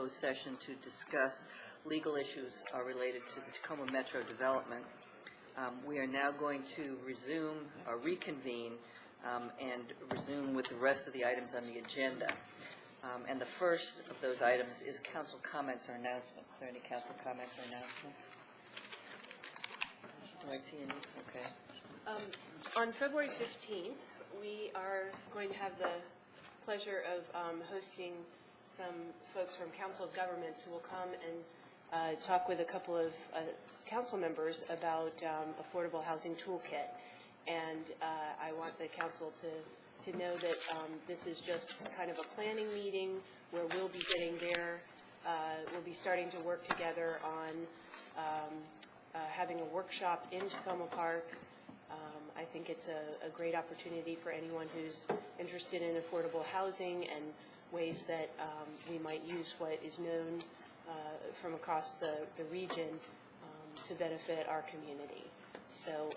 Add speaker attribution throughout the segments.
Speaker 1: closed session to discuss legal issues related to the Tacoma Metro development. We are now going to resume or reconvene and resume with the rest of the items on the agenda. And the first of those items is council comments or announcements. Are there any council comments or announcements? Do I see any? Okay.
Speaker 2: On February 15th, we are going to have the pleasure of hosting some folks from Council of Governments who will come and talk with a couple of council members about Affordable Housing Toolkit. And I want the council to know that this is just kind of a planning meeting where we'll be getting there. We'll be starting to work together on having a workshop in Tacoma Park. I think it's a great opportunity for anyone who's interested in affordable housing and ways that we might use what is known from across the region to benefit our community. So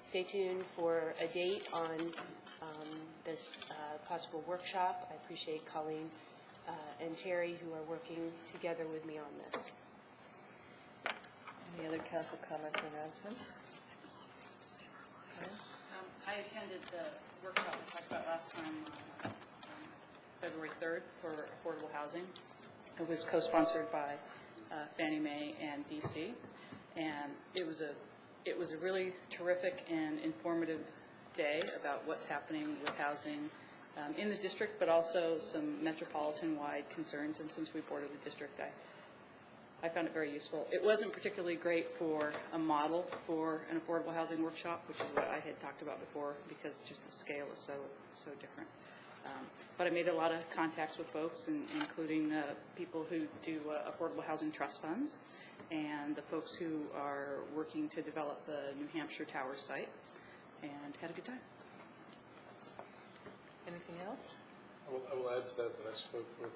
Speaker 2: stay tuned for a date on this possible workshop. I appreciate Colleen and Terry who are working together with me on this.
Speaker 1: Any other council comments or announcements?
Speaker 3: I attended the workshop we talked about last time on February 3rd for affordable housing. It was co-sponsored by Fannie Mae and DC, and it was a really terrific and informative day about what's happening with housing in the district, but also some metropolitan-wide concerns. And since we boarded the district, I found it very useful. It wasn't particularly great for a model for an affordable housing workshop, which is what I had talked about before, because just the scale is so different. But I made a lot of contacts with folks, including people who do affordable housing trust funds and the folks who are working to develop the New Hampshire Tower site, and had a good time.
Speaker 1: Anything else?
Speaker 4: I will add to that I spoke with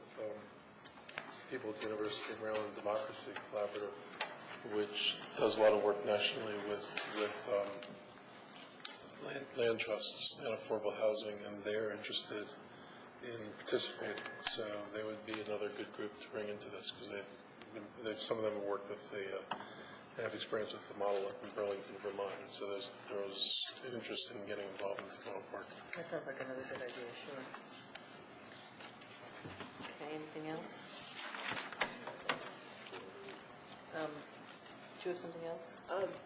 Speaker 4: people at the University of Maryland Democracy Collaborative, which does a lot of work nationally with land trusts and affordable housing, and they're interested in participating. So they would be another good group to bring into this, because some of them have worked with have experience with the model up in Burlington, Vermont, and so there was interest in getting involved in Tacoma Park.
Speaker 1: That sounds like another good idea, sure. Okay, anything else? Do you have something else?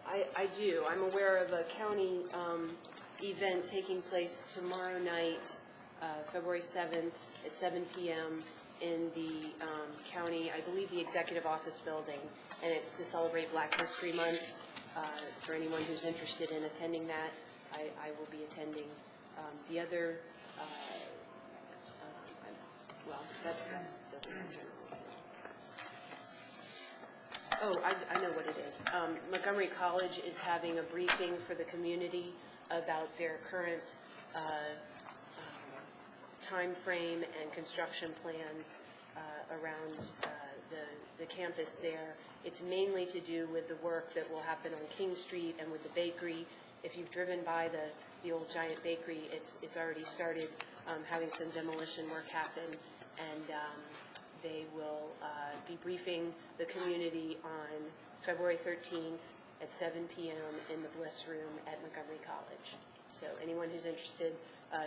Speaker 2: I do. I'm aware of a county event taking place tomorrow night, February 7th at 7 p.m. in the county, I believe the Executive Office building, and it's to celebrate Black History Month. For anyone who's interested in attending that, I will be attending. The other, well, that doesn't matter. Oh, I know what it is. Montgomery College is having a briefing for the community about their current time frame and construction plans around the campus there. It's mainly to do with the work that will happen on King Street and with the bakery. If you've driven by the old giant bakery, it's already started having some demolition work happen, and they will be briefing the community on February 13th at 7 p.m. in the Bliss Room at Montgomery College. So anyone who's interested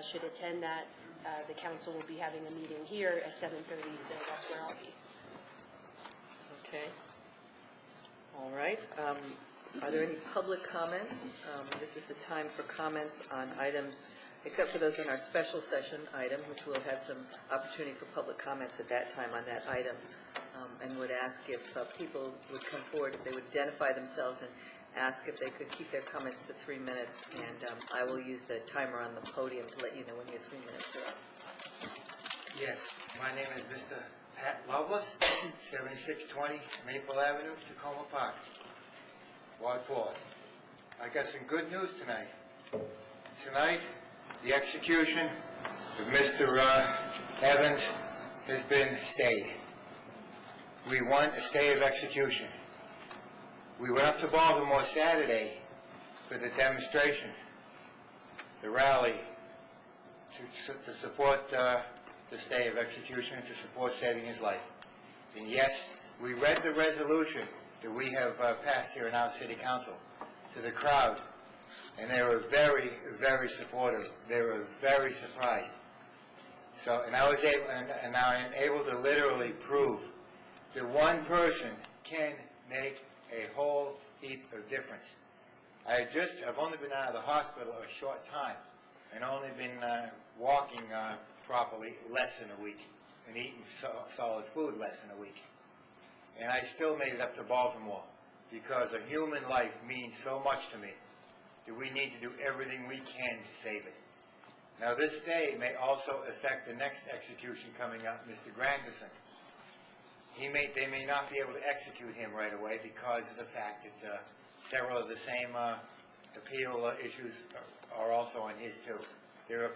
Speaker 2: should attend that. The council will be having a meeting here at 7:30, so that's where I'll be.
Speaker 1: Okay. All right. Are there any public comments? This is the time for comments on items, except for those in our special session item, which we'll have some opportunity for public comments at that time on that item, and would ask if people would come forward, if they would identify themselves and ask if they could keep their comments to 3 minutes, and I will use the timer on the podium to let you know when your 3 minutes are up.
Speaker 5: Yes, my name is Mr. Pat Lovelace, 7620 Maple Avenue, Tacoma Park, Ward 4. I got some good news tonight. Tonight, the execution of Mr. Evans has been stayed. We want a stay of execution. We went up to Baltimore Saturday for the demonstration, the rally, to support the stay of execution, to support saving his life. And yes, we read the resolution that we have passed here in our city council to the crowd, and they were very, very supportive. They were very surprised. So, and I was able, and now I am able to literally prove that one person can make a whole heap of difference. I've only been out of the hospital a short time, and only been walking properly less than a week, and eating solid food less than a week. And I still made it up to Baltimore, because a human life means so much to me that we need to do everything we can to save it. Now, this day may also affect the next execution coming up, Mr. Granderson. They may not be able to execute him right away because of the fact that several of the same appeal issues are also on his too. They're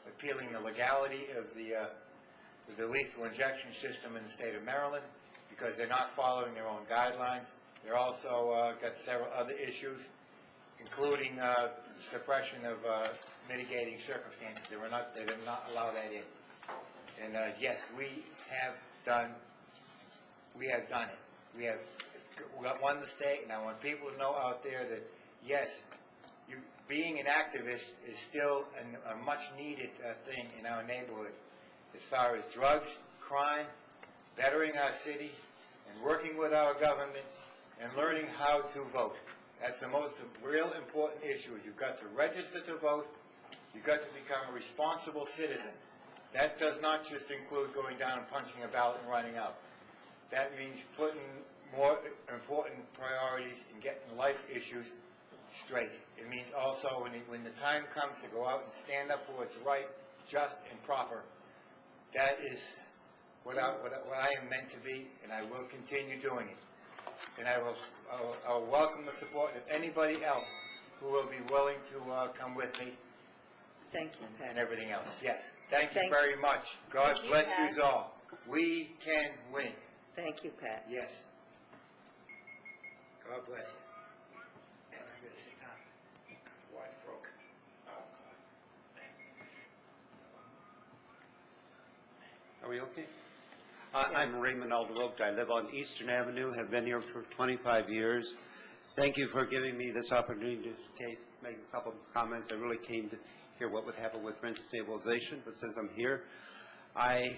Speaker 5: appealing the legality of the lethal injection system in the state of Maryland because they're not following their own guidelines. They're also got several other issues, including suppression of mitigating circumstances. They did not allow that in. And yes, we have done it. We have won the state, and I want people to know out there that, yes, being an activist is still a much-needed thing in our neighborhood as far as drugs, crime, bettering our city, and working with our government, and learning how to vote. That's the most real important issue. You've got to register to vote. You've got to become a responsible citizen. That does not just include going down and punching a ballot and running out. That means putting more important priorities and getting life issues straight. It means also when the time comes to go out and stand up for what's right, just, and proper. That is what I am meant to be, and I will continue doing it. And I will welcome the support of anybody else who will be willing to come with me.
Speaker 1: Thank you, Pat.
Speaker 5: And everything else. Yes. Thank you
Speaker 1: Thank
Speaker 5: very much. God
Speaker 2: Thank you,
Speaker 5: bless
Speaker 2: Pat.
Speaker 5: you all. We can win.
Speaker 1: Thank you, Pat.
Speaker 5: Yes. God bless you. And I'm going to sit down. The watch broke. Oh, God.
Speaker 6: Are we okay? I'm Raymond Alderote. I live on Eastern Avenue, have been here for 25 years. Thank you for giving me this opportunity to make a couple of comments. I really came to hear what would happen with rent stabilization, but since I'm here, I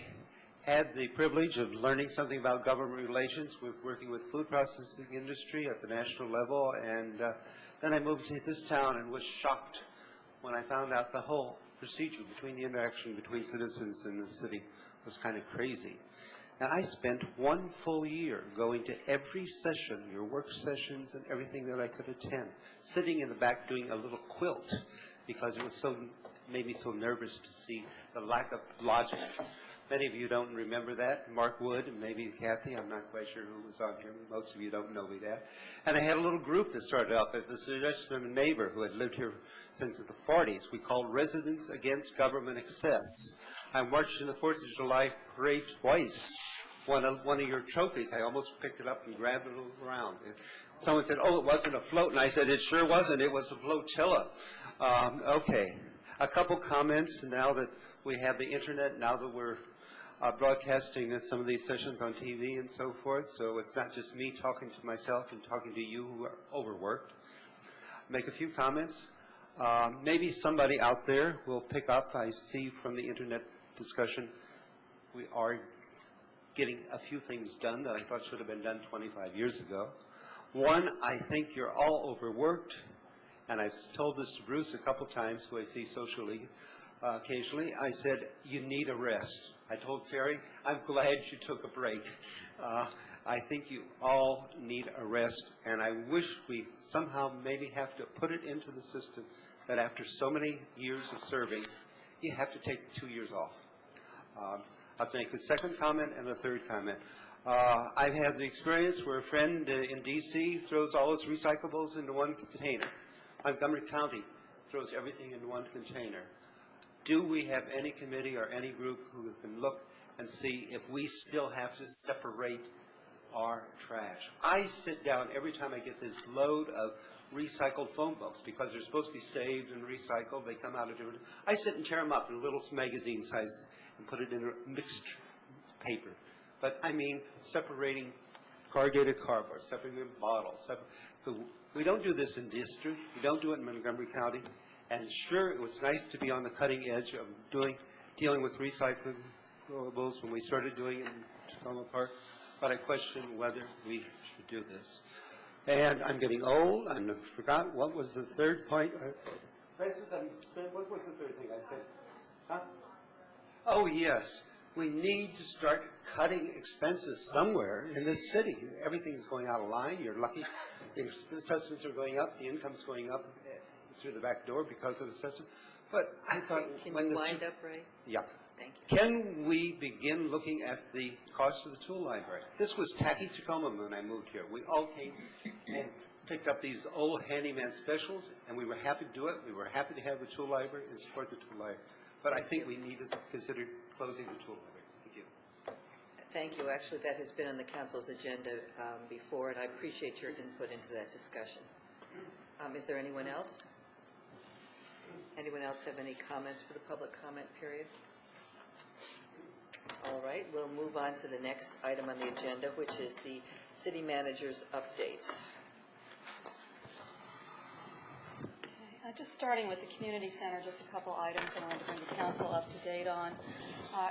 Speaker 6: had the privilege of learning something about government relations with working with food processing industry at the national level, and then I moved to this town and was shocked when I found out the whole procedure between the interaction between citizens and the city was kind of crazy. And I spent 1 full year going to every session, your work sessions and everything that I could attend, sitting in the back doing a little quilt because it was made me so nervous to see the lack of logic. Many of you don't remember that. Mark Wood and maybe Kathy, I'm not quite sure who was on here. Most of you don't know me that. And I had a little group that started up at the suggestion of a neighbor who had lived here since the 40s. We called Residents Against Government Excess. I marched in the 4th of July parade twice. One of your trophies, I almost picked it up and grabbed it around. Someone said, oh, it wasn't a float. And I said, it sure wasn't. It was a flotilla. Okay. A couple comments now that we have the internet, now that we're broadcasting some of these sessions on TV and so forth. So it's not just me talking to myself and talking to you who are overworked. Make a few comments. Maybe somebody out there will pick up. I see from the internet discussion we are getting a few things done that I thought should have been done 25 years ago. One, I think you're all overworked, and I've told this to Bruce a couple times, who I see socially occasionally. I said, you need a rest. I told Terry, I'm glad you took a break. I think you all need a rest, and I wish we somehow maybe have to put it into the system that after so many years of serving, you have to take 2 years off. I'll make a second comment and a third comment. I've had the experience where a friend in D.C. throws all his recyclables into one container. Montgomery County throws everything into one container. Do we have any committee or any group who can look and see if we still have to separate our trash? I sit down every time I get this load of recycled phone books because they're supposed to be saved and recycled. They come out of different. I sit and tear them up in little magazine size and put it in a mixed paper but I mean separating corrugated cardboard, separating bottles. We don't do this in district. We don't do it in Montgomery County. And sure, it was nice to be on the cutting edge of dealing with recyclables when we started doing it in Tacoma Park, but I question whether we should do this. And I'm getting old, and I forgot what was the third point. Francis, what was the third thing I said? Huh? Oh, yes. We need to start cutting expenses somewhere in this city. Everything's going out of line. You're lucky. The assessments are going up. The income's going up through the back door because of assessment. But I thought...
Speaker 1: Can you wind up, Ray?
Speaker 6: Yeah.
Speaker 1: Thank you.
Speaker 6: Can we begin looking at the cost of the tool library? This was tacky Tacoma when I moved here. We all came and picked up these old handyman specials, and we were happy to do it. We were happy to have the tool library and support the tool library. But I think we need to consider closing the tool library. Thank you.
Speaker 1: Thank you. Actually, that has been on the council's agenda before, and I appreciate your input into that discussion. Is there anyone else? Anyone else have any comments for the public comment period? All right, we'll move on to the next item on the agenda, which is the city manager's updates.
Speaker 7: Just starting with the community center, just a couple items I wanted to bring the council up to date on.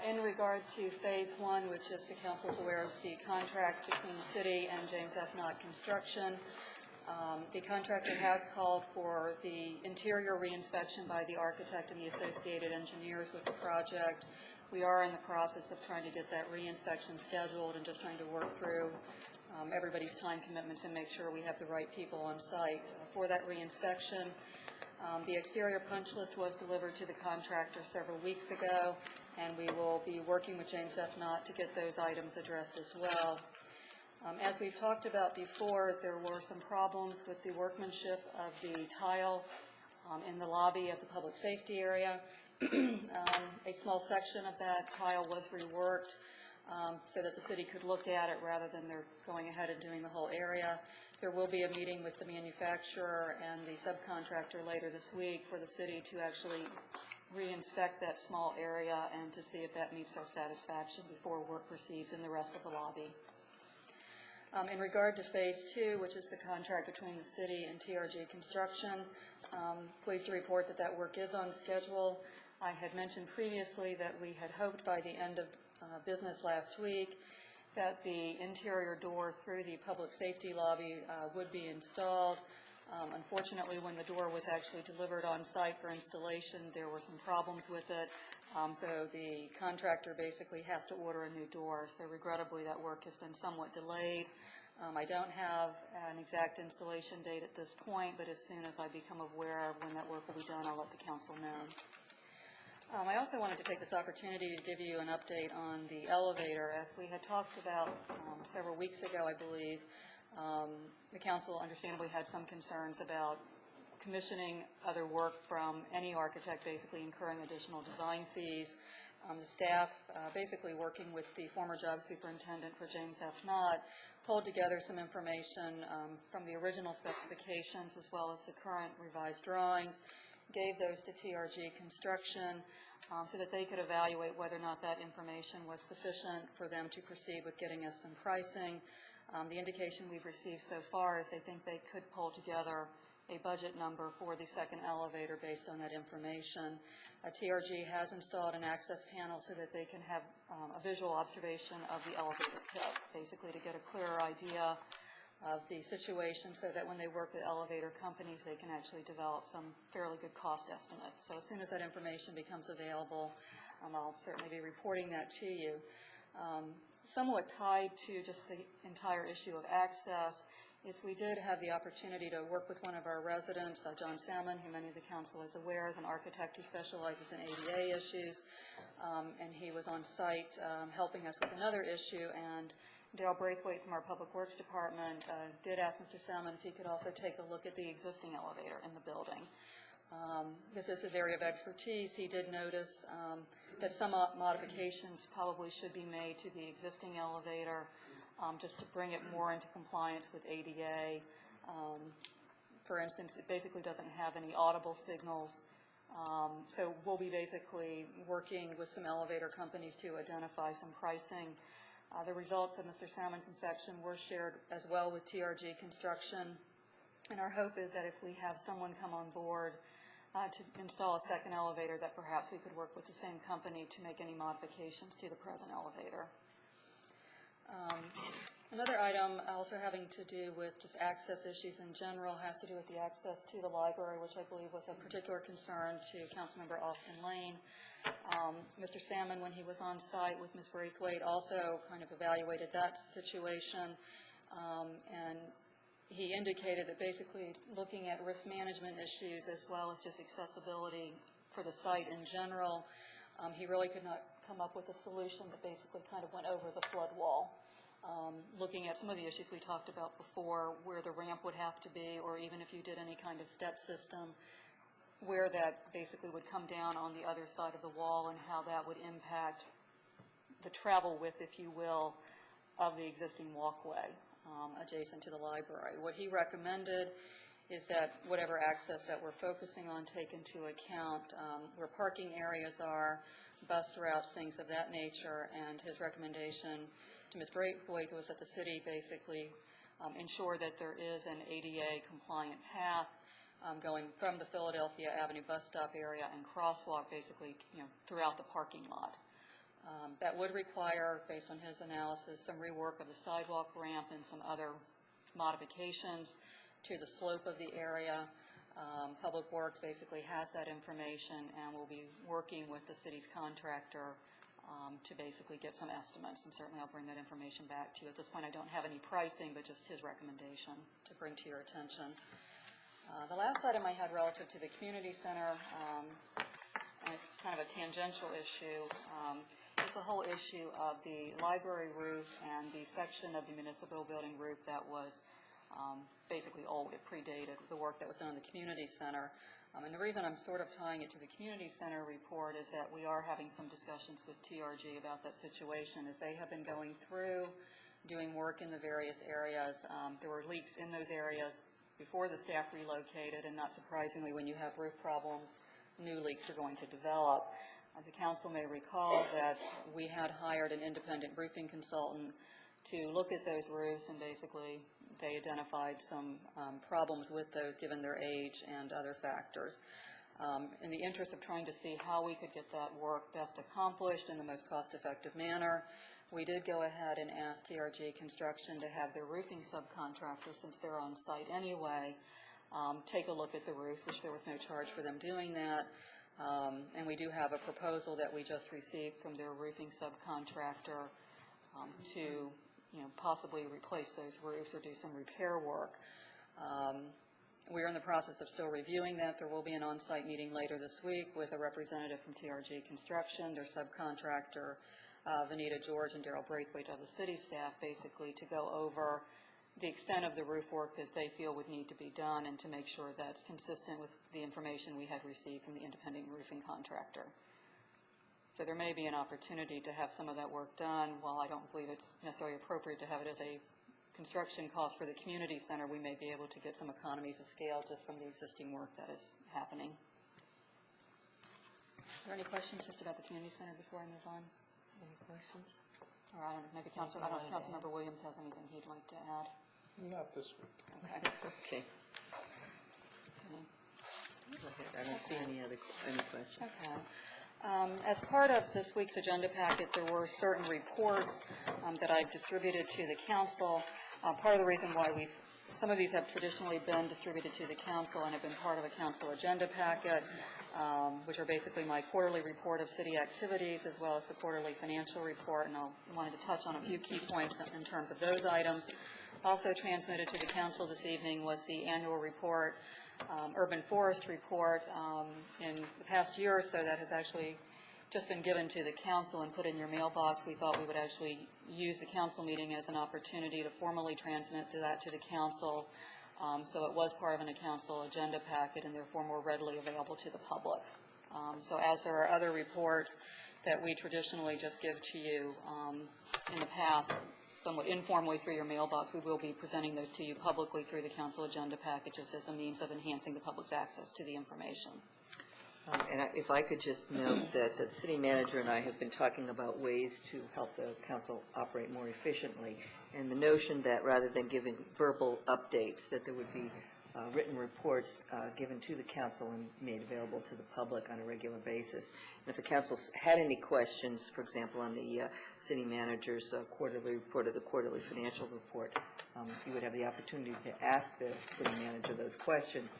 Speaker 7: In regard to phase one, which is the council's aware is the contract between the city and James F. Knott Construction. The contractor has called for the interior reinspection by the architect and the associated engineers with the project. We are in the process of trying to get that reinspection scheduled and just trying to work through everybody's time commitments and make sure we have the right people on site for that reinspection. The exterior punch list was delivered to the contractor several weeks ago, and we will be working with James F. Knott to get those items addressed as well. As we've talked about before, there were some problems with the workmanship of the tile in the lobby of the public safety area. A small section of that tile was reworked so that the city could look at it rather than they're going ahead and doing the whole area. There will be a meeting with the manufacturer and the subcontractor later this week for the city to actually re-inspect that small area and to see if that meets our satisfaction before work proceeds in the rest of the lobby. In regard to phase two, which is the contract between the city and TRG Construction, pleased to report that that work is on schedule. I had mentioned previously that we had hoped by the end of business last week that the interior door through the public safety lobby would be installed. Unfortunately, when the door was actually delivered on site for installation, there were some problems with it. So the contractor basically has to order a new door. So regrettably, that work has been somewhat delayed. I don't have an exact installation date at this point, but as soon as I become aware of when that work will be done, I'll let the council know. I also wanted to take this opportunity to give you an update on the elevator. As we had talked about several weeks ago, I believe, the council understandably had some concerns about commissioning other work from any architect, basically incurring additional design fees. The staff, basically working with the former job superintendent for James F. Knott, pulled together some information from the original specifications as well as the current revised drawings, gave those to TRG Construction so that they could evaluate whether or not that information was sufficient for them to proceed with getting us some pricing. The indication we've received so far is they think they could pull together a budget number for the second elevator based on that information. TRG has installed an access panel so that they can have a visual observation of the elevator pit, basically to get a clearer idea of the situation so that when they work with elevator companies, they can actually develop some fairly good cost estimates. So as soon as that information becomes available, I'll certainly be reporting that to you. Somewhat tied to just the entire issue of access is we did have the opportunity to work with one of our residents, John Salmon, who many of the council is aware of, an architect who specializes in ADA issues, and he was on site helping us with another issue, and Dale Braithwaite from our Public Works Department did ask Mr. Salmon if he could also take a look at the existing elevator in the building. This is his area of expertise. He did notice that some modifications probably should be made to the existing elevator just to bring it more into compliance with ADA. For instance, it basically doesn't have any audible signals. So we'll be basically working with some elevator companies to identify some pricing The results of Mr. Salmon's inspection were shared as well with TRG Construction, and our hope is that if we have someone come on board to install a second elevator, that perhaps we could work with the same company to make any modifications to the present elevator. Another item also having to do with just access issues in general has to do with the access to the library, which I believe was a particular concern to Councilmember Austin Lane. Mr. Salmon, when he was on site with Ms. Braithwaite, also kind of evaluated that situation, and he indicated that basically looking at risk management issues as well as just accessibility for the site in general, he really could not come up with a solution that basically kind of went over the flood wall. Looking at some of the issues we talked about before, where the ramp would have to be, or even if you did any kind of step system, where that basically would come down on the other side of the wall and how that would impact the travel width, if you will, of the existing walkway adjacent to the library. What he recommended is that whatever access that we're focusing on take into account where parking areas are, bus routes, things of that nature, and his recommendation to Ms. Braithwaite was that the city basically ensure that there is an ADA compliant path going from the Philadelphia Avenue bus stop area and crosswalk basically, throughout the parking lot. That would require, based on his analysis, some rework of the sidewalk ramp and some other modifications to the slope of the area. Public Works basically has that information and will be working with the city's contractor to basically get some estimates, and certainly I'll bring that information back to you. At this point, I don't have any pricing, but just his recommendation to bring to your attention. The last item I had relative to the community center, and it's kind of a tangential issue, is the whole issue of the library roof and the section of the municipal building roof that was basically old. It predated the work that was done in the community center. And the reason I'm sort of tying it to the community center report is that we are having some discussions with TRG about that situation, as they have been going through, doing work in the various areas. There were leaks in those areas before the staff relocated, and not surprisingly, when you have roof problems, new leaks are going to develop. The council may recall that we had hired an independent roofing consultant to look at those roofs, and basically they identified some problems with those given their age and other factors. In the interest of trying to see how we could get that work best accomplished in the most cost-effective manner, we did go ahead and ask TRG Construction to have their roofing subcontractor, since they're on site anyway, take a look at the roofs, which there was no charge for them doing that. And we do have a proposal that we just received from their roofing subcontractor to possibly replace those roofs or do some repair work. We're in the process of still reviewing that. There will be an on-site meeting later this week with a representative from TRG Construction, their subcontractor, Vanita George and Daryl Braithwaite of the city staff, basically to go over the extent of the roof work that they feel would need to be done and to make sure that's consistent with the information we had received from the independent roofing contractor. So there may be an opportunity to have some of that work done. While I don't believe it's necessarily appropriate to have it as a construction cost for the community center, we may be able to get some economies of scale just from the existing work that is happening. Are there any questions just about the community center before I move on?
Speaker 1: Any questions?
Speaker 7: Or I don't know, maybe Councilmember Williams has anything he'd like to add?
Speaker 4: Not this week.
Speaker 7: Okay.
Speaker 1: Okay. Go ahead. I don't see any questions.
Speaker 7: Okay. As part of this week's agenda packet, there were certain reports that I've distributed to the council. Part of the reason why some of these have traditionally been distributed to the council and have been part of a council agenda packet, which are basically my quarterly report of city activities as well as the quarterly financial report, and I wanted to touch on a few key points in terms of those items. Also transmitted to the council this evening was the annual report, urban forest report. In the past year or so, that has actually just been given to the council and put in your mailbox. We thought we would actually use the council meeting as an opportunity to formally transmit that to the council. So it was part of a council agenda packet and therefore more readily available to the public. So as there are other reports that we traditionally just give to you in the past, somewhat informally through your mailbox, we will be presenting those to you publicly through the council agenda packet just as a means of enhancing the public's access to the information.
Speaker 1: And if I could just note that the city manager and I have been talking about ways to help the council operate more efficiently, and the notion that rather than giving verbal updates, that there would be written reports given to the council and made available to the public on a regular basis. And if the council had any questions, for example, on the city manager's quarterly report or the quarterly financial report, you would have the opportunity to ask the city manager those questions.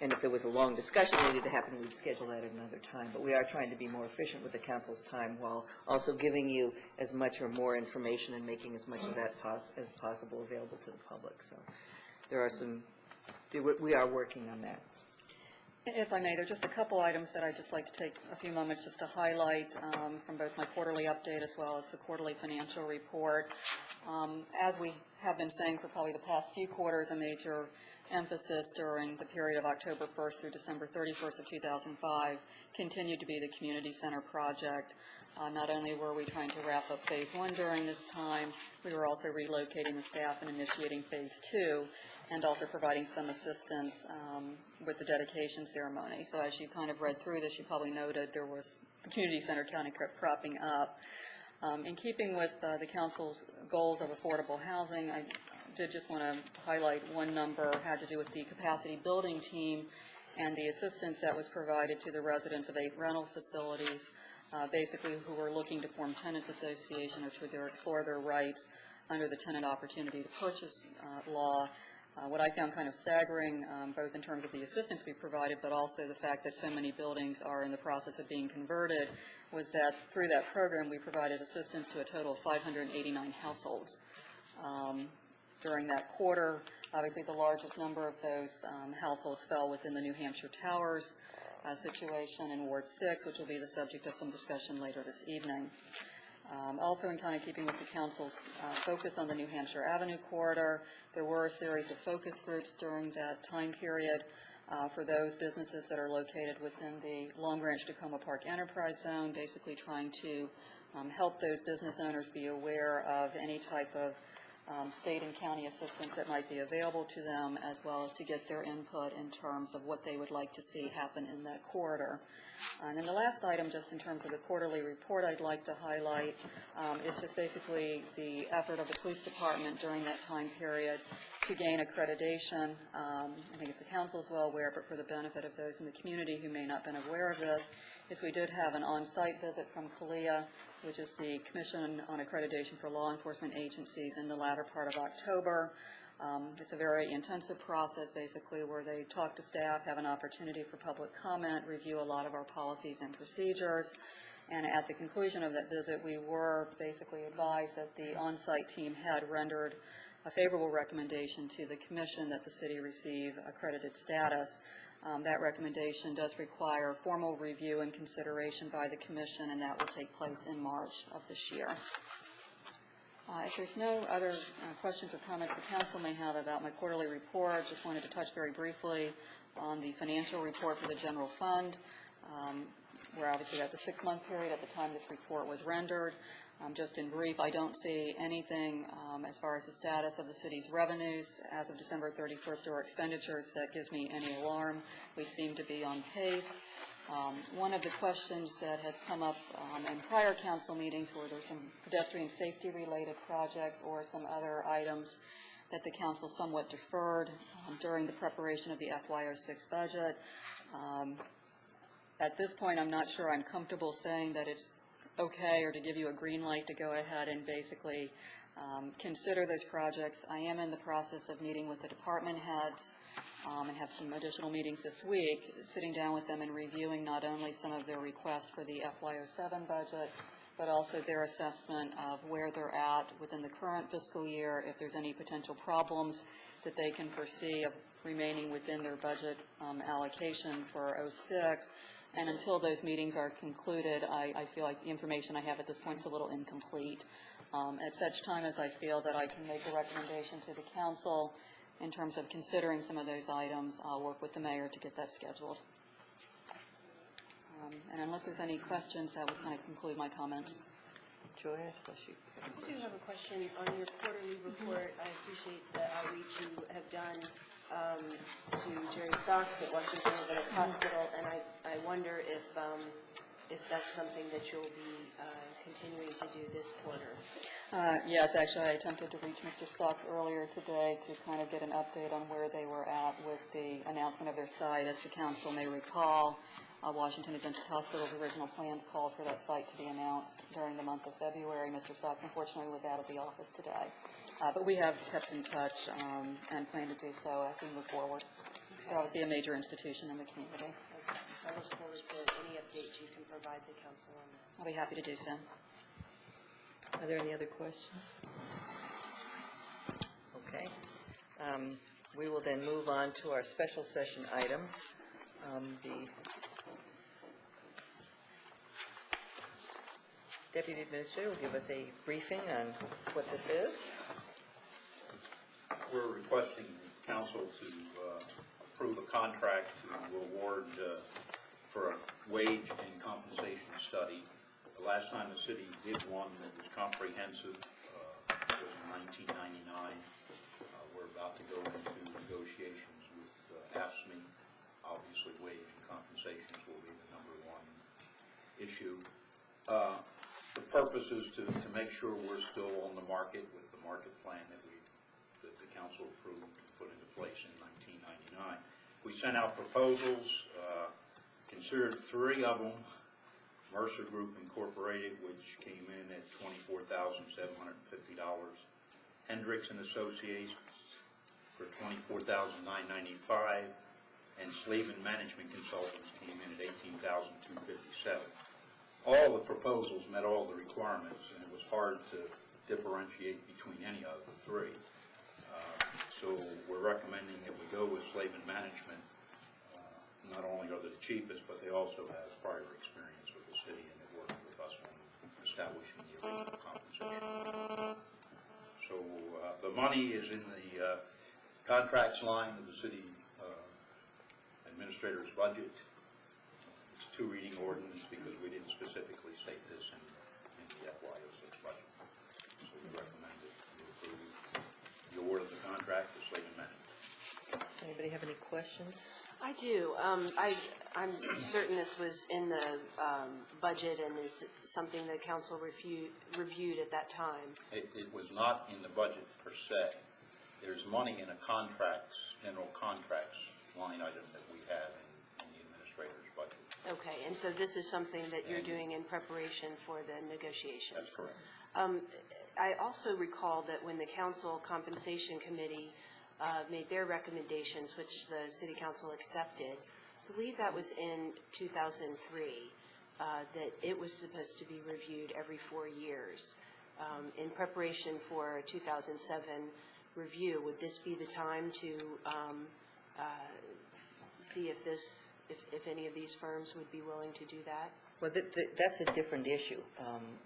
Speaker 1: And if there was a long discussion that needed to happen, we'd schedule that at another time. But we are trying to be more efficient with the council's time while also giving you as much or more information and making as much of that as possible available to the public. So there are some, we are working on that.
Speaker 7: If I may, there are just a couple items that I'd just like to take a few moments just to highlight from both my quarterly update as well as the quarterly financial report. As we have been saying for probably the past few quarters, a major emphasis during the period of October 1st through December 31st of 2005 continued to be the community center project. Not only were we trying to wrap up phase 1 during this time, we were also relocating the staff and initiating phase 2, and also providing some assistance with the dedication ceremony. So as you kind of read through this, you probably noted there was the community center county kept cropping up. In keeping with the council's goals of affordable housing, I did just want to highlight one number had to do with the capacity building team and the assistance that was provided to the residents of 8 rental facilities, basically who were looking to form tenants association or to explore their rights under the tenant opportunity to purchase law. What I found kind of staggering, both in terms of the assistance we provided, but also the fact that so many buildings are in the process of being converted, was that through that program we provided assistance to a total of 589 households. During that quarter, obviously the largest number of those households fell within the New Hampshire Towers situation in Ward 6, which will be the subject of some discussion later this evening. Also in kind of keeping with the council's focus on the New Hampshire Avenue corridor, there were a series of focus groups during that time period for those businesses that are located within the Long Branch Tacoma Park Enterprise Zone, basically trying to help those business owners be aware of any type of state and county assistance that might be available to them, as well as to get their input in terms of what they would like to see happen in that corridor. And then the last item, just in terms of the quarterly report I'd like to highlight, is just basically the effort of the police department during that time period to gain accreditation. I think as the council is well aware, but for the benefit of those in the community who may not have been aware of this, is we did have an on-site visit from CALEA, which is the Commission on Accreditation for Law Enforcement Agencies, in the latter part of October. It's a very intensive process, basically, where they talk to staff, have an opportunity for public comment, review a lot of our policies and procedures. And at the conclusion of that visit, we were basically advised that the on-site team had rendered a favorable recommendation to the Commission that the city receive accredited status. That recommendation does require formal review and consideration by the Commission, and that will take place in March of this year. If there's no other questions or comments the council may have about my quarterly report, just wanted to touch very briefly on the financial report for the general fund. We're obviously at the 6-month period at the time this report was rendered. Just in brief, I don't see anything as far as the status of the city's revenues as of December 31st or expenditures that gives me any alarm. We seem to be on pace. One of the questions that has come up in prior council meetings where there's some pedestrian safety related projects or some other items that the council somewhat deferred during the preparation of the FY06 budget. At this point, I'm not sure I'm comfortable saying that it's okay or to give you a green light to go ahead and basically consider those projects. I am in the process of meeting with the department heads and have some additional meetings this week, sitting down with them and reviewing not only some of their requests for the FY07 budget, but also their assessment of where they're at within the current fiscal year, if there's any potential problems that they can foresee of remaining within their budget allocation for 06. And until those meetings are concluded, I feel like the information I have at this point is a little incomplete. At such time as I feel that I can make a recommendation to the council in terms of considering some of those items, I'll work with the mayor to get that scheduled. And unless there's any questions, that would kind of conclude my comments.
Speaker 1: Joyce,
Speaker 2: I do have a question on your quarterly report. I appreciate the outreach you have done to Jerry Stocks at Washington Adventist Hospital, and I wonder if that's something that you'll be continuing to do this quarter.
Speaker 7: Yes, actually, I attempted to reach Mr. Stocks earlier today to kind of get an update on where they were at with the announcement of their site. As the council may recall, Washington Adventist Hospital's original plans called for that site to be announced during the month of February. Mr. Stocks unfortunately was out of the office today. But we have kept in touch and plan to do so as we move forward. They're obviously a major institution in the community.
Speaker 2: Okay. I look forward to any updates you can provide the council on that.
Speaker 7: I'll be happy to do so.
Speaker 1: Are there any other questions? Okay. We will then move on to our special session item. The Deputy Administrator will give us a briefing on what this is.
Speaker 8: We're requesting council to approve a contract to award for a wage and compensation study. The last time the city did one that was comprehensive was in 1999. We're about to go into negotiations with AFSCME. Obviously, wage and compensations will be the number one issue. The purpose is to make sure we're still on the market with the market plan that the council approved and put into place in 1999. We sent out proposals, considered 3 of them. Mercer Group Incorporated, which came in at $24,750. Hendricks and Associates for $24,995, and Slavin Management Consultants came in at $18,257. All the proposals met all the requirements, and it was hard to differentiate between any of the 3. So we're recommending that we go with Slavin Management. Not only are they the cheapest, but they also have prior experience with the city, and it worked with us on establishing the original compensation. So the money is in the contracts line of the city administrator's budget. It's a 2 reading ordinance because we didn't specifically state this in the FY06 budget. So we recommend that you approve the award of the contract to Slavin Management.
Speaker 1: Anybody have any questions?
Speaker 2: I do. I'm certain this was in the budget and is something the council reviewed at that time.
Speaker 8: It was not in the budget per se. There's money in a general contracts line item that we have in the administrator's budget.
Speaker 2: Okay, and so this is something that you're doing in preparation for the negotiations?
Speaker 8: That's correct.
Speaker 2: I also recall that when the council compensation committee made their recommendations, which the city council accepted, I believe that was in 2003, that it was supposed to be reviewed every 4 years. In preparation for a 2007 review, would this be the time to see if any of these firms would be willing to do that?
Speaker 1: Well, that's a different issue.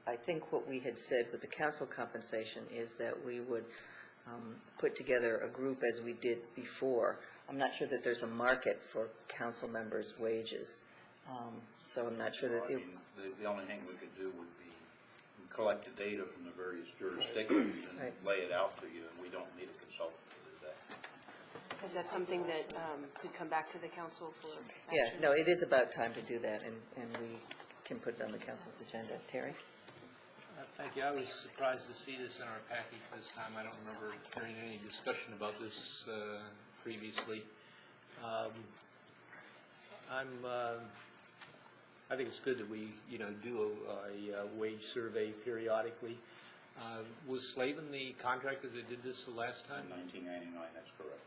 Speaker 1: I think what we had said with the council compensation is that we would put together a group as we did before. I'm not sure that there's a market for council members' wages, so I'm not sure that
Speaker 8: I mean, the only thing we could do would be collect the data from the various jurisdictions and lay it out to you, and we don't need a consultant to do that.
Speaker 2: Is that something that could come back to the council for action?
Speaker 1: Yeah, no, it is about time to do that, and we can put it on the council's agenda. Terry?
Speaker 9: Thank you. I was surprised to see this in our package this time. I don't remember hearing any discussion about this previously. I think it's good that we, do a wage survey periodically. Was Slavin the contractor that did this the last time?
Speaker 8: In 1999, that's correct.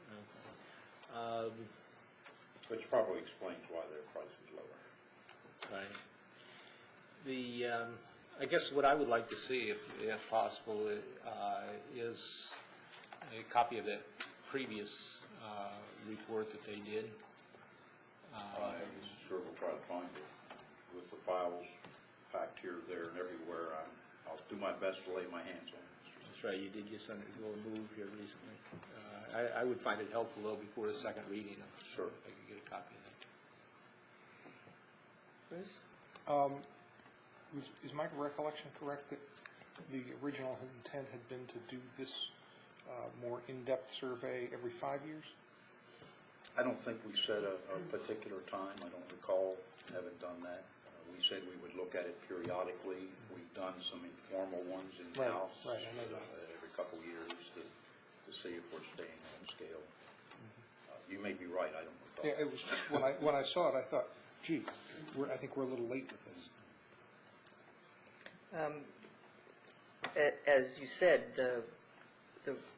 Speaker 8: Which probably explains why their price is lower.
Speaker 9: Right. I guess what I would like to see, if possible, is a copy of that previous report that they did.
Speaker 8: Sure, we'll try to find it. With the files packed here, there, and everywhere, I'll do my best to lay my hands on it.
Speaker 9: That's right, you did just undergo a move here recently. I would find it helpful, though, before the second reading.
Speaker 8: Sure.
Speaker 9: If I could get a copy of that.
Speaker 1: Bruce?
Speaker 10: Is my recollection correct that the original intent had been to do this more in-depth survey every 5 years?
Speaker 8: I don't think we set a particular time. I don't recall having done that. We said we would look at it periodically. We've done some informal ones in-house
Speaker 10: Right, I know that.
Speaker 8: every couple years to see if we're staying on scale. You may be right, I don't recall.
Speaker 10: Yeah, it was, when I saw it, I thought, gee, I think we're a little late with this.
Speaker 1: As you said, the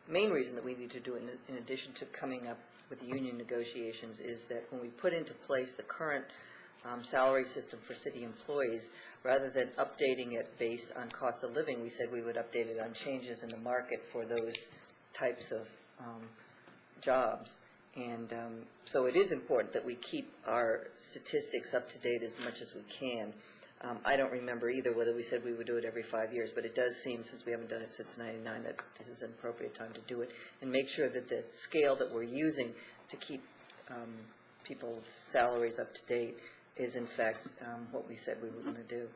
Speaker 1: main reason that we need to do it, in addition to coming up with the union negotiations, is that when we put into place the current salary system for city employees, rather than updating it based on cost of living, we said we would update it on changes in the market for those types of jobs. And so it is important that we keep our statistics up to date as much as we can. I don't remember either whether we said we would do it every 5 years, but it does seem, since we haven't done it since '99, that this is an appropriate time to do it, and make sure that the scale that we're using to keep people's salaries up to date is in fact what we said we were going to do.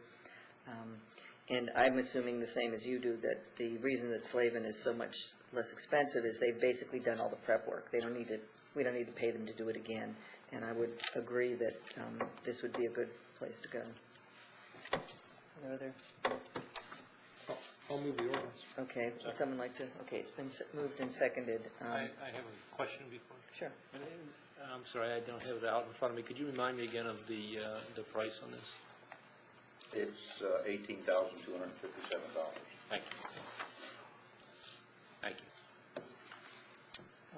Speaker 1: And I'm assuming the same as you do, that the reason that Slavin is so much less expensive is they've basically done all the prep work. They don't need to, we don't need to pay them to do it again. And I would agree that this would be a good place to go. Are there?
Speaker 10: I'll move the ordinance.
Speaker 1: Okay, would someone like to, okay, it's been moved and seconded.
Speaker 9: I have a question before.
Speaker 1: Sure.
Speaker 9: I'm sorry, I don't have it out in front of me. Could you remind me again of the price on this?
Speaker 8: It's $18,257.
Speaker 9: Thank you. Thank you.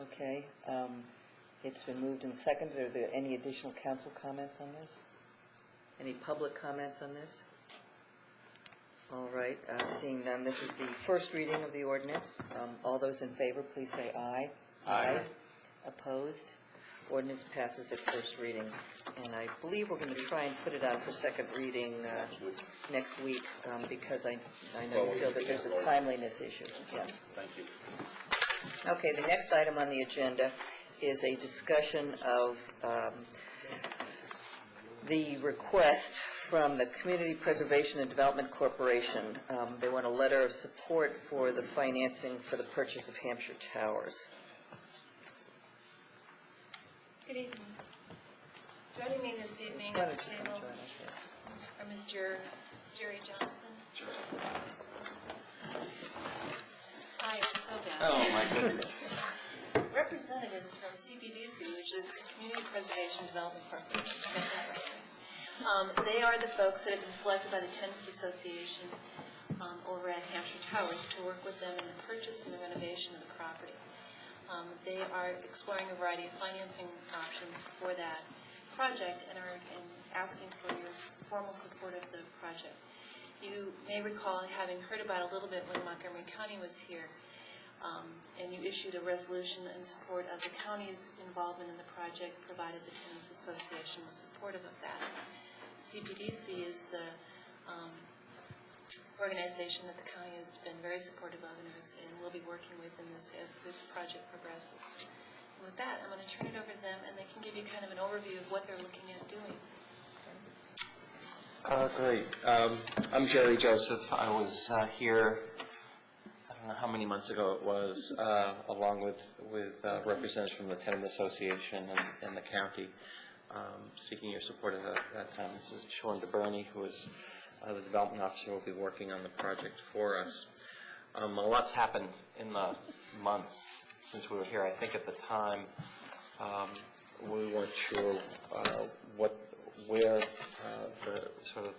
Speaker 1: Okay, it's been moved and seconded. Are there any additional council comments on this? Any public comments on this? All right, seeing none, this is the first reading of the ordinance. All those in favor, please say aye. Aye. Opposed? Ordinance passes at first reading. And I believe we're going to try and put it on for second reading next week because I know you feel that there's a timeliness issue. Yeah.
Speaker 8: Thank you.
Speaker 1: Okay, the next item on the agenda is a discussion of the request from the Community Preservation and Development Corporation. They want a letter of support for the financing for the purchase of Hampshire Towers.
Speaker 11: Good evening. Joining me this evening at the table are Mr. Jerry Johnson. Hi, it's so bad.
Speaker 12: Oh, my goodness.
Speaker 11: Representatives from CPDC, which is Community Preservation Development Corporation. They are the folks that have been selected by the Tenants Association over at Hampshire Towers to work with them in the purchase and the renovation of the property. They are exploring a variety of financing options for that project and are asking for your formal support of the project. You may recall having heard about it a little bit when Montgomery County was here, and you issued a resolution in support of the county's involvement in the project, provided the Tenants Association was supportive of that. CPDC is the organization that the county has been very supportive of and will be working with in this as this project progresses. And with that, I'm going to turn it over to them, and they can give you kind of an overview of what they're looking at doing.
Speaker 12: Great. I'm Jerry Joseph. I was here, I don't know how many months ago it was, along with representatives from the Tenant Association and the county, seeking your support at that time. This is Sean DeBernie, who is the development officer, will be working on the project for us. A lot's happened in the months since we were here. I think at the time we weren't sure where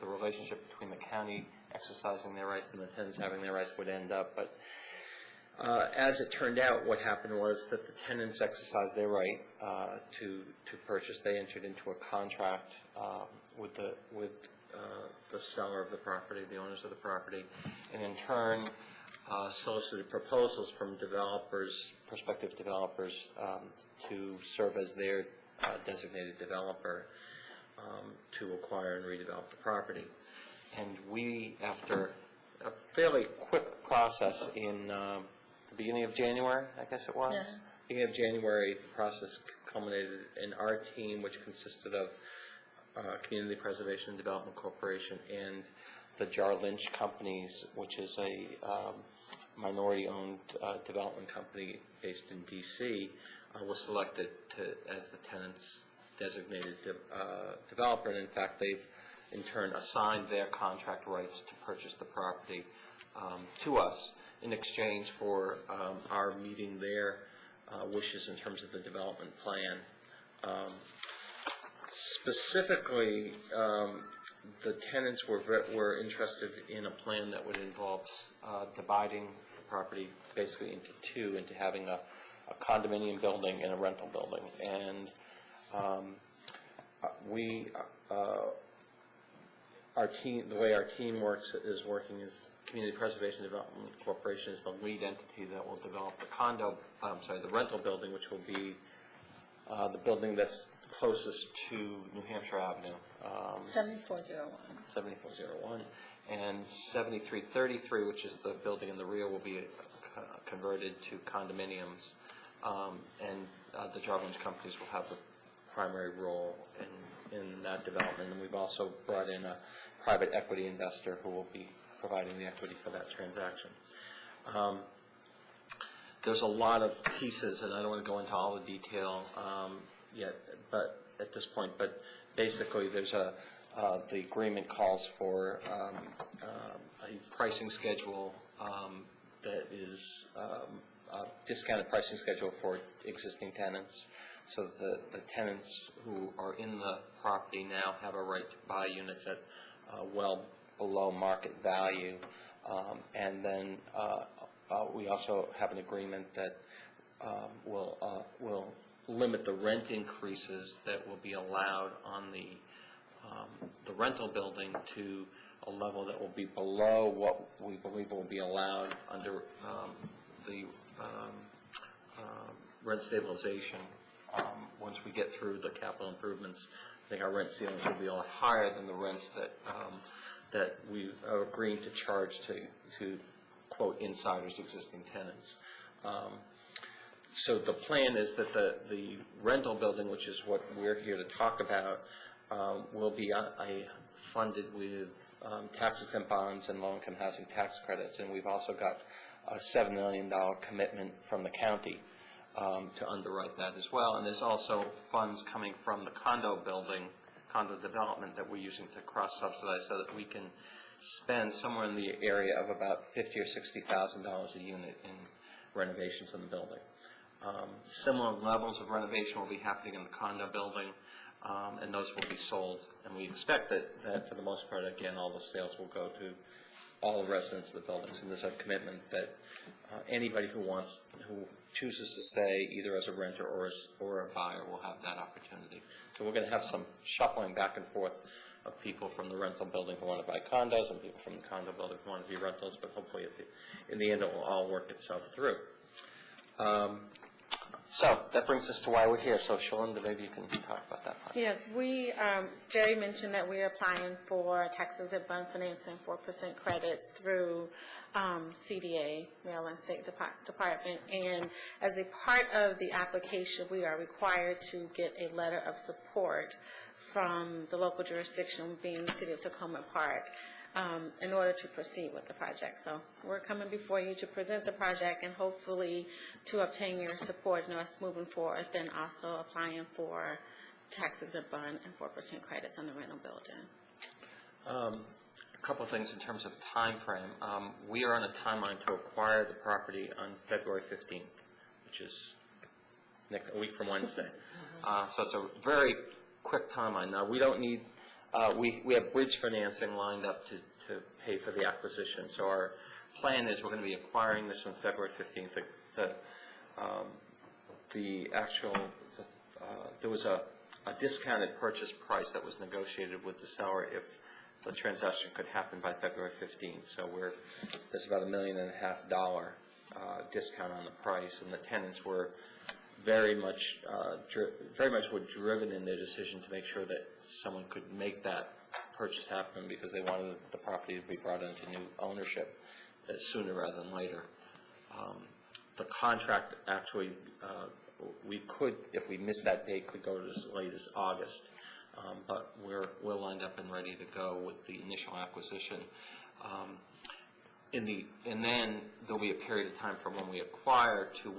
Speaker 12: the relationship between the county exercising their rights and the tenants having their rights would end up. But as it turned out, what happened was that the tenants exercised their right to purchase. They entered into a contract with the seller of the property, the owners of the property, and in turn solicited proposals from developers, prospective developers, to serve as their designated developer to acquire and redevelop the property. And we, after a fairly quick process in the beginning of January, I guess it was? Yeah. Beginning of January, the process culminated in our team, which consisted of Community Preservation and Development Corporation and the Jar Lynch Companies, which is a minority-owned development company based in D.C. Was selected as the tenant's designated developer, and in fact, they've in turn assigned their contract rights to purchase the property to us in exchange for our meeting their wishes in terms of the development plan. Specifically, the tenants were interested in a plan that would involve dividing the property basically into two, into having a condominium building and a rental building. And our team, the way our team is working is Community Preservation Development Corporation is the lead entity that will develop the rental building, which will be the building that's closest to New Hampshire Avenue.
Speaker 11: 7401.
Speaker 12: 7401. And 7333, which is the building in the rear, will be converted to condominiums. And the Jarvinge companies will have the primary role in that development. And we've also brought in a private equity investor who will be providing the equity for that transaction. There's a lot of pieces, and I don't want to go into all the detail yet, but at this point, but basically there's the agreement calls for a pricing schedule that is a discounted pricing schedule for existing tenants, so the tenants who are in the property now have a right to buy units at well below market value, and then we also have an agreement that will limit the rent increases that will be allowed on the rental building to a level that will be below what we believe will be allowed under the rent stabilization. Once we get through the capital improvements, I think our rent ceilings will be a lot higher than the rents that we are agreeing to charge to quote insiders, existing tenants. So the plan is that the rental building, which is what we're here to talk about, will be funded with tax-exempt bonds and low-income housing tax credits, and we've also got a $7 million commitment from the county to underwrite that as well. And there's also funds coming from the condo development that we're using to cross-subsidize so that we can spend somewhere in the area of about $50,000 or $60,000 a unit in renovations in the building. Similar levels of renovation will be happening in the condo building, and those will be sold. And we expect that for the most part, again, all the sales will go to all the residents of the buildings. And there's a commitment that anybody who chooses to stay either as a renter or a buyer will have that opportunity. So we're going to have some shuffling back and forth of people from the rental building who want to buy condos and people from the condo building who want to be rentals, but hopefully in the end it will all work itself through. So that brings us to why we're here. So Shalinda, maybe you can talk about that part.
Speaker 13: Yes, Jerry mentioned that we're applying for tax-exempt bond financing, 4% credits through CDA, Maryland State Department. And as a part of the application, we are required to get a letter of support from the local jurisdiction, being the city of Tacoma Park, in order to proceed with the project. So we're coming before you to present the project and hopefully to obtain your support in us moving forward, then also applying for tax-exempt bond and 4% credits on the rental building.
Speaker 12: A couple of things in terms of time frame. We are on a timeline to acquire the property on February 15th, which is a week from Wednesday. So it's a very quick timeline. Now, we don't need we have bridge financing lined up to pay for the acquisition. So our plan is we're going to be acquiring this on February 15th. There was a discounted purchase price that was negotiated with the seller if the transaction could happen by February 15th. So there's about $1.5 million discount on the price, and the tenants were very much were driven in their decision to make sure that someone could make that purchase happen because they wanted the property to be brought into new ownership sooner rather than later. The contract actually, we could, if we missed that date, could go as late as August, but we're lined up and ready to go with the initial acquisition. and then there'll be a period of time from when we acquire to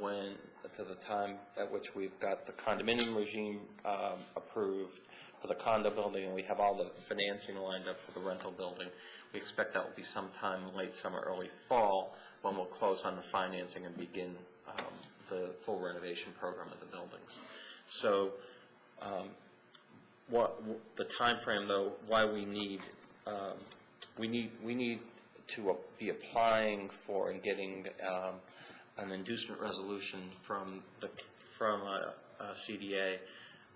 Speaker 12: the time at which we've got the condominium regime approved for the condo building, and we have all the financing lined up for the rental building. We expect that will be sometime late summer, early fall, when we'll close on the financing and begin the full renovation program of the buildings. So what the time frame, though, why we need to be applying for and getting an inducement resolution from a CDA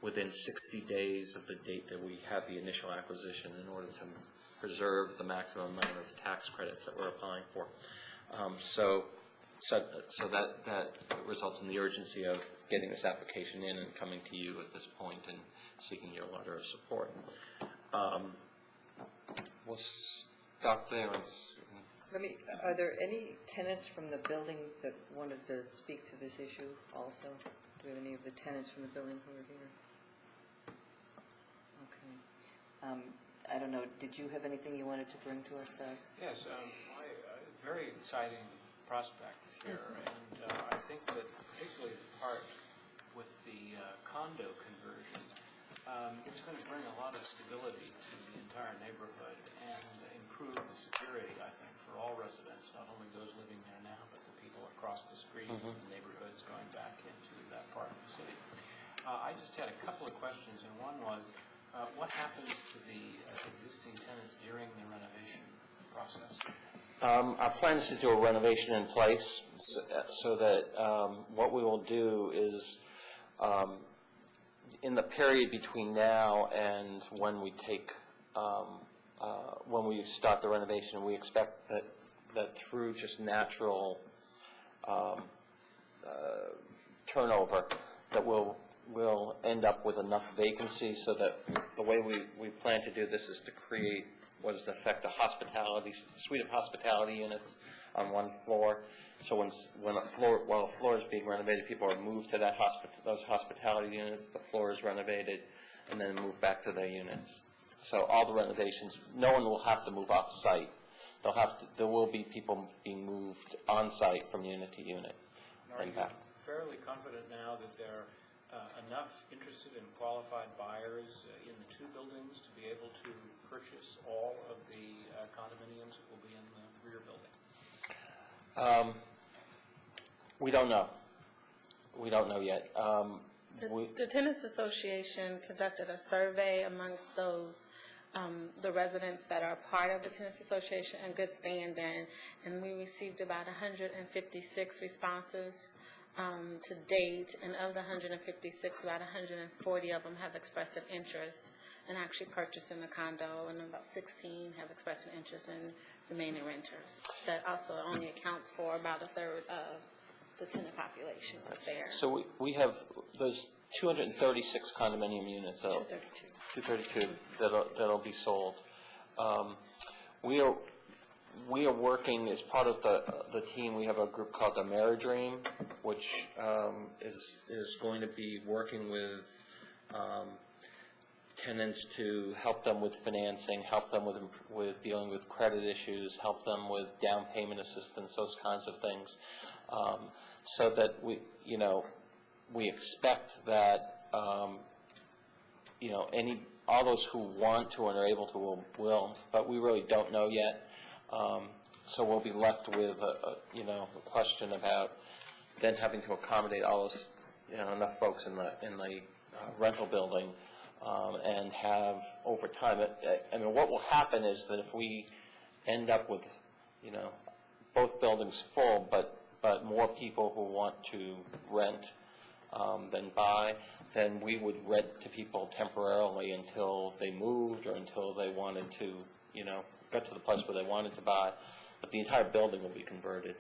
Speaker 12: within 60 days of the date that we have the initial acquisition, in order to preserve the maximum amount of tax credits that we're applying for. So that results in the urgency of getting this application in and coming to you at this point and seeking your letter of support. We'll stop there.
Speaker 1: Are there any tenants from the building that wanted to speak to this issue also? Do we have any of the tenants from the building who are here? Okay. I don't know, did you have anything you wanted to bring to us, Doug?
Speaker 9: Yes, very exciting prospect here, and I think that particularly the part with the condo conversion, it's going to bring a lot of stability to the entire neighborhood and improve the security, I think, for all residents, not only those living there now, but the people across the street and the neighborhoods going back into that part of the city. I just had a couple of questions, and one was, what happens to the existing tenants during the renovation process?
Speaker 12: Our plan is to do a renovation in place, so that what we will do is, in the period between now and when we when we start the renovation, we expect that through just natural turnover, that we'll end up with enough vacancy so that the way we plan to do this is to create what is in effect a suite of hospitality units on one floor. So while a floor is being renovated, people are moved to those hospitality units, the floor is renovated, and then moved back to their units. So all the renovations, no one will have to move off-site. There will be people being moved on-site from unit to unit.
Speaker 9: Are you fairly confident now that there are enough interested and qualified buyers in the two buildings to be able to purchase all of the condominiums that will be in the rear building?
Speaker 12: We don't know. We don't know yet.
Speaker 13: The Tenants Association conducted a survey amongst those, the residents that are part of the Tenants Association in good standing, and we received about 156 responses to date, and of the 156, about 140 of them have expressed an interest in actually purchasing a condo, and about 16 have expressed an interest in remaining renters. That also only accounts for about a third of the tenant population that's there.
Speaker 12: So we have those 236 condominium units, 232 that'll be sold. We are working as part of the team. We have a group called the Ameridream, which is going to be working with tenants to help them with financing, help them with dealing with credit issues, help them with down payment assistance, those kinds of things, so that we expect that all those who want to and are able to will, but we really don't know yet. So we'll be left with a question about then having to accommodate all those enough folks in the rental building, and have over time. What will happen is that if we end up with both buildings full, but more people who want to rent than buy, then we would rent to people temporarily until they moved or until they wanted to got to the place where they wanted to buy. But the entire building will be converted.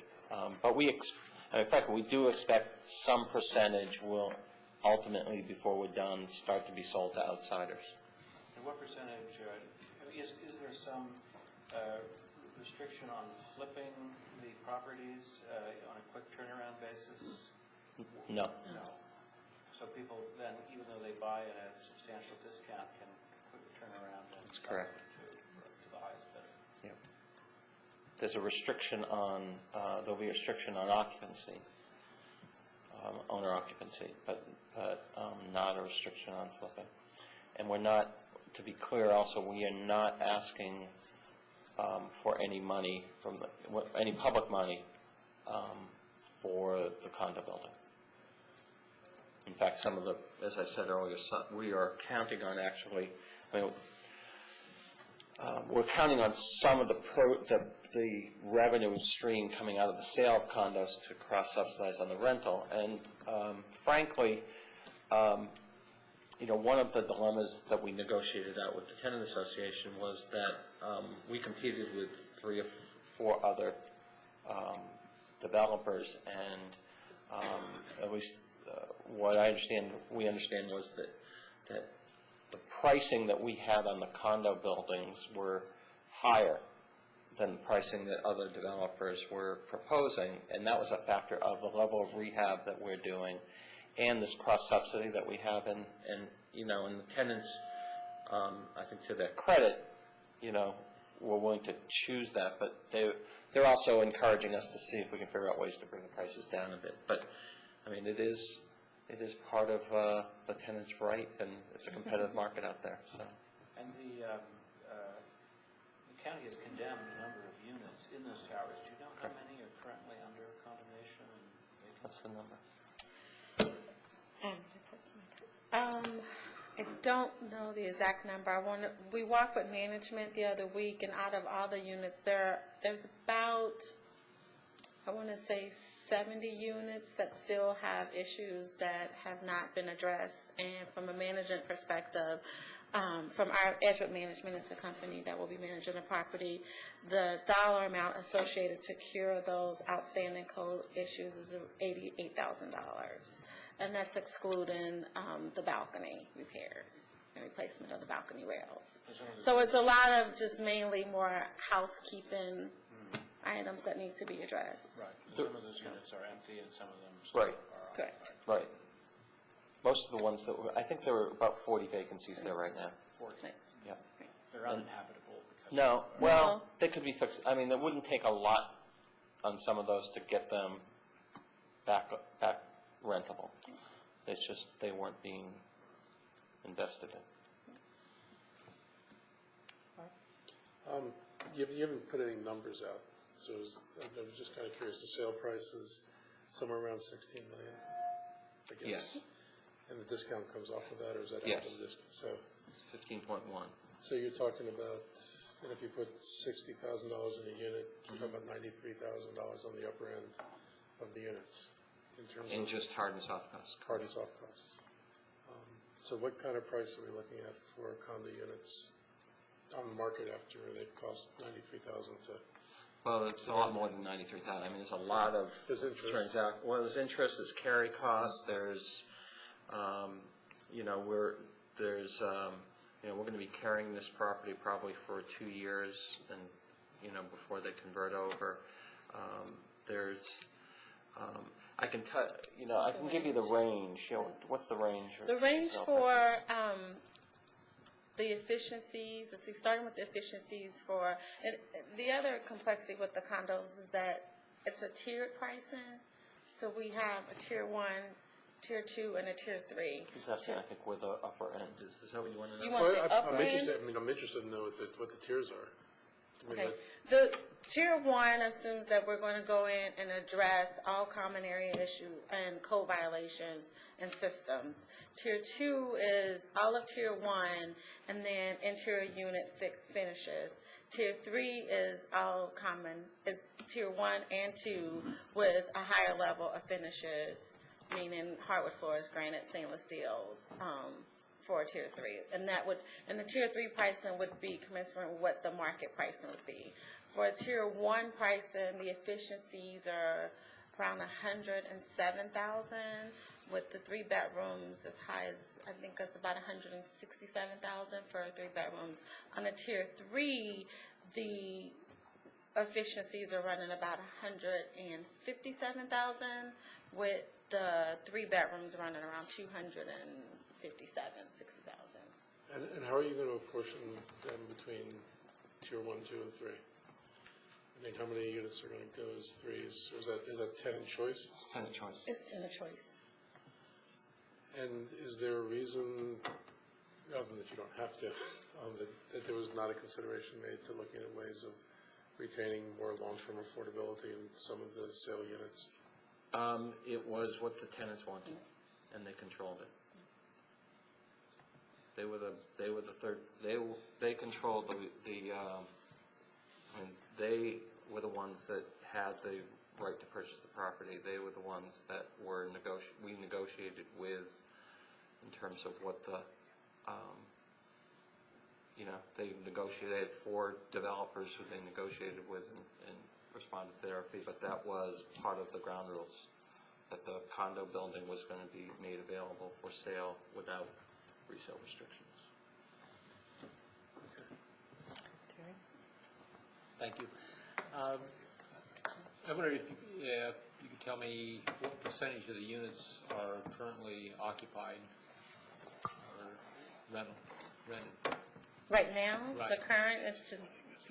Speaker 12: But in fact, we do expect some percentage will ultimately, before we're done, start to be sold to outsiders.
Speaker 9: And what percentage, is there some restriction on flipping the properties on a quick turnaround basis?
Speaker 12: No.
Speaker 9: No. So people then, even though they buy at a substantial discount, can quickly turn around and
Speaker 12: That's correct.
Speaker 9: To the highest bidder.
Speaker 12: Yep. there's a restriction on, there'll be a restriction on occupancy, owner occupancy, but not a restriction on flipping. And we're not, to be clear also, we are not asking for any money from, any public money for the condo building. In fact, some of the, as I said earlier, we are counting on actually, we're counting on some of the revenue stream coming out of the sale of condos to cross-subsidize on the rental. And frankly, one of the dilemmas that we negotiated out with the tenant association was that we competed with 3 or 4 other developers, and at least what we understand was that the pricing that we had on the condo buildings were higher than the pricing that other developers were proposing, and that was a factor of the level of rehab that we're doing and this cross-subsidy that we have. And the tenants, I think to their credit, were willing to choose that, but they're also encouraging us to see if we can figure out ways to bring the prices down a bit. But, it is part of the tenant's right, and it's a competitive market out there. So.
Speaker 9: And the county has condemned a number of units in those towers. Do you know how many are currently under condemnation and vacant?
Speaker 12: What's the number?
Speaker 13: I don't know the exact number. We walked with management the other week, and out of all the units, there's about, I want to say 70 units that still have issues that have not been addressed. And from a management perspective, from our Edgewood Management, it's a company that will be managing the property, the dollar amount associated to cure those outstanding code issues is $88,000. And that's excluding the balcony repairs and replacement of the balcony rails. So it's a lot of just mainly more housekeeping items that need to be addressed.
Speaker 9: Right. Some of those units are empty and some of them
Speaker 12: Right.
Speaker 9: are
Speaker 13: Correct.
Speaker 12: Right. Most of the ones that I think there were about 40 vacancies there right now.
Speaker 9: 40.
Speaker 12: Yeah.
Speaker 9: They're uninhabitable.
Speaker 12: No, well, they could be fixed. It wouldn't take a lot on some of those to get them back rentable. It's just they weren't being invested in.
Speaker 4: You haven't put any numbers out, so I was just kind of curious. The sale price is somewhere around $16 million, I guess.
Speaker 12: Yes.
Speaker 4: And the discount comes off of that, or is that
Speaker 12: Yes.
Speaker 4: after the discount? So
Speaker 12: 15.1.
Speaker 4: So you're talking about, if you put $60,000 in a unit, you're talking about $93,000 on the upper end of the units in terms
Speaker 12: And
Speaker 4: of
Speaker 12: just hard and soft costs.
Speaker 4: hard and soft costs. So what kind of price are we looking at for condo units on the market after they've cost $93,000 to?
Speaker 12: Well, it's a lot more than 93,000. There's a lot of.
Speaker 4: There's interest.
Speaker 12: There's interest. There's carry costs. There's, we're going to be carrying this property probably for 2 years, and before they convert over. I can I can give you the range. What's the range?
Speaker 13: The range for the efficiencies, let's see, starting with the efficiencies for, and the other complexity with the condos is that it's a tiered pricing. So we have a tier 1, tier 2, and a tier 3.
Speaker 12: Because that's, I think, where the upper end is. Is that what you want to know?
Speaker 13: You want the upper
Speaker 4: I'm
Speaker 13: end?
Speaker 4: interested to know what the tiers are.
Speaker 13: Okay. The tier 1 assumes that we're going to go in and address all common area issue and code violations and systems. Tier 2 is all of tier 1 and then interior unit fixed finishes. Tier 3 is all common, is tier 1 and 2 with a higher level of finishes, meaning hardwood floors, granite, stainless steels, for tier 3, and the tier 3 pricing would be commensurate with what the market pricing would be. For tier 1 pricing, the efficiencies are around $107,000, with the 3 bedrooms as high as, I think it's about $167,000 for 3 bedrooms. On the tier 3, the efficiencies are running about $157,000, with the 3 bedrooms running around $257,000, $60,000.
Speaker 4: And how are you going to apportion them between tier 1, 2, and 3? I mean, how many units are going to go as threes? Is that tenant choice?
Speaker 12: It's tenant choice.
Speaker 13: It's tenant choice.
Speaker 4: And is there a reason, other than that you don't have to, that there was not a consideration made to looking at ways of retaining more long-term affordability in some of the sale units?
Speaker 12: It was what the tenants wanted, and they controlled it. They were the third. They controlled they were the ones that had the right to purchase the property. They were the ones that were we negotiated with in terms of what the they negotiated for developers who they negotiated with and responded to their fee, but that was part of the ground rules, that the condo building was going to be made available for sale without resale restrictions.
Speaker 9: Thank you. I wonder if you could tell me what percentage of the units are currently occupied or rented?
Speaker 13: Right now,
Speaker 9: Right.
Speaker 13: the current is to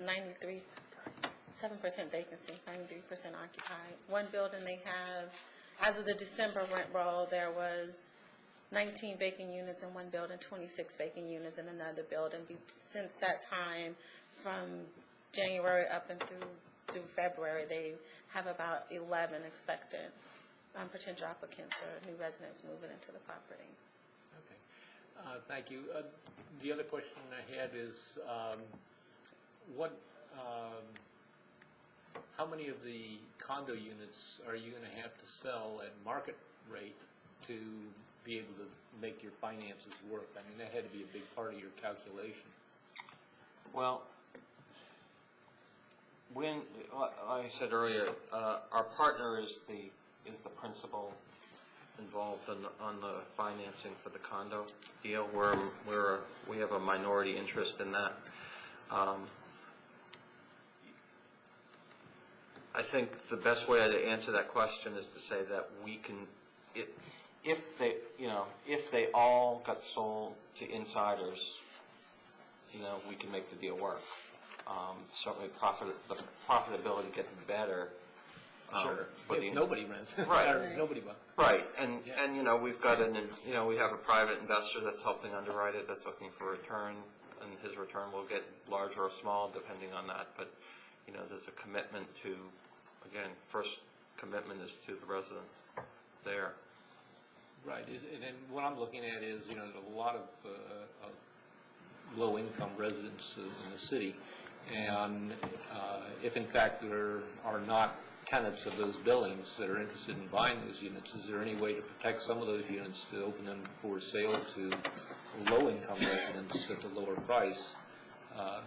Speaker 13: 93, 7% vacancy, 93% occupied. One building they have, as of the December rent roll, there was 19 vacant units in one building, 26 vacant units in another building. Since that time, from January up and through February, they have about 11 expected potential applicants or new residents moving into the property.
Speaker 9: Okay. Thank you. The other question I had is how many of the condo units are you going to have to sell at market rate to be able to make your finances work? I mean, that had to be a big part of your calculation.
Speaker 12: Well, when like I said earlier, our partner is the principal involved on the financing for the condo deal. We have a minority interest in that. I think the best way to answer that question is to say that we can, if they all got sold to insiders, we can make the deal work. Certainly the profitability gets better.
Speaker 9: Sure. If nobody rents.
Speaker 12: Right.
Speaker 9: Nobody buys.
Speaker 12: Right. And we've got we have a private investor that's helping underwrite it, that's looking for a return, and his return will get larger or small depending on that. But, there's a commitment to, again, first commitment is to the residents there.
Speaker 9: Right. And what I'm looking at is, a lot of low-income residents in the city. And if, in fact, there are not tenants of those buildings that are interested in buying those units, is there any way to protect some of those units to open them for sale to low-income residents at the lower price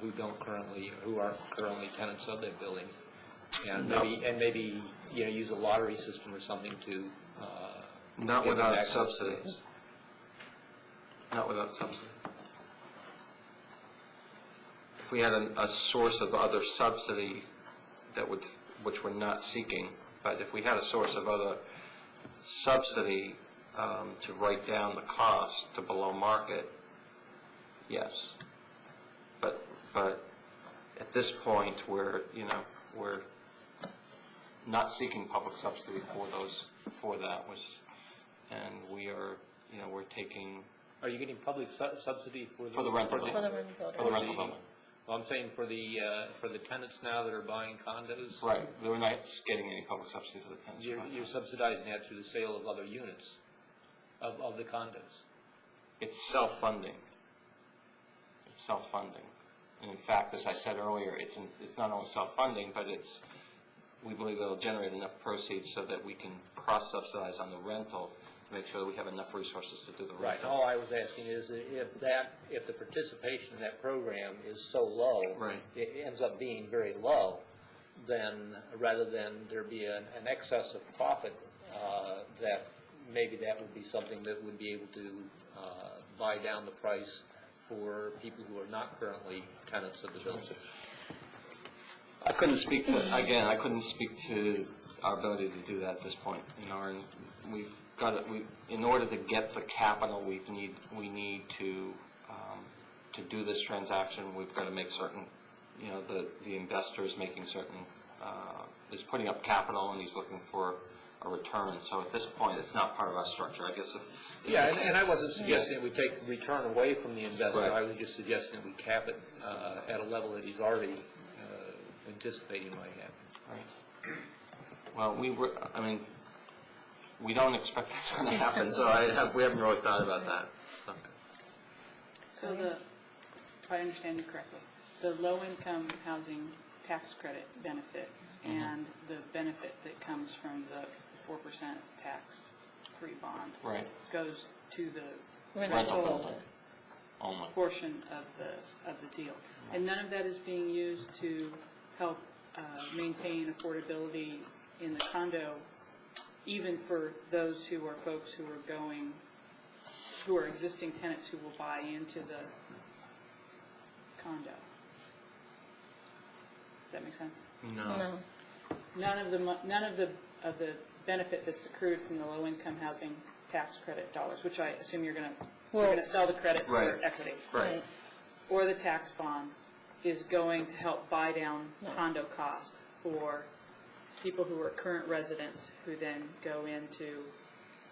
Speaker 9: who aren't currently tenants of that building? And maybe use a lottery system or something to
Speaker 12: not without subsidies. Not without subsidies. If we had a source of other subsidy which we're not seeking, but if we had a source of other subsidy to write down the cost to below market, yes. But at this point, we're not seeking public subsidy for that, and we are, we're taking.
Speaker 9: Are you getting public subsidy for
Speaker 12: the rental building? For the rental building.
Speaker 9: Well, I'm saying for the tenants now that are buying condos.
Speaker 12: Right. We're not getting any public subsidy for the tenants.
Speaker 9: You're subsidizing that through the sale of other units of the condos.
Speaker 12: It's self-funding. It's self-funding. And in fact, as I said earlier, it's not only self-funding, but we believe it'll generate enough proceeds so that we can cross-subsidize on the rental to make sure that we have enough resources to do the rental.
Speaker 9: Right. All I was asking is if the participation in that program is so low,
Speaker 12: right,
Speaker 9: it ends up being very low, then rather than there be an excess of profit, that maybe that would be something that would be able to buy down the price for people who are not currently tenants of the building.
Speaker 12: I couldn't speak to our ability to do that at this point. In order to get the capital we need to do this transaction, we've got to make certain, the investors making certain is putting up capital and he's looking for a return. So at this point, it's not part of our structure. I guess if...
Speaker 9: Yeah, and I wasn't suggesting that we take return away from the investor.
Speaker 12: Right.
Speaker 9: I was just suggesting that we cap it at a level that he's already anticipating might happen.
Speaker 12: Well, we don't expect that's going to happen, so we haven't really thought about that.
Speaker 3: So if I understand you correctly, the low-income housing tax credit benefit and the benefit that comes from the 4% tax-free bond
Speaker 12: Right.
Speaker 3: goes to the
Speaker 12: Rental building only.
Speaker 3: portion of the deal. And none of that is being used to help maintain affordability in the condo, even for those who are folks who are existing tenants who will buy into the condo. Does that make sense?
Speaker 12: No.
Speaker 3: None of the benefit that's accrued from the low-income housing tax credit dollars, which I assume you're going to sell the credits
Speaker 12: Right.
Speaker 3: for equity.
Speaker 12: Right.
Speaker 3: Or the tax bond is going to help buy down condo cost for people who are current residents who then go into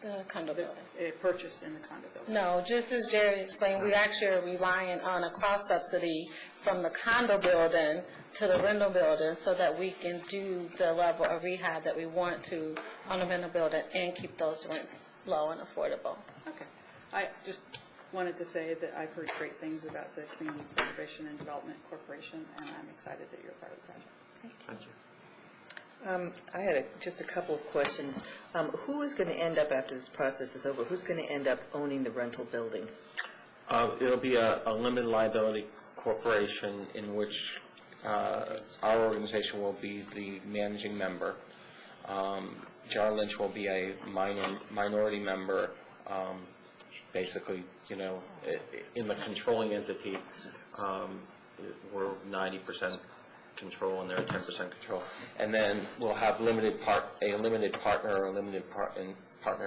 Speaker 13: The condo building.
Speaker 3: a purchase in the condo building.
Speaker 13: No, just as Jerry explained, we actually are relying on a cross-subsidy from the condo building to the rental building so that we can do the level of rehab that we want to on the rental building and keep those rents low and affordable.
Speaker 3: Okay. I just wanted to say that I've heard great things about the Community Preservation and Development Corporation, and I'm excited that you're a part of the project.
Speaker 12: Thank you.
Speaker 1: I had just a couple of questions. Who is going to end up, after this process is over, who's going to end up owning the rental building?
Speaker 12: It'll be a limited liability corporation in which our organization will be the managing member. Jar Lynch will be a minority member, basically, in the controlling entity. We're 90% control and they're 10% control. And then we'll have a limited partner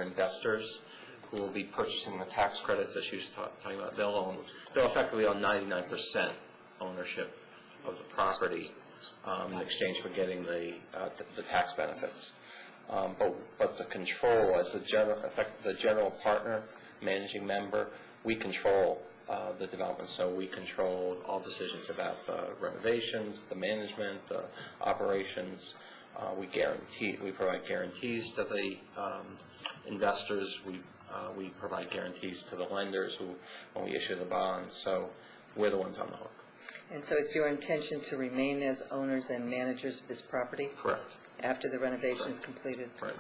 Speaker 12: investors who will be purchasing the tax credits that she was talking about. They'll effectively own 99% ownership of the property in exchange for getting the tax benefits. But the control, as the general partner, managing member, we control the development. So we control all decisions about the renovations, the management, the operations. We provide guarantees to the investors. We provide guarantees to the lenders when we issue the bonds. So we're the ones on the hook.
Speaker 1: And so it's your intention to remain as owners and managers of this property?
Speaker 12: Correct.
Speaker 1: After the renovation is completed?
Speaker 12: Right.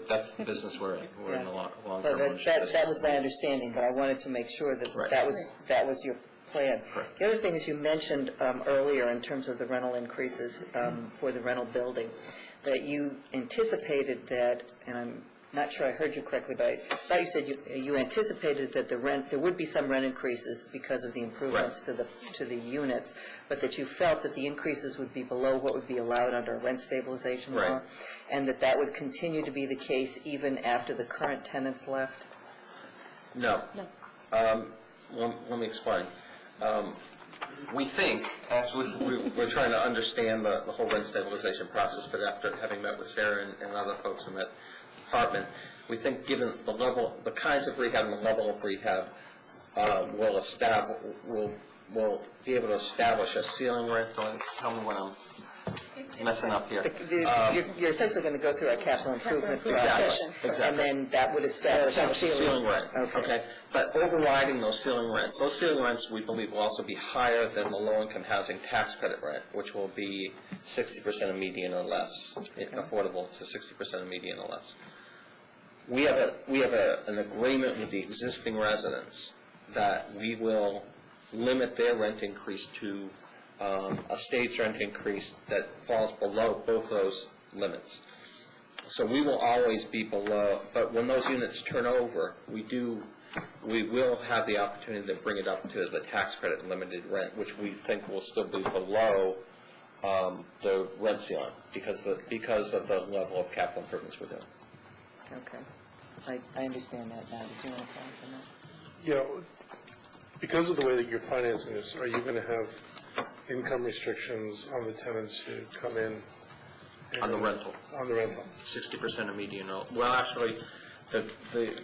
Speaker 12: That's the business we're in. We're in the long-term
Speaker 1: Well,
Speaker 12: ownership.
Speaker 1: that was my understanding, but I wanted to make sure that
Speaker 12: Right.
Speaker 1: that was your plan.
Speaker 12: Correct.
Speaker 1: The other thing is you mentioned earlier in terms of the rental increases for the rental building, that you anticipated that, and I'm not sure I heard you correctly, but I thought you said you anticipated that there would be some rent increases because of the improvements to the units, but that you felt that the increases would be below what would be allowed under a rent stabilization law,
Speaker 12: Right.
Speaker 1: and that would continue to be the case even after the current tenants left?
Speaker 12: No. Let me explain. We think, as we're trying to understand the whole rent stabilization process, but after having met with Sarah and other folks in that department, we think given the kinds of rehab and the level of rehab, we'll be able to establish a ceiling rent. Tell me when I'm messing up here.
Speaker 1: You're essentially going to go through a capital improvement process.
Speaker 12: Exactly.
Speaker 1: And then that would establish a
Speaker 12: ceiling rent.
Speaker 1: Okay.
Speaker 12: But overriding those ceiling rents we believe will also be higher than the low-income housing tax credit rent, which will be 60% of median or less, affordable to 60% of median or less. We have an agreement with the existing residents that we will limit their rent increase to a state's rent increase that falls below both those limits. So we will always be below, but when those units turn over, we will have the opportunity to bring it up to the tax credit limited rent, which we think will still be below the rent ceiling because of the level of capital improvements we're doing.
Speaker 1: Okay. I understand that now. Did you want to comment on that?
Speaker 4: Yeah, because of the way that you're financing this, are you going to have income restrictions on the tenants who come in.
Speaker 12: On the rental.
Speaker 4: On the rental.
Speaker 12: 60% of median, well, actually,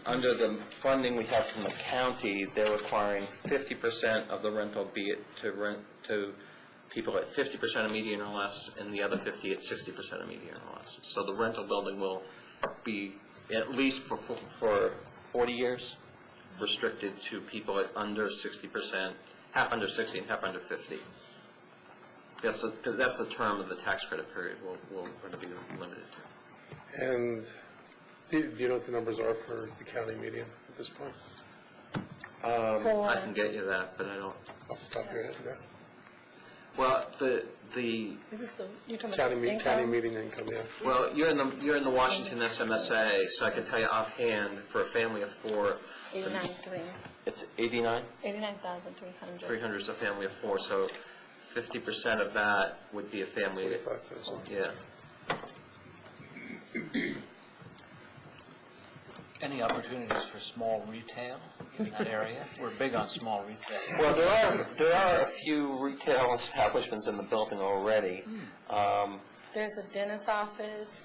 Speaker 12: under the funding we have from the county, they're requiring 50% of the rental be it to rent to people at 50% of median or less, and the other 50 at 60% of median or less. So the rental building will be, at least for 40 years, restricted to people at under 60%, half under 60 and half under 50. That's the term of the tax credit period we're going to be limited to.
Speaker 4: And do you know what the numbers are for the county median at this point?
Speaker 12: I can get you that, but I don't.
Speaker 4: Off the top of your head, yeah.
Speaker 12: Well,
Speaker 13: Is this you're talking about
Speaker 4: County median income, yeah.
Speaker 12: well, you're in the Washington SMSA, so I can tell you offhand for a family of 4,
Speaker 13: 89,300.
Speaker 12: it's 89.
Speaker 13: 89,300.
Speaker 12: 300 is a family of 4, so 50% of that would be a family.
Speaker 4: 45,000.
Speaker 12: Yeah.
Speaker 9: Any opportunities for small retail in that area? We're big on small retail.
Speaker 12: Well, there are a few retail establishments in the building already.
Speaker 13: There's a dentist's office,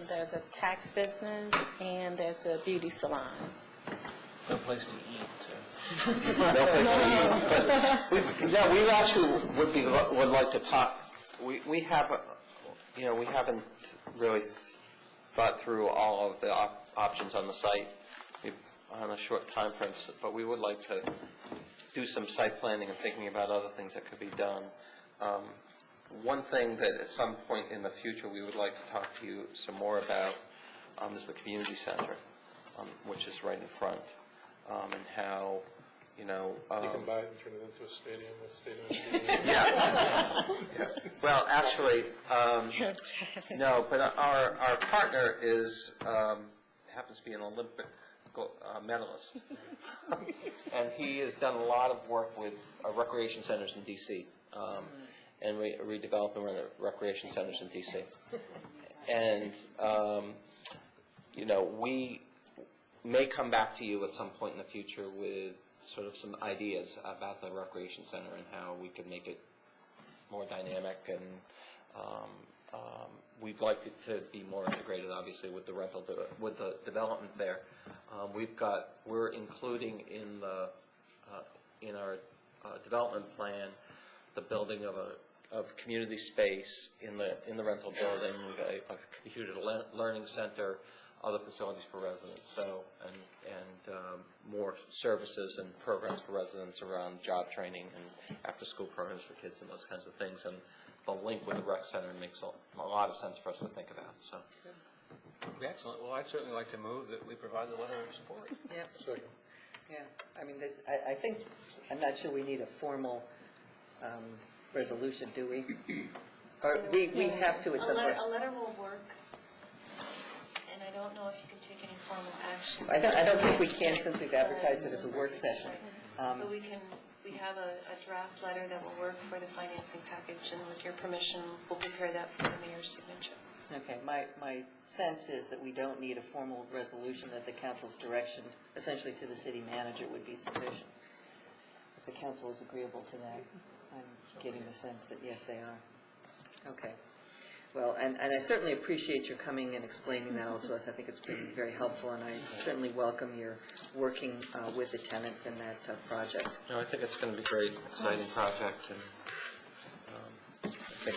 Speaker 13: there's a tax business, and there's a beauty salon.
Speaker 9: No place to eat.
Speaker 12: No place to eat. But we actually would like to talk. We haven't really thought through all of the options on the site on a short time frame, but we would like to do some site planning and thinking about other things that could be done. One thing that at some point in the future we would like to talk to you some more about is the community center, which is right in front, and how,
Speaker 4: You can buy it and turn it into a stadium. That stadium.
Speaker 12: Yeah. Well, actually, no, but our partner happens to be an Olympic medalist, and he has done a lot of work with recreation centers in D.C. And redeveloping recreation centers in D.C. And we may come back to you at some point in the future with sort of some ideas about the recreation center and how we could make it more dynamic, and we'd like it to be more integrated, obviously, with the with the development there. We're including in our development plan the building of community space in the rental building, a computer learning center, other facilities for residents, and more services and programs for residents around job training and after-school programs for kids and those kinds of things. And the link with the rec center makes a lot of sense for us to think about. So,
Speaker 9: Excellent. Well, I'd certainly like to move that we provide the letter of support.
Speaker 1: Yep.
Speaker 4: Second.
Speaker 1: Yeah, I mean, I think, I'm not sure we need a formal resolution, do we? Or we have to at some point.
Speaker 11: A letter will work, and I don't know if you can take any formal action.
Speaker 1: I don't think we can, since we've advertised it as a work session.
Speaker 11: But we have a draft letter that will work for the financing package, and with your permission, we'll prepare that for the mayor's signature.
Speaker 1: Okay, my sense is that we don't need a formal resolution, that the council's direction, essentially to the city manager, would be sufficient. If the council is agreeable to that, I'm getting the sense that yes, they are. Okay. Well, and I certainly appreciate your coming and explaining that all to us. I think it's been very helpful, and I certainly welcome your working with the tenants in that project.
Speaker 12: no, I think it's going to be a very exciting project, and I think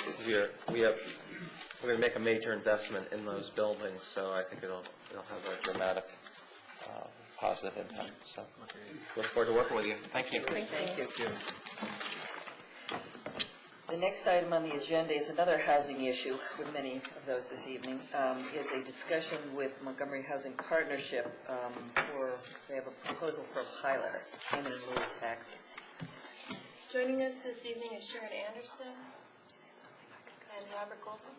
Speaker 12: we're going to make a major investment in those buildings, so I think it'll have a dramatic, positive impact. So, look forward to working with you. Thank you.
Speaker 1: Thank you. The next item on the agenda is another housing issue, with many of those this evening, is a discussion with Montgomery Housing Partnership they have a proposal for a pilot, payment in lieu of taxes.
Speaker 11: Joining us this evening is Sharon Anderson and Robert Golden.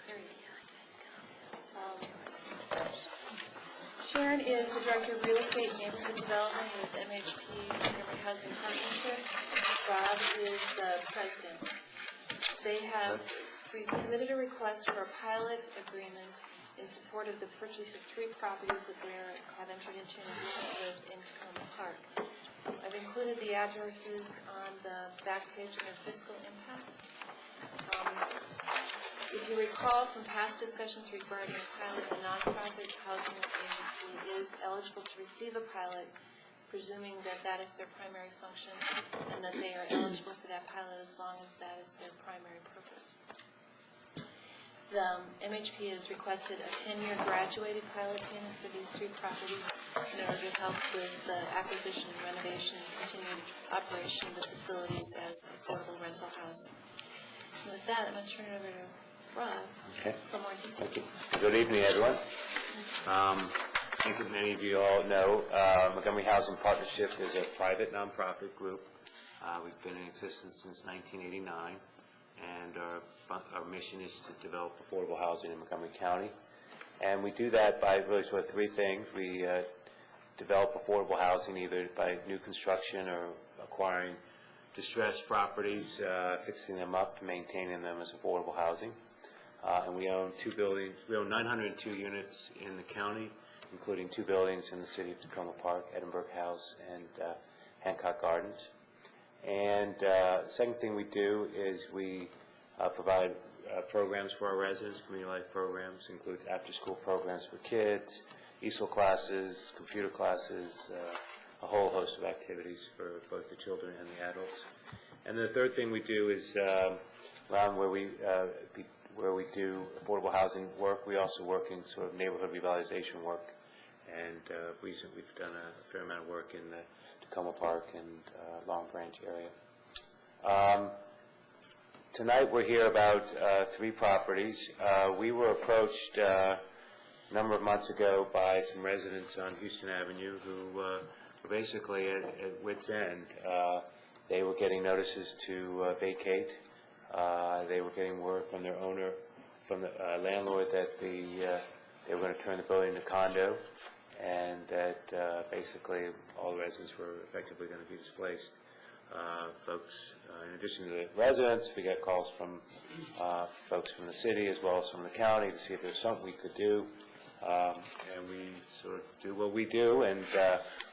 Speaker 11: Here he is. Sharon is the Director of Real Estate and Neighborhood Development with MHP Montgomery Housing Partnership. Rob is the President. We submitted a request for a pilot agreement in support of the purchase of 3 properties that they have entered into an agreement with in Tacoma Park. I've included the addresses on the back page of their fiscal impact. If you recall from past discussions regarding a pilot, a nonprofit housing agency is eligible to receive a pilot, presuming that that is their primary function and that they are eligible for that pilot as long as that is their primary purpose. The MHP has requested a 10-year graduated pilot payment for these 3 properties in order to help with the acquisition, renovation, and continued operation of the facilities as affordable rental housing. And with that, I'm going to turn it over to Rob for more detail.
Speaker 12: Thank you. Good evening, everyone. I think as many of you all know, Montgomery Housing Partnership is a private nonprofit group. We've been in existence since 1989, and our mission is to develop affordable housing in Montgomery County. And we do that by really sort of 3 things. We develop affordable housing either by new construction or acquiring distressed properties, fixing them up, maintaining them as affordable housing. And we own 2 buildings. We own 902 units in the county, including 2 buildings in the city of Tacoma Park, Edinburgh House, and Hancock Gardens. And the second thing we do is we provide programs for our residents, community life programs, includes after-school programs for kids, ESOL classes, computer classes, a whole host of activities for both the children and the adults. And the third thing we do is around where we do affordable housing work, we also work in sort of neighborhood revitalization work. And recently we've done a fair amount of work in the Tacoma Park and Long Branch area. Tonight we're here about 3 properties. We were approached a number of months ago by some residents on Houston Avenue who were basically at wit's end. They were getting notices to vacate. They were getting word from their owner, from the landlord, that they were going to turn the building into condo, and that basically all the residents were effectively going to be displaced. Folks, in addition to the residents, we got calls from folks from the city as well as from the county to see if there's something we could do. And we sort of do what we do, and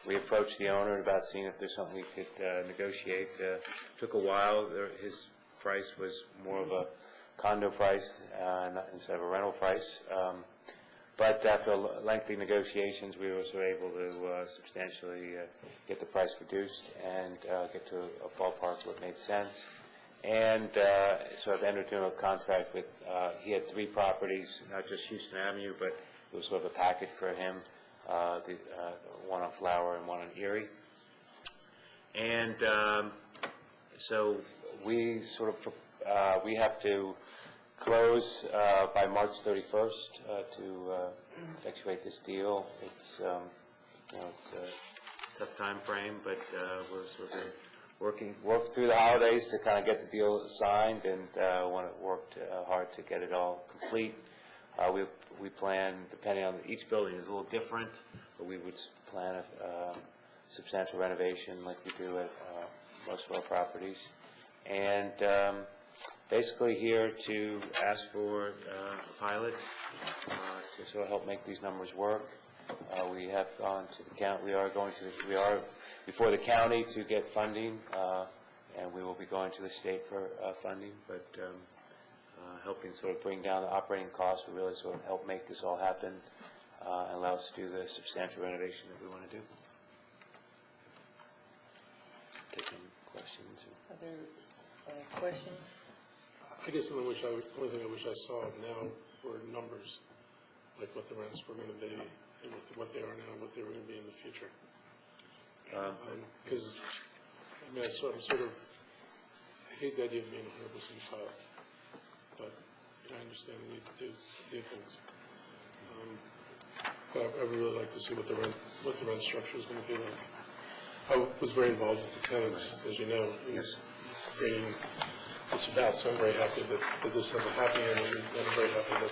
Speaker 12: we approached the owner about seeing if there's something we could negotiate. Took a while. His price was more of a condo price instead of a rental price. But after lengthy negotiations, we were sort of able to substantially get the price reduced and get to a ballpark that made sense. And sort of entered into a contract with, he had 3 properties, not just Houston Avenue, but it was sort of a package for him, one on Flower and one on Erie. And so we sort of, we have to close by March 31st to effectuate this deal. It's, it's a tough time frame, but we're sort of worked through the holidays to kind of get the deal signed, and worked hard to get it all complete. We plan, depending on each building is a little different, but we would plan a substantial renovation like we do at most of our properties. And basically here to ask for a pilot to sort of help make these numbers work. We have gone to the county. We are before the county to get funding, and we will be going to the state for funding. But helping sort of bring down the operating costs will really sort of help make this all happen and allow us to do the substantial renovation that we want to do. Taking questions.
Speaker 1: Other questions?
Speaker 4: I guess the only thing I wish I saw now were numbers, like what the rents were going to be, and what they are now, and what they were going to be in the future. Because, I mean, I hate the idea of being 100% pilot, but I understand the need to do things. But I would really like to see what the rent structure is going to be like. I was very involved with the tenants, as you know, in bringing this about, so I'm very happy that this has a happy ending, and I'm very happy that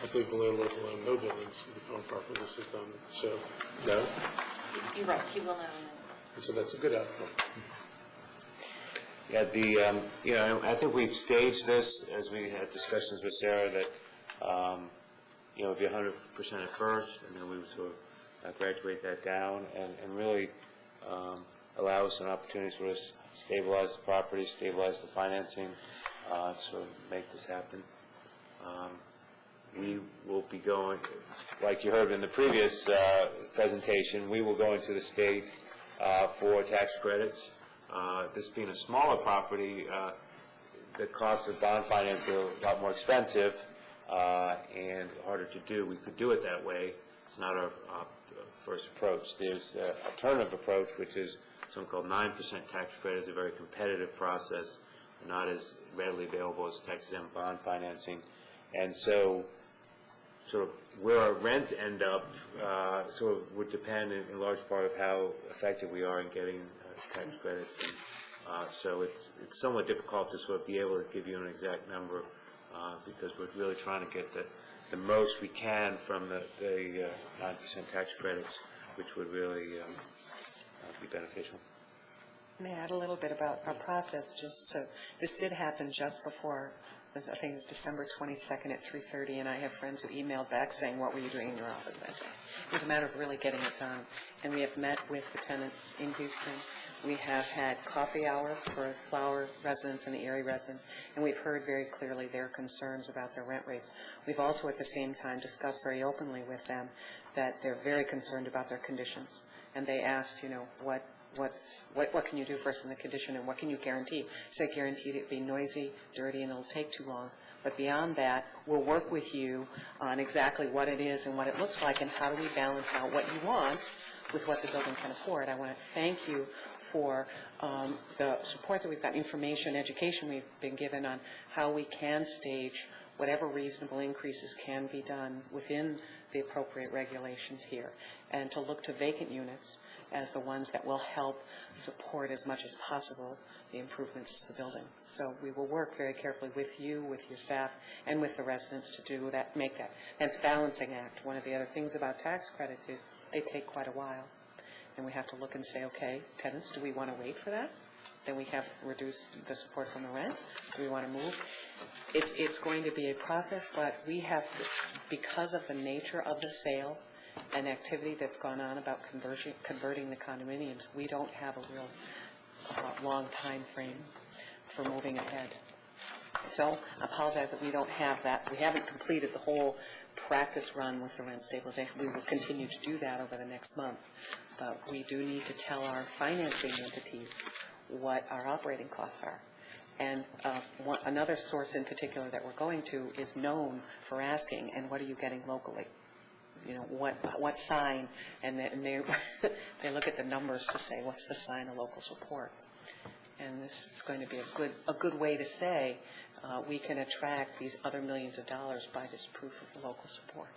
Speaker 4: I believe the landlord will own no buildings in the Tacoma Park when this is done. So, no?
Speaker 11: You're right, he will not own it.
Speaker 4: And so that's a good outcome.
Speaker 12: Yeah, I think we've staged this as we had discussions with Sarah that, it would be 100% at first, and then we would sort of graduate that down, and really
Speaker 14: allow us an opportunity for us to stabilize the property, stabilize the financing, so make this happen. We will be going, like you heard in the previous presentation, we will go into the state for tax credits. This being a smaller property, the cost of bond financing are a lot more expensive and harder to do. We could do it that way. It's not our first approach. There's an alternative approach, which is something called 9% tax credit. It's a very competitive process, not as readily available as tax-exempt bond financing. And so sort of where our rents end up sort of would depend in large part of how effective we are in getting tax credits. And, so it's somewhat difficult to sort of be able to give you an exact number because we're really trying to get the most we can from the 9% tax credits, which would really be beneficial.
Speaker 15: May I add a little bit about our process? This did happen just before, I think it was December 22nd at 3:30, and I have friends who emailed back saying, what were you doing in your office that day? It was a matter of really getting it done. And we have met with the tenants in Houston. We have had coffee hour for Flower residents and the Erie residents, and we've heard very clearly their concerns about their rent rates. We've also at the same time discussed very openly with them that they're very concerned about their conditions. And they asked, what can you do for us in the condition and what can you guarantee? So I guaranteed it'd be noisy, dirty, and it'll take too long. But beyond that, we'll work with you on exactly what it is and what it looks like and how do we balance out what you want with what the building can afford. I want to thank you for the support that we've got, information, education we've been given on how we can stage whatever reasonable increases can be done within the appropriate regulations here, and to look to vacant units as the ones that will help support as much as possible the improvements to the building. So we will work very carefully with you, with your staff, and with the residents to do that, make that. That's a balancing act. One of the other things about tax credits is they take quite a while. And we have to look and say, okay, tenants, do we want to wait for that? Then we have reduced the support from the rent. Do we want to move? It's going to be a process, but we have, because of the nature of the sale and activity that's gone on about converting the condominiums, we don't have a real long time frame for moving ahead. So I apologize that we don't have that. We haven't completed the whole practice run with the rent stabilization. We will continue to do that over the next month. But we do need to tell our financing entities what our operating costs are. And another source in particular that we're going to is known for asking, and what are you getting locally? What sign? And they they look at the numbers to say, what's the sign of local support? And this is going to be a good way to say we can attract these other millions of dollars by this proof of local support.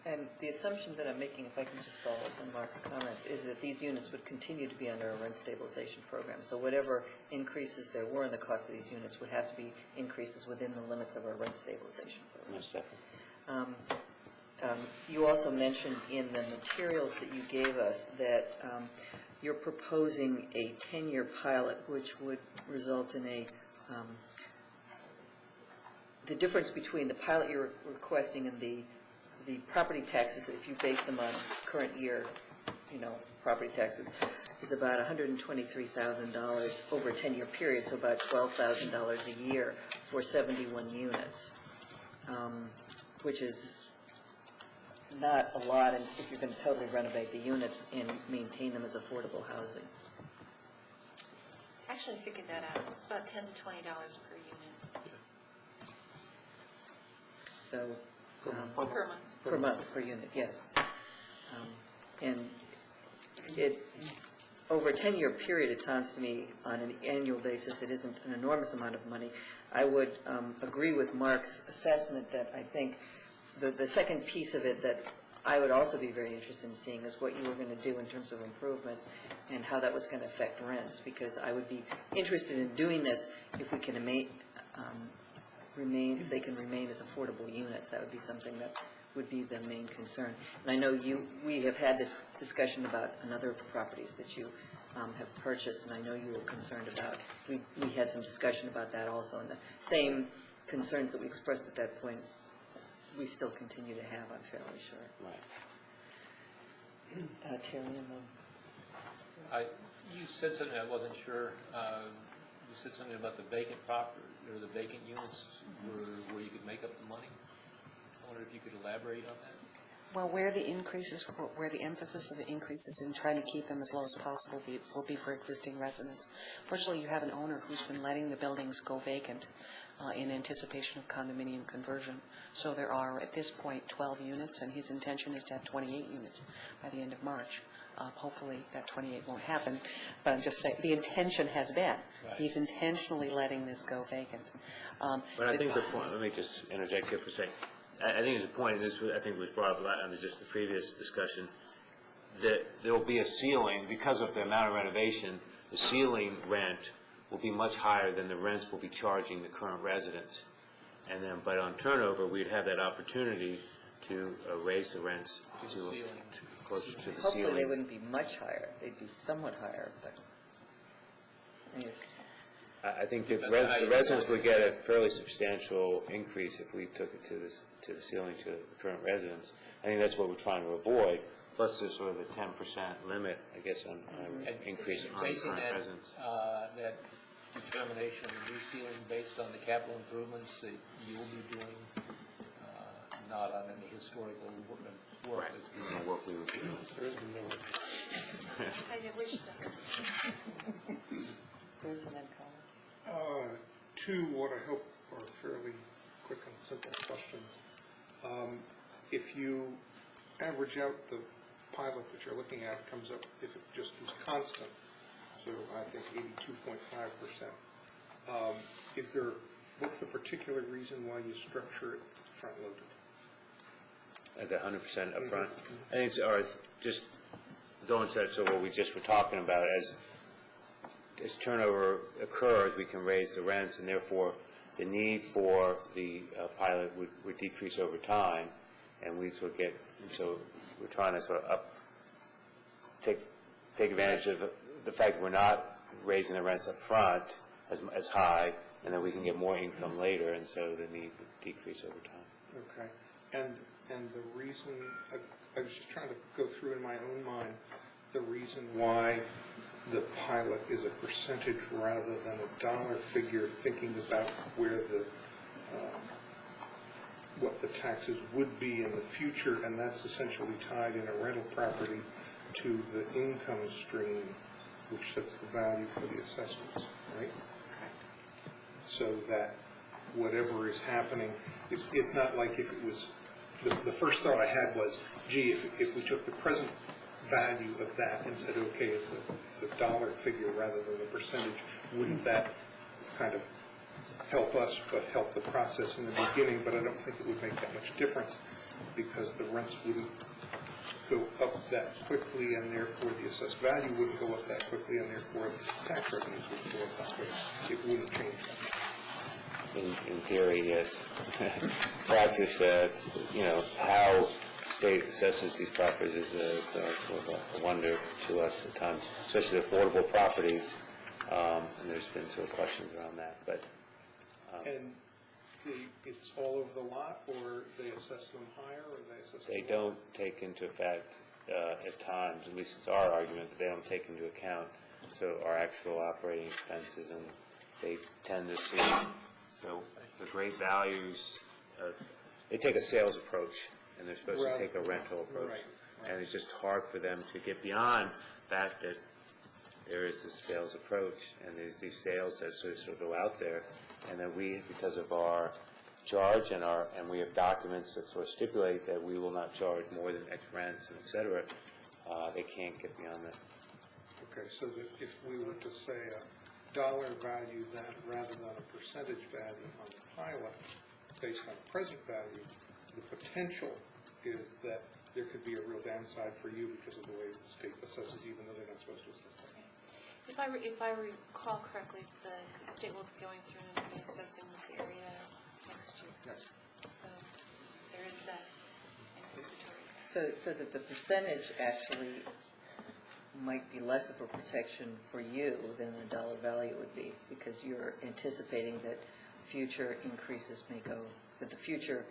Speaker 1: And the assumption that I'm making, if I can just follow up on Mark's comments, is that these units would continue to be under a rent stabilization program. So whatever increases there were in the cost of these units would have to be increases within the limits of our rent stabilization program.
Speaker 14: Most definitely.
Speaker 1: You also mentioned in the materials that you gave us that you're proposing a 10-year pilot, which would result in the difference between the pilot you're requesting and the property taxes, if you base them on current year, property taxes, is about $123,000 over a 10-year period, so about $12,000 a year for 71 units, which is not a lot if you're going to totally renovate the units and maintain them as affordable housing.
Speaker 11: Actually figured that out. It's about $10 to $20 per unit.
Speaker 1: So
Speaker 11: per month.
Speaker 1: Per month, per unit, yes. And over a 10-year period, it sounds to me, on an annual basis, it isn't an enormous amount of money. I would agree with Mark's assessment that I think the second piece of it that I would also be very interested in seeing is what you were going to do in terms of improvements and how that was going to affect rents, because I would be interested in doing this if we can if they can remain as affordable units. That would be something that would be the main concern. And I know we have had this discussion about another properties that you have purchased, and I know you were concerned about. We had some discussion about that also, and the same concerns that we expressed at that point, we still continue to have, I'm fairly sure.
Speaker 14: Right.
Speaker 1: Terry,
Speaker 9: You said something I wasn't sure. You said something about the vacant property, or the vacant units where you could make up the money. I wonder if you could elaborate on that.
Speaker 15: Well, where the increases, where the emphasis of the increases in trying to keep them as low as possible will be for existing residents. Fortunately, you have an owner who's been letting the buildings go vacant in anticipation of condominium conversion. So there are, at this point, 12 units, and his intention is to have 28 units by the end of March. Hopefully, that 28 won't happen, but I'm just saying, the intention has been.
Speaker 14: Right.
Speaker 15: He's intentionally letting this go vacant.
Speaker 14: But I think the point, let me just interject here for a second. I think there's a point, and this I think was brought up under just the previous discussion, that there will be a ceiling, because of the amount of renovation, the ceiling rent will be much higher than the rents we'll be charging the current residents. And then, but on turnover, we'd have that opportunity to raise the rents to closer to the ceiling.
Speaker 1: Hopefully, they wouldn't be much higher. They'd be somewhat higher, but.
Speaker 14: I think the residents would get a fairly substantial increase if we took it to the ceiling to the current residents. I think that's what we're trying to avoid. Plus, there's sort of a 10% limit, I guess, on increase on current residents.
Speaker 9: That determination, re-ceiling based on the capital improvements that you will be doing, not on any historical work.
Speaker 14: Right. There's no work we would do.
Speaker 11: I wish that's.
Speaker 1: There's an end comment.
Speaker 10: Two, what I hope are fairly quick and simple questions. If you average out the pilot that you're looking at, it comes up, if it just is constant, so I think 82.5%. Is there, what's the particular reason why you structure it front-loaded?
Speaker 14: At the 100% upfront? I think it's, or just going to that, so what we just were talking about, as turnover occurs, we can raise the rents, and therefore the need for the pilot would decrease over time, and we sort of get, and so we're trying to sort of take advantage of the fact that we're not raising the rents up front as high, and then we can get more income later, and so the need would decrease over time.
Speaker 10: Okay. And the reason, I was just trying to go through in my own mind, the reason why the pilot is a percentage rather than a dollar figure, thinking about where the, what the taxes would be in the future, and that's essentially tied in a rental property to the income stream, which sets the value for the assessments, right? So that whatever is happening, it's not like if it was, the first thought I had was, gee, if we took the present value of that and said, okay, it's a dollar figure rather than the percentage, wouldn't that kind of help us but help the process in the beginning? But I don't think it would make that much difference because the rents wouldn't go up that quickly, and therefore the assessed value wouldn't go up that quickly, and therefore the tax revenues wouldn't go up that quickly. It wouldn't change that.
Speaker 14: In theory, yes. Practice, how state assesses these properties is sort of a wonder to us at times, especially affordable properties, and there's been sort of questions around that. But
Speaker 10: and it's all over the lot, or they assess them higher, or they assess them
Speaker 14: they don't take into effect at times, at least it's our argument, that they don't take into account our actual operating expenses, and they tend to see the great values. They take a sales approach, and they're supposed to take a rental approach. Right. And it's just hard for them to get beyond the fact that there is this sales approach, and there's these sales that sort of go out there, and that we, because of our charge and we have documents that sort of stipulate that we will not charge more than X rents and et cetera, they can't get beyond that.
Speaker 10: Okay, so that if we were to say a dollar value then rather than a percentage value on the pilot based on present value, the potential is that there could be a real downside for you because of the way the state assesses, even though they're not supposed to assess that.
Speaker 11: If I recall correctly, the state will be going through and be assessing this area next year.
Speaker 10: Yes.
Speaker 11: So there is that anticipatory.
Speaker 1: So that the percentage actually might be less of a protection for you than the dollar value would be, because you're anticipating that future increases may go, that the future,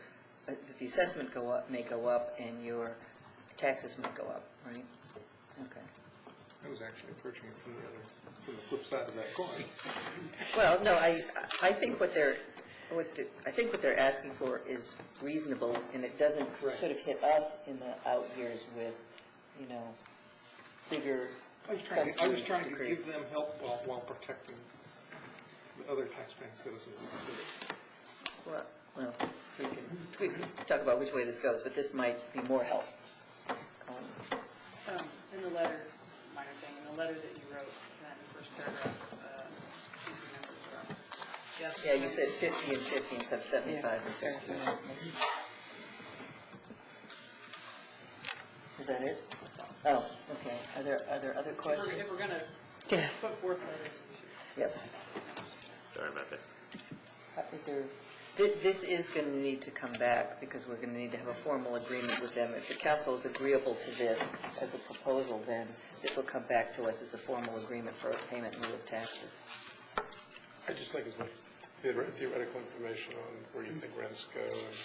Speaker 1: that the assessment may go up, and your taxes may go up, right? Okay.
Speaker 10: I was actually approaching it from the flip side of that coin.
Speaker 1: Well, no, I think what they're asking for is reasonable, and it doesn't sort of hit us in the out years with, bigger.
Speaker 10: I was trying to give them help while protecting the other taxpaying citizens of the city.
Speaker 1: Well, we can talk about which way this goes, but this might be more help.
Speaker 3: In the letter, minor thing, in the letter that you wrote, in the first paragraph, TC members are.
Speaker 1: Yeah, you said 50 and 50 instead of 75 and 50. Is that it? Oh, okay. Are there other questions?
Speaker 3: If we're going to put forth letters, we should.
Speaker 1: Yes.
Speaker 14: Sorry about that.
Speaker 1: This is going to need to come back because we're going to need to have a formal agreement with them. If the council is agreeable to this as a proposal, then this will come back to us as a formal agreement for a payment in lieu of taxes.
Speaker 4: I just think it's more theoretical information on where you think rents go, and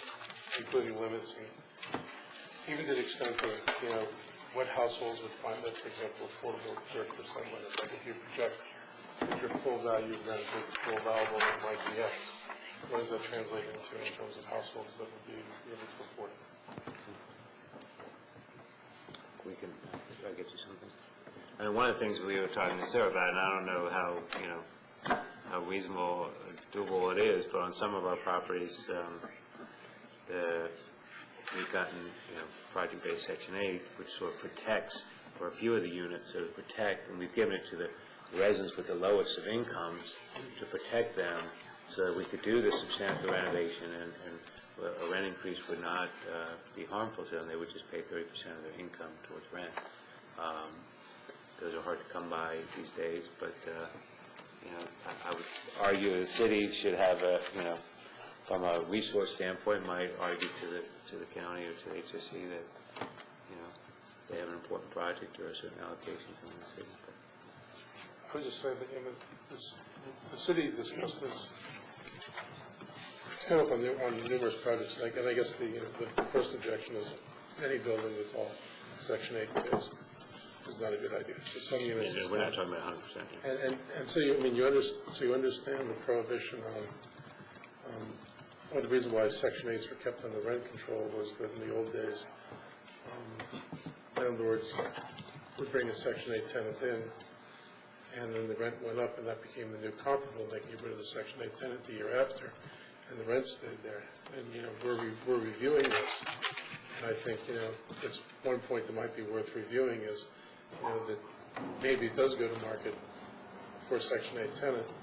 Speaker 4: including limits, and even to the extent of, what households would find that, for example, affordable 30% limit. Like if you project your full value rent with full valuable, it might be X. What does that translate into in terms of households that would be able to afford it?
Speaker 14: I'll get you something. I mean, one of the things we were talking to Sarah about, and I don't know how reasonable, doable it is, but on some of our properties, we've gotten, project-based Section 8, which sort of protects, for a few of the units, sort of protect, and we've given it to the residents with the lowest of incomes to protect them, so that we could do this substantial renovation, and a rent increase would not be harmful to them. They would just pay 30% of their income towards rent. Those are hard to come by these days, but I would argue the city should have a, from a resource standpoint, might argue to the county or to the HSC that, they have an important project or a certain allocation from the city. But
Speaker 4: I would just say that the city discussed this. It's come up on numerous projects, and I guess the first objection is any building that's all Section 8 based is not a good idea. So some units.
Speaker 14: We're not talking about 100%.
Speaker 4: And so you understand the prohibition on. Well, the reason why Section 8s were kept under rent control was that in the old days, landlords would bring a Section 8 tenant in, and then the rent went up, and that became the new comparable, and they get rid of the Section 8 tenant the year after, and the rent stayed there. And, we're reviewing this, and I think, it's one point that might be worth reviewing is, that maybe it does go to market for a Section 8 tenant,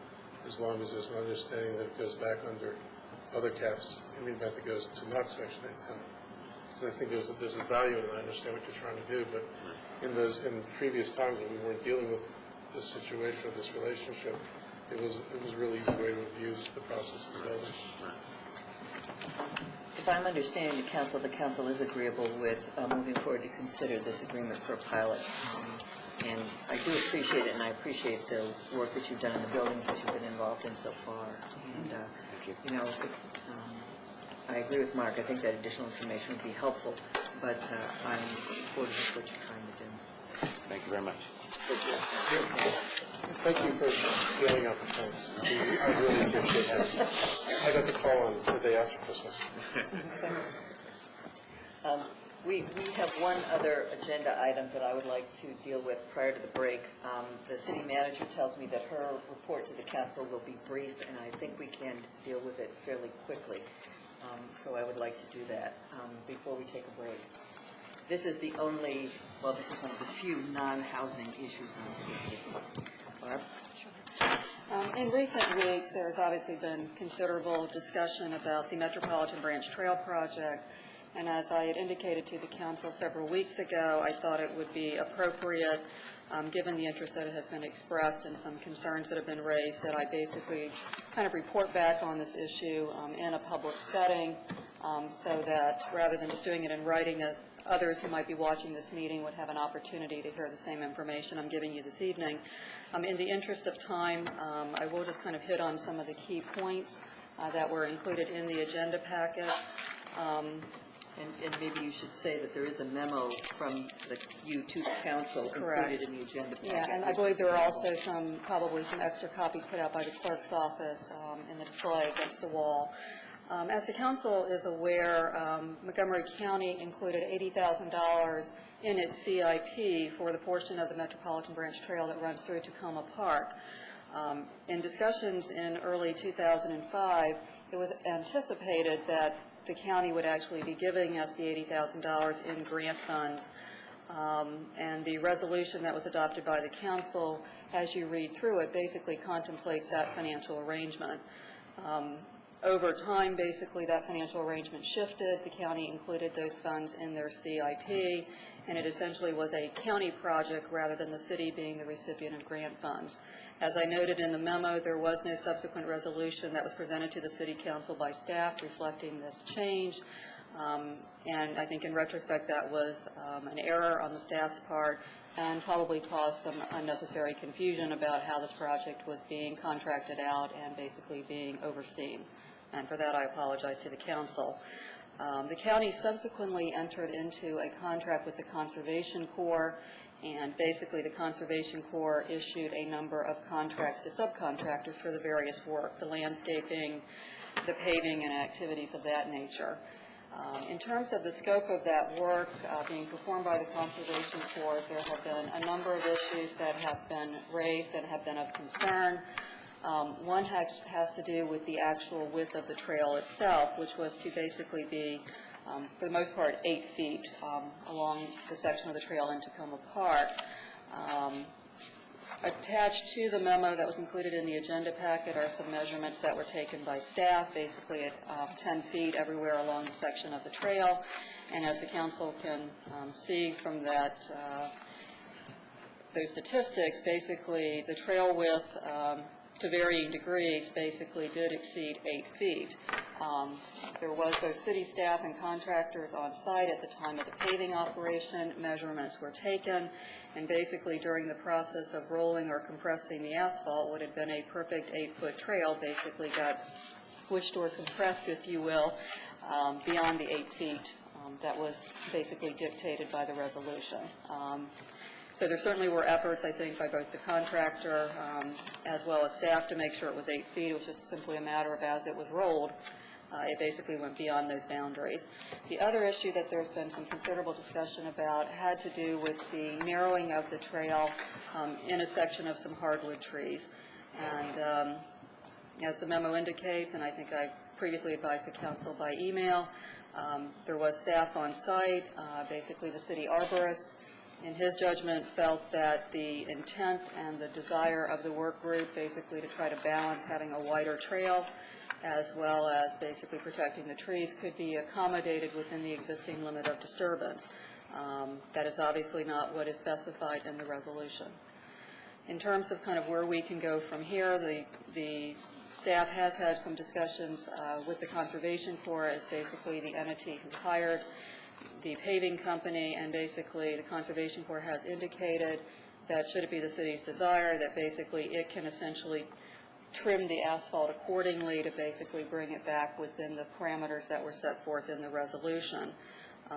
Speaker 4: as long as there's an understanding that it goes back under other caps in the event it goes to not Section 8 tenant. Because I think there's a value, and I understand what you're trying to do, but in previous times when we weren't dealing with this situation or this relationship, it was a really easy way to abuse the process of the building.
Speaker 1: If I'm understanding the council is agreeable with moving forward to consider this agreement for a pilot. And I do appreciate it, and I appreciate the work that you've done in the buildings that you've been involved in so far. And, I agree with Mark. I think that additional information would be helpful, but I'm supportive of what you're trying to do.
Speaker 14: Thank you very much.
Speaker 4: Thank you for yelling out the fence. I really appreciate this. I got the call on the day after Christmas.
Speaker 1: We have one other agenda item that I would like to deal with prior to the break. The city manager tells me that her report to the council will be brief, and I think we can deal with it fairly quickly. So I would like to do that before we take a break. This is the only, well, this is one of the few non-housing issues on the Barb?
Speaker 7: In recent weeks, there's obviously been considerable discussion about the Metropolitan Branch Trail project, and as I had indicated to the council several weeks ago, I thought it would be appropriate, given the interest that has been expressed and some concerns that have been raised, that I basically kind of report back on this issue in a public setting, so that rather than just doing it in writing, others who might be watching this meeting would have an opportunity to hear the same information I'm giving you this evening. In the interest of time, I will just kind of hit on some of the key points that were included in the agenda packet.
Speaker 1: And maybe you should say that there is a memo from you to the council
Speaker 7: Correct.
Speaker 1: included in the agenda packet.
Speaker 7: Yeah, and I believe there are also probably some extra copies put out by the clerk's office in the display against the wall. As the council is aware, Montgomery County included $80,000 in its CIP for the portion of the Metropolitan Branch Trail that runs through Tacoma Park. In discussions in early 2005, it was anticipated that the county would actually be giving us the $80,000 in grant funds. And the resolution that was adopted by the council, as you read through it, basically contemplates that financial arrangement. Over time, basically, that financial arrangement shifted. The county included those funds in their CIP, and it essentially was a county project rather than the city being the recipient of grant funds. As I noted in the memo, there was no subsequent resolution that was presented to the city council by staff reflecting this change. And I think in retrospect that was an error on the staff's part and probably caused some unnecessary confusion about how this project was being contracted out and basically being overseen. And for that I apologize to the council. The county subsequently entered into a contract with the Conservation Corps, and basically the Conservation Corps issued a number of contracts to subcontractors for the various work, the landscaping, the paving, and activities of that nature. In terms of the scope of that work being performed by the Conservation Corps, there have been a number of issues that have been raised and have been of concern. One has to do with the actual width of the trail itself, which was to basically be, for the most part, 8 feet along the section of the trail in Tacoma Park. Attached to the memo that was included in the agenda packet are some measurements that were taken by staff, basically at 10 feet everywhere along the section of the trail. And as the council can see from that, those statistics, basically the trail width to varying degrees basically did exceed 8 feet. There was both city staff and contractors on site at the time of the paving operation. Measurements were taken, and basically during the process of rolling or compressing the asphalt, what had been a perfect 8-foot trail basically got pushed or compressed, if you will, beyond the 8 feet that was basically dictated by the resolution. So there certainly were efforts, I think, by both the contractor as well as staff to make sure it was 8 feet. It was just simply a matter of as it was rolled, it basically went beyond those boundaries. The other issue that there's been some considerable discussion about had to do with the narrowing of the trail in a section of some hardwood trees. And as the memo indicates, and I think I previously advised the council by email, there was staff on site, basically the city arborist. In his judgment, felt that the intent and the desire of the work group basically to try to balance having a wider trail as well as basically protecting the trees could be accommodated within the existing limit of disturbance. That is obviously not what is specified in the resolution. In terms of kind of where we can go from here, the staff has had some discussions with the Conservation Corps as basically the entity who hired the paving company, and basically the Conservation Corps has indicated that should it be the city's desire that basically it can essentially trim the asphalt accordingly to basically bring it back within the parameters that were set forth in the resolution.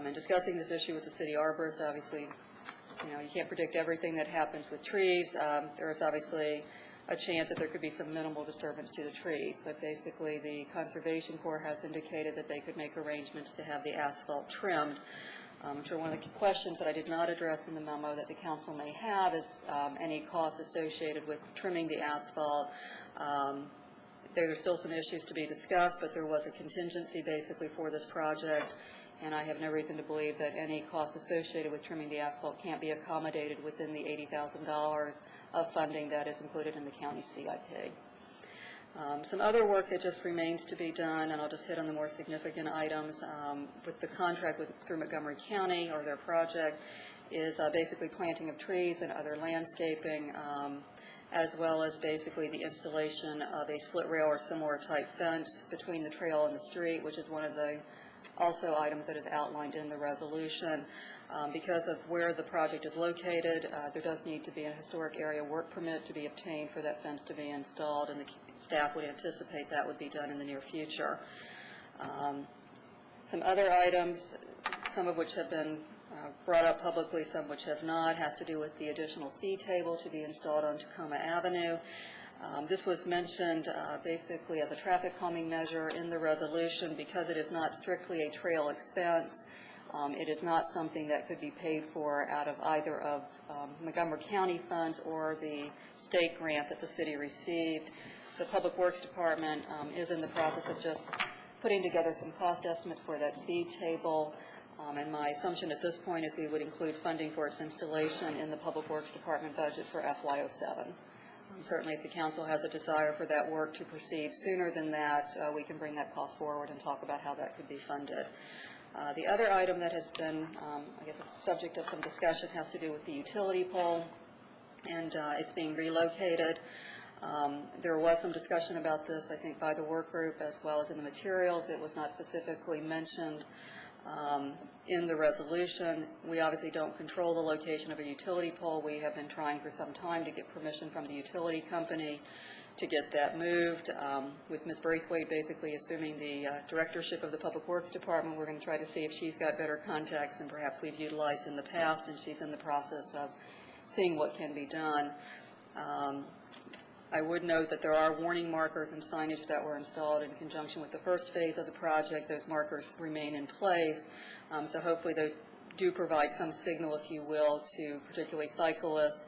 Speaker 7: In discussing this issue with the city arborist, obviously, you can't predict everything that happens with trees. There is obviously a chance that there could be some minimal disturbance to the trees, but basically the Conservation Corps has indicated that they could make arrangements to have the asphalt trimmed. I'm sure one of the questions that I did not address in the memo that the council may have is any cost associated with trimming the asphalt. There are still some issues to be discussed, but there was a contingency basically for this project, and I have no reason to believe that any cost associated with trimming the asphalt can't be accommodated within the $80,000 of funding that is included in the county CIP. Some other work that just remains to be done, and I'll just hit on the more significant items, with the contract through Montgomery County or their project is basically planting of trees and other landscaping, as well as basically the installation of a split rail or similar type fence between the trail and the street, which is one of the also items that is outlined in the resolution. Because of where the project is located, there does need to be a historic area work permit to be obtained for that fence to be installed, and the staff would anticipate that would be done in the near future. Some other items, some of which have been brought up publicly, some which have not, has to do with the additional speed table to be installed on Tacoma Avenue. This was mentioned basically as a traffic calming measure in the resolution because it is not strictly a trail expense. It is not something that could be paid for out of either of Montgomery County funds or the state grant that the city received. The Public Works Department is in the process of just putting together some cost estimates for that speed table. And my assumption at this point is we would include funding for its installation in the Public Works Department budget for FY07. Certainly, if the council has a desire for that work to proceed sooner than that, we can bring that cost forward and talk about how that could be funded. The other item that has been, I guess, a subject of some discussion has to do with the utility pole, and it's being relocated. There was some discussion about this, I think, by the work group as well as in the materials. It was not specifically mentioned in the resolution. We obviously don't control the location of a utility pole. We have been trying for some time to get permission from the utility company to get that moved. With Ms. Braithwaite basically assuming the directorship of the Public Works Department, we're going to try to see if she's got better contacts than perhaps we've utilized in the past, and she's in the process of seeing what can be done. I would note that there are warning markers and signage that were installed in conjunction with the first phase of the project. Those markers remain in place, so hopefully they do provide some signal, if you will, to particularly cyclists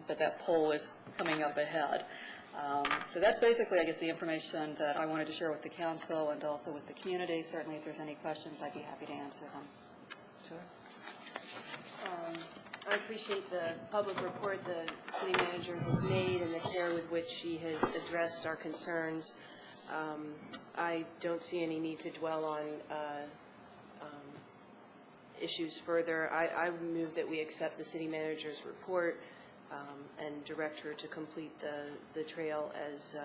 Speaker 7: that that pole is coming up ahead. So that's basically, I guess, the information that I wanted to share with the council and also with the community. Certainly, if there's any questions, I'd be happy to answer them.
Speaker 2: I appreciate the public report the city manager has made and the care with which she has addressed our concerns. I don't see any need to dwell on issues further. I move that we accept the city manager's report and direct her to complete the trail as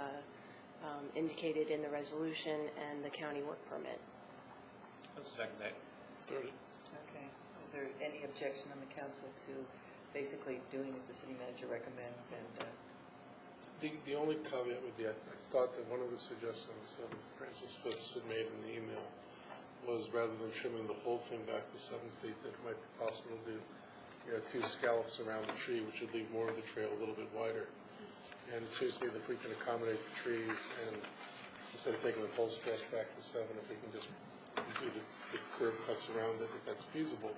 Speaker 2: indicated in the resolution and the county work permit.
Speaker 9: I'll second that.
Speaker 1: Okay. Is there any objection on the council to basically doing as the city manager recommends? And
Speaker 4: The only caveat would be, I thought that one of the suggestions that Francis Phipps had made in the email was rather than trimming the whole thing back to 7 feet, that it might be possible to do 2 scallops around the tree, which would leave more of the trail a little bit wider. And it seems to me that if we can accommodate the trees and instead of taking the whole stretch back to 7, if we can just do the curb cuts around it, if that's feasible,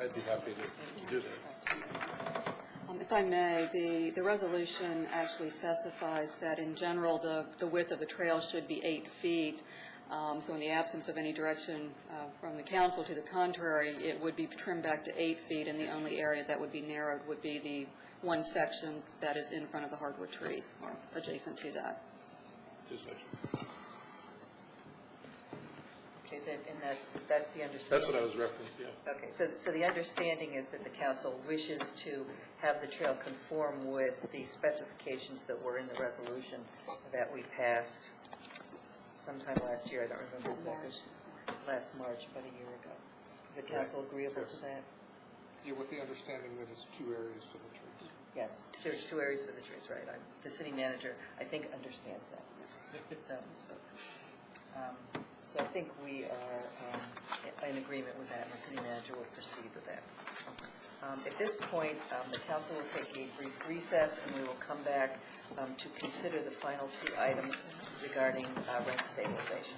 Speaker 4: I'd be happy to do that.
Speaker 7: If I may, the resolution actually specifies that in general the width of the trail should be 8 feet. So in the absence of any direction from the council to the contrary, it would be trimmed back to 8 feet, and the only area that would be narrowed would be the one section that is in front of the hardwood trees or adjacent to that.
Speaker 4: 2 sections.
Speaker 1: Okay, and that's the understanding?
Speaker 4: That's what I was referencing, yeah.
Speaker 1: Okay, so the understanding is that the council wishes to have the trail conform with the specifications that were in the resolution that we passed sometime last year. I don't remember exactly. Last March, about a year ago. Is the council agreeable to that?
Speaker 10: Yeah, with the understanding that it's 2 areas for the trees.
Speaker 1: Yes, there's 2 areas for the trees, right. The city manager, I think, understands that. So I think we are in agreement with that, and the city manager will proceed with that. At this point, the council will take a brief recess, and we will come back to consider the final 2 items regarding rent stabilization.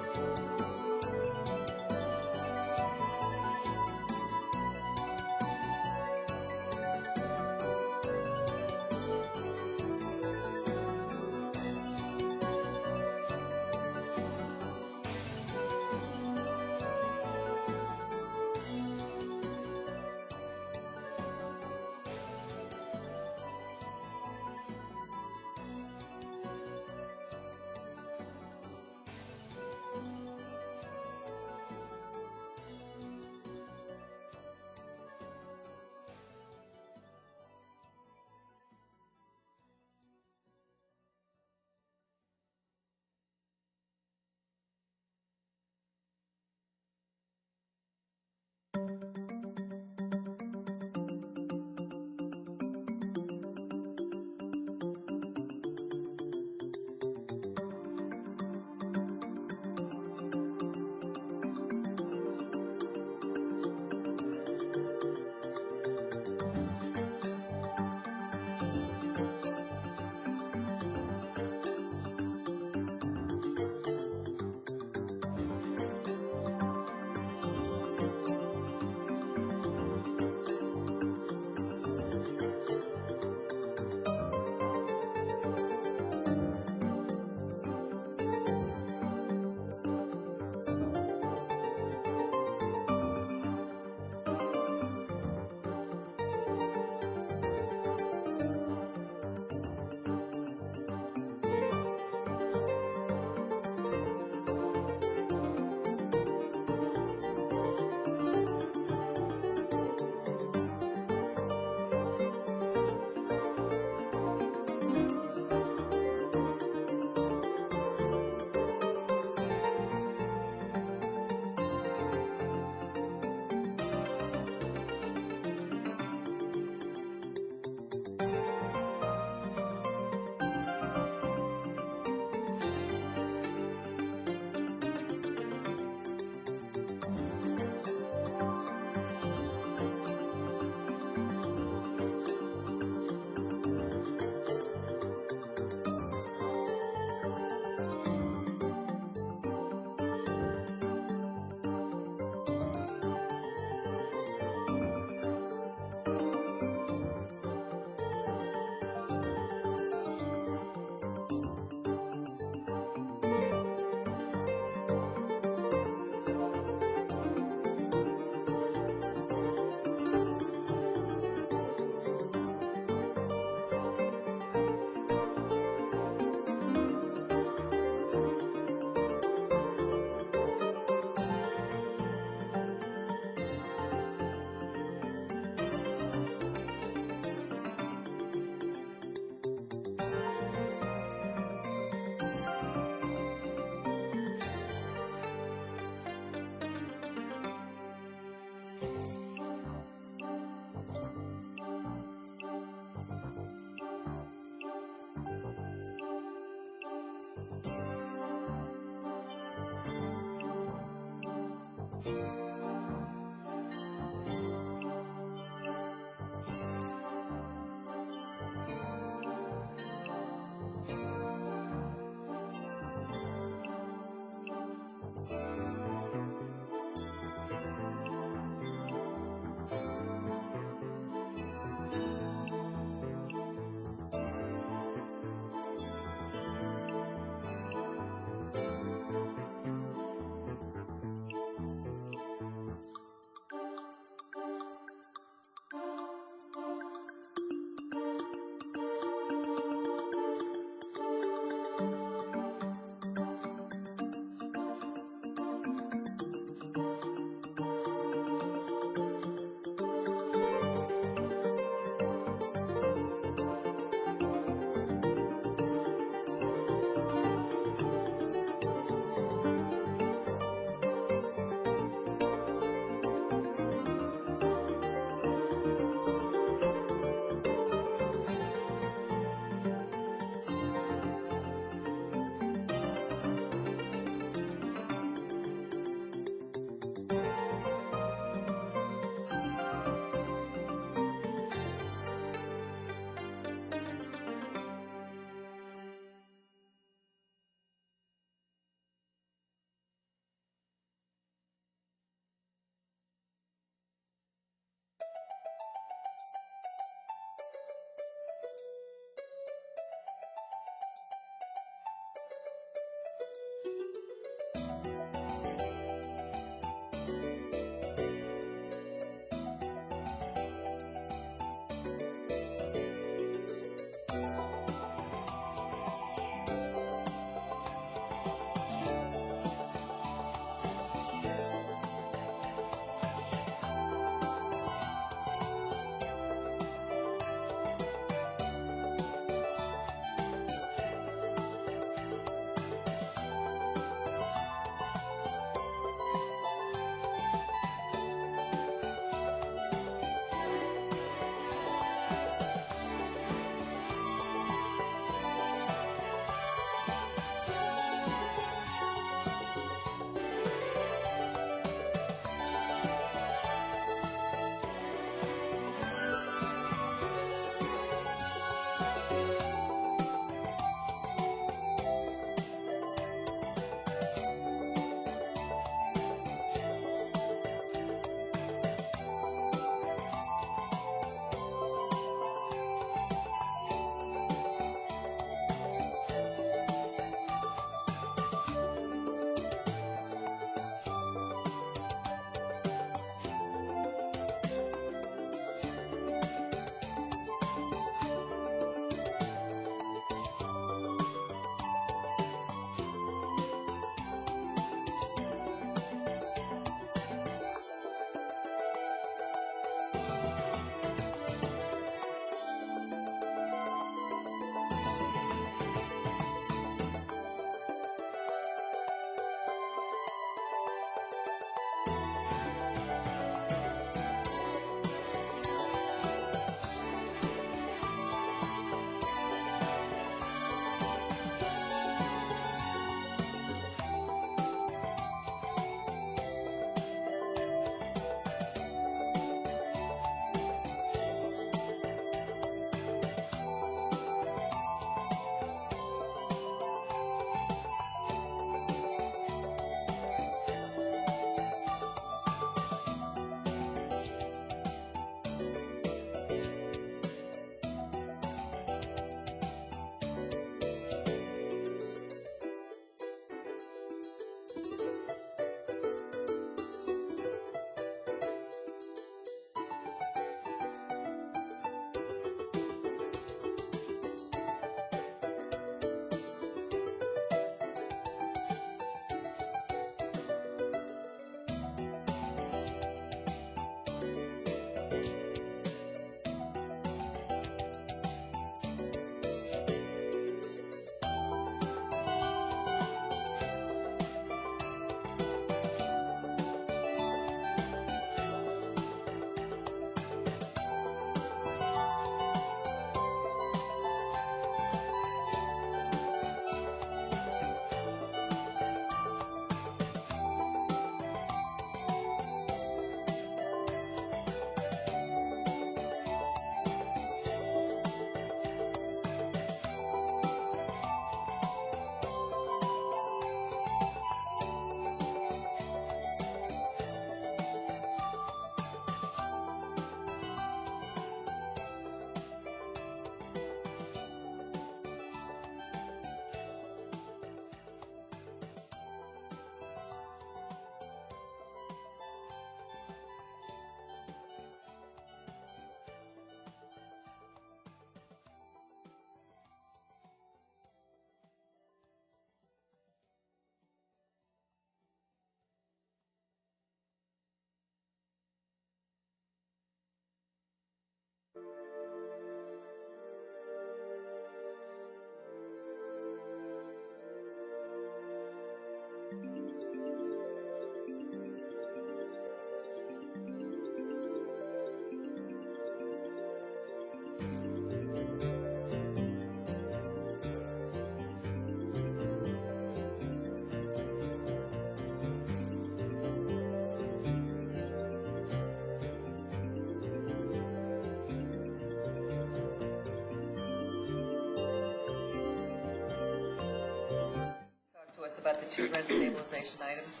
Speaker 1: two rent stabilization items.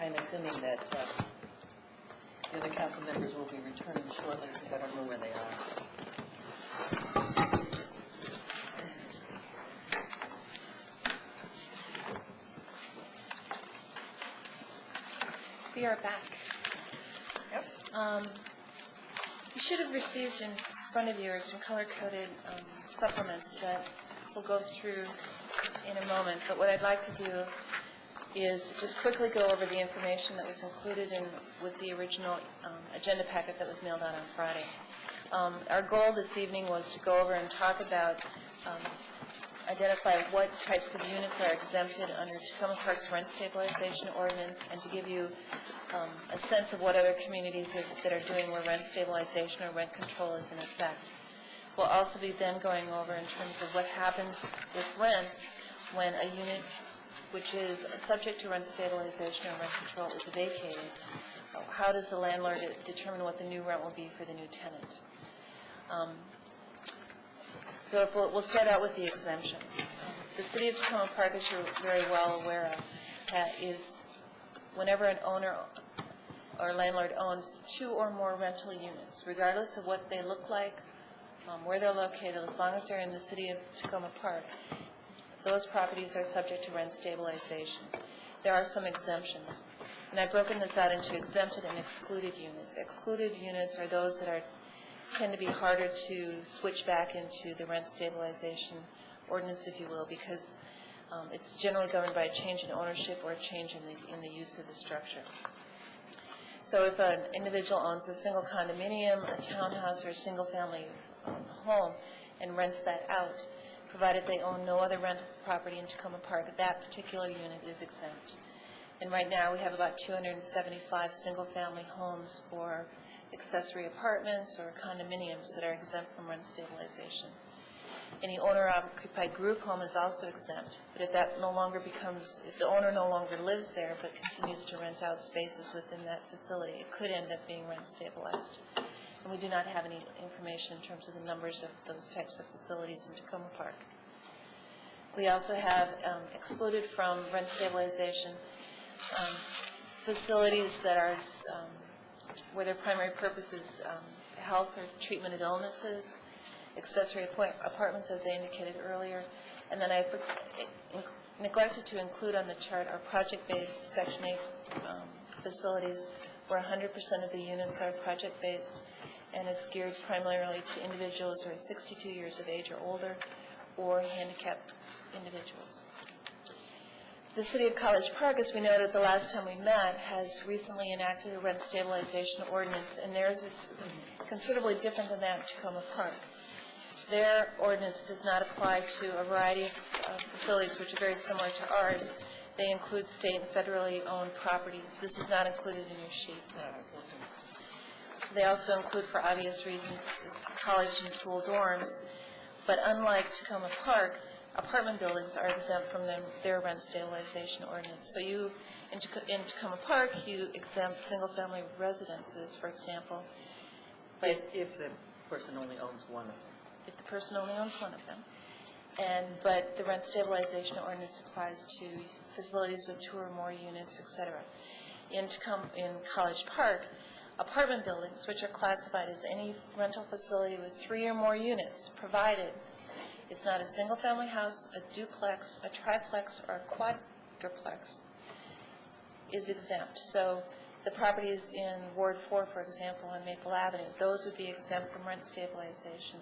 Speaker 1: I'm assuming that the other council members will be returning shortly because I don't know where they are.
Speaker 11: We are back.
Speaker 1: Yep.
Speaker 11: You should have received in front of you are some color-coded supplements that we'll go through in a moment. But what I'd like to do is just quickly go over the information that was included with the original agenda packet that was mailed out on Friday. Our goal this evening was to go over and talk about, identify what types of units are exempted under Tacoma Park's rent stabilization ordinance, and to give you a sense of what other communities that are doing where rent stabilization or rent control is in effect. We'll also be then going over in terms of what happens with rents when a unit which is subject to rent stabilization or rent control is vacated. How does the landlord determine what the new rent will be for the new tenant? So if we'll start out with the exemptions. The City of Tacoma Park, as you're very well aware of, is whenever an owner or landlord owns two or more rental units, regardless of what they look like, where they're located, as long as they're in the City of Tacoma Park, those properties are subject to rent stabilization. There are some exemptions, and I've broken this out into exempted and excluded units. Excluded units are those that tend to be harder to switch back into the rent stabilization ordinance, if you will, because it's generally governed by a change in ownership or a change in the use of the structure. So if an individual owns a single condominium, a townhouse, or a single-family home and rents that out, provided they own no other rental property in Tacoma Park, that particular unit is exempt. And right now, we have about 275 single-family homes or accessory apartments or condominiums that are exempt from rent stabilization. Any owner-occupied group home is also exempt, but if that no longer becomes, if the owner no longer lives there but continues to rent out spaces within that facility, it could end up being rent stabilized. And we do not have any information in terms of the numbers of those types of facilities in Tacoma Park. We also have excluded from rent stabilization facilities that are where their primary purpose is health or treatment of illnesses, accessory apartments, as I indicated earlier, and then I neglected to include on the chart our project-based Section 8 facilities, where 100% of the units are project-based, and it's geared primarily to individuals who are 62 years of age or older, or handicapped individuals. The City of College Park, as we noted the last time we met, has recently enacted a rent stabilization ordinance, and theirs is considerably different than that in Tacoma Park. Their ordinance does not apply to a variety of facilities which are very similar to ours. They include state and federally owned properties. This is not included in your sheet. They also include, for obvious reasons, college and school dorms, but unlike Tacoma Park, apartment buildings are exempt from their rent stabilization ordinance. So you, in Tacoma Park, you exempt single-family residences, for example. But
Speaker 1: if the person only owns one of them.
Speaker 11: If the person only owns one of them. But the rent stabilization ordinance applies to facilities with two or more units, et cetera. In College Park, apartment buildings, which are classified as any rental facility with 3 or more units, provided it's not a single-family house, a duplex, a triplex, or a quadruplex, is exempt. So the properties in Ward 4, for example, on Maple Avenue, those would be exempt from rent stabilization.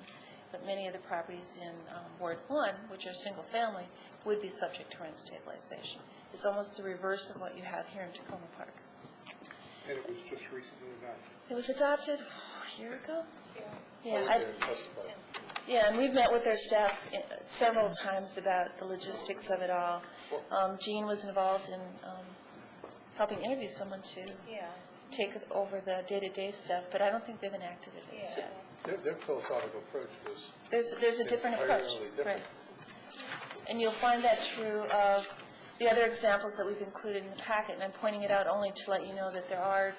Speaker 11: But many of the properties in Ward 1, which are single-family, would be subject to rent stabilization. It's almost the reverse of what you have here in Tacoma Park.
Speaker 10: And it was just recently adopted.
Speaker 11: It was adopted a year ago?
Speaker 4: Yeah,
Speaker 11: Yeah, and we've met with their staff several times about the logistics of it all. Jean was involved in helping interview someone to take over the day-to-day stuff, but I don't think they've enacted it yet.
Speaker 4: Their philosophical approach was
Speaker 11: There's a different approach.
Speaker 4: entirely different.
Speaker 11: Right. And you'll find that true of the other examples that we've included in the packet, and I'm pointing it out only to let you know that there are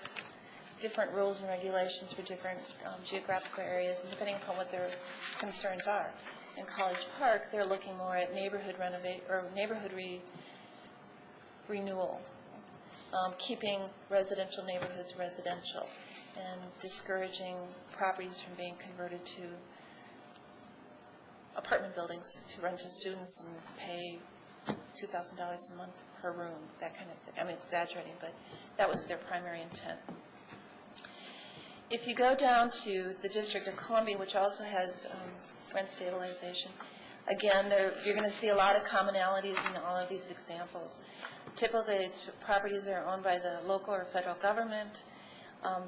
Speaker 11: different rules and regulations for different geographical areas, and depending upon what their concerns are. in College Park, they're looking more at neighborhood renewal, keeping residential neighborhoods residential, and discouraging properties from being converted to apartment buildings to rent to students and pay $2,000 a month per room, that kind of thing. I'm exaggerating, but that was their primary intent. If you go down to the District of Columbia, which also has rent stabilization, again, you're going to see a lot of commonalities in all of these examples. Typically, it's properties that are owned by the local or federal government.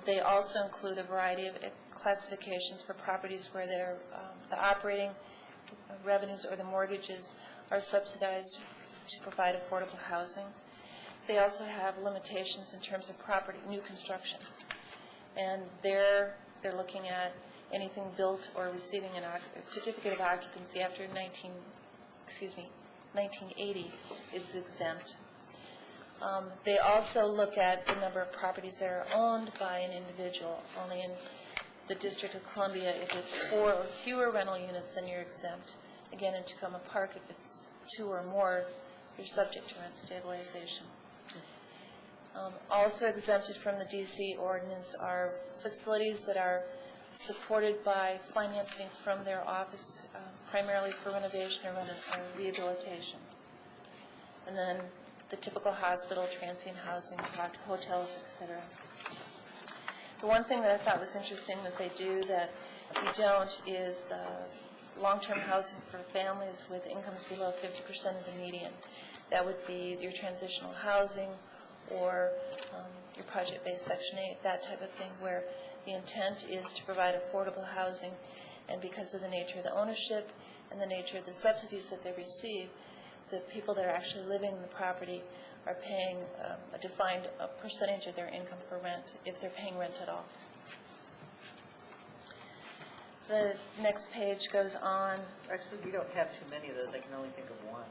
Speaker 11: They also include a variety of classifications for properties where the operating revenues or the mortgages are subsidized to provide affordable housing. They also have limitations in terms of property, new construction. And they're looking at anything built or receiving a certificate of occupancy after 1980 is exempt. They also look at the number of properties that are owned by an individual. Only in the District of Columbia, if it's 4 or fewer rental units, then you're exempt. Again, in Tacoma Park, if it's 2 or more, you're subject to rent stabilization. Also exempted from the D.C. ordinance are facilities that are supported by financing from their office, primarily for renovation or rehabilitation. And then the typical hospital, transient housing, hotels, etc. The one thing that I thought was interesting that they do that we don't is the long-term housing for families with incomes below 50% of the median. That would be your transitional housing or your project-based Section 8, that type of thing, where the intent is to provide affordable housing, and because of the nature of the ownership and the nature of the subsidies that they receive, the people that are actually living in the property are paying a defined percentage of their income for rent, if they're paying rent at all. The next page goes on.
Speaker 1: Actually, we don't have too many of those. I can only think of one.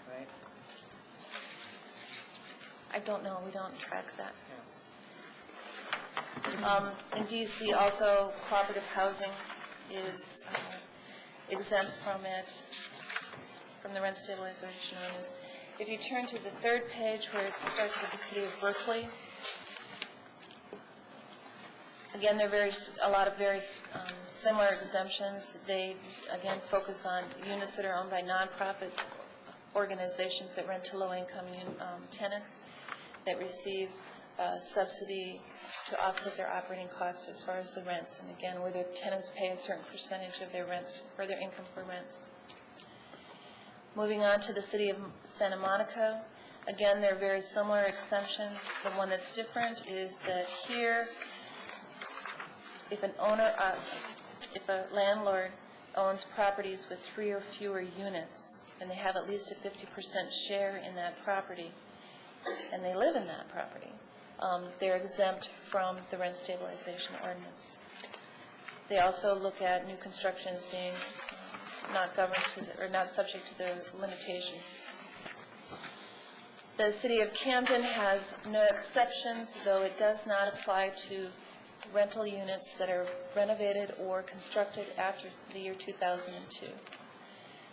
Speaker 1: Right?
Speaker 11: I don't know. We don't track that. In D.C. also, cooperative housing is exempt from it, from the rent stabilization ordinance. If you turn to the third page where it starts with the city of Berkeley, again, there are a lot of very similar exemptions. They, again, focus on units that are owned by nonprofit organizations that rent to low-income tenants that receive subsidy to offset their operating costs as far as the rents. And again, where the tenants pay a certain percentage of their rents or their income for rents. Moving on to the city of Santa Monica, again, there are very similar exemptions. The one that's different is that here, if a landlord owns properties with 3 or fewer units, and they have at least a 50% share in that property, and they live in that property, they're exempt from the rent stabilization ordinance. They also look at new constructions being not governed or not subject to the limitations. The city of Camden has no exceptions, though it does not apply to rental units that are renovated or constructed after the year 2002.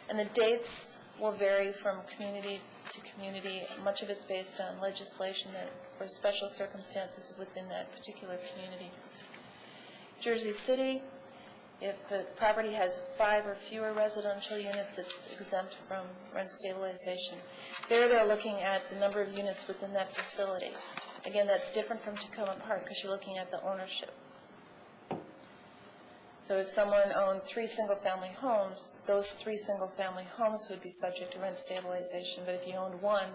Speaker 11: And the dates will vary from community to community. Much of it's based on legislation or special circumstances within that particular community. Jersey City, if a property has 5 or fewer residential units, it's exempt from rent stabilization. There they're looking at the number of units within that facility. Again, that's different from Tacoma Park because you're looking at the ownership. So if someone owned 3 single-family homes, those 3 single-family homes would be subject to rent stabilization, but if you owned 1,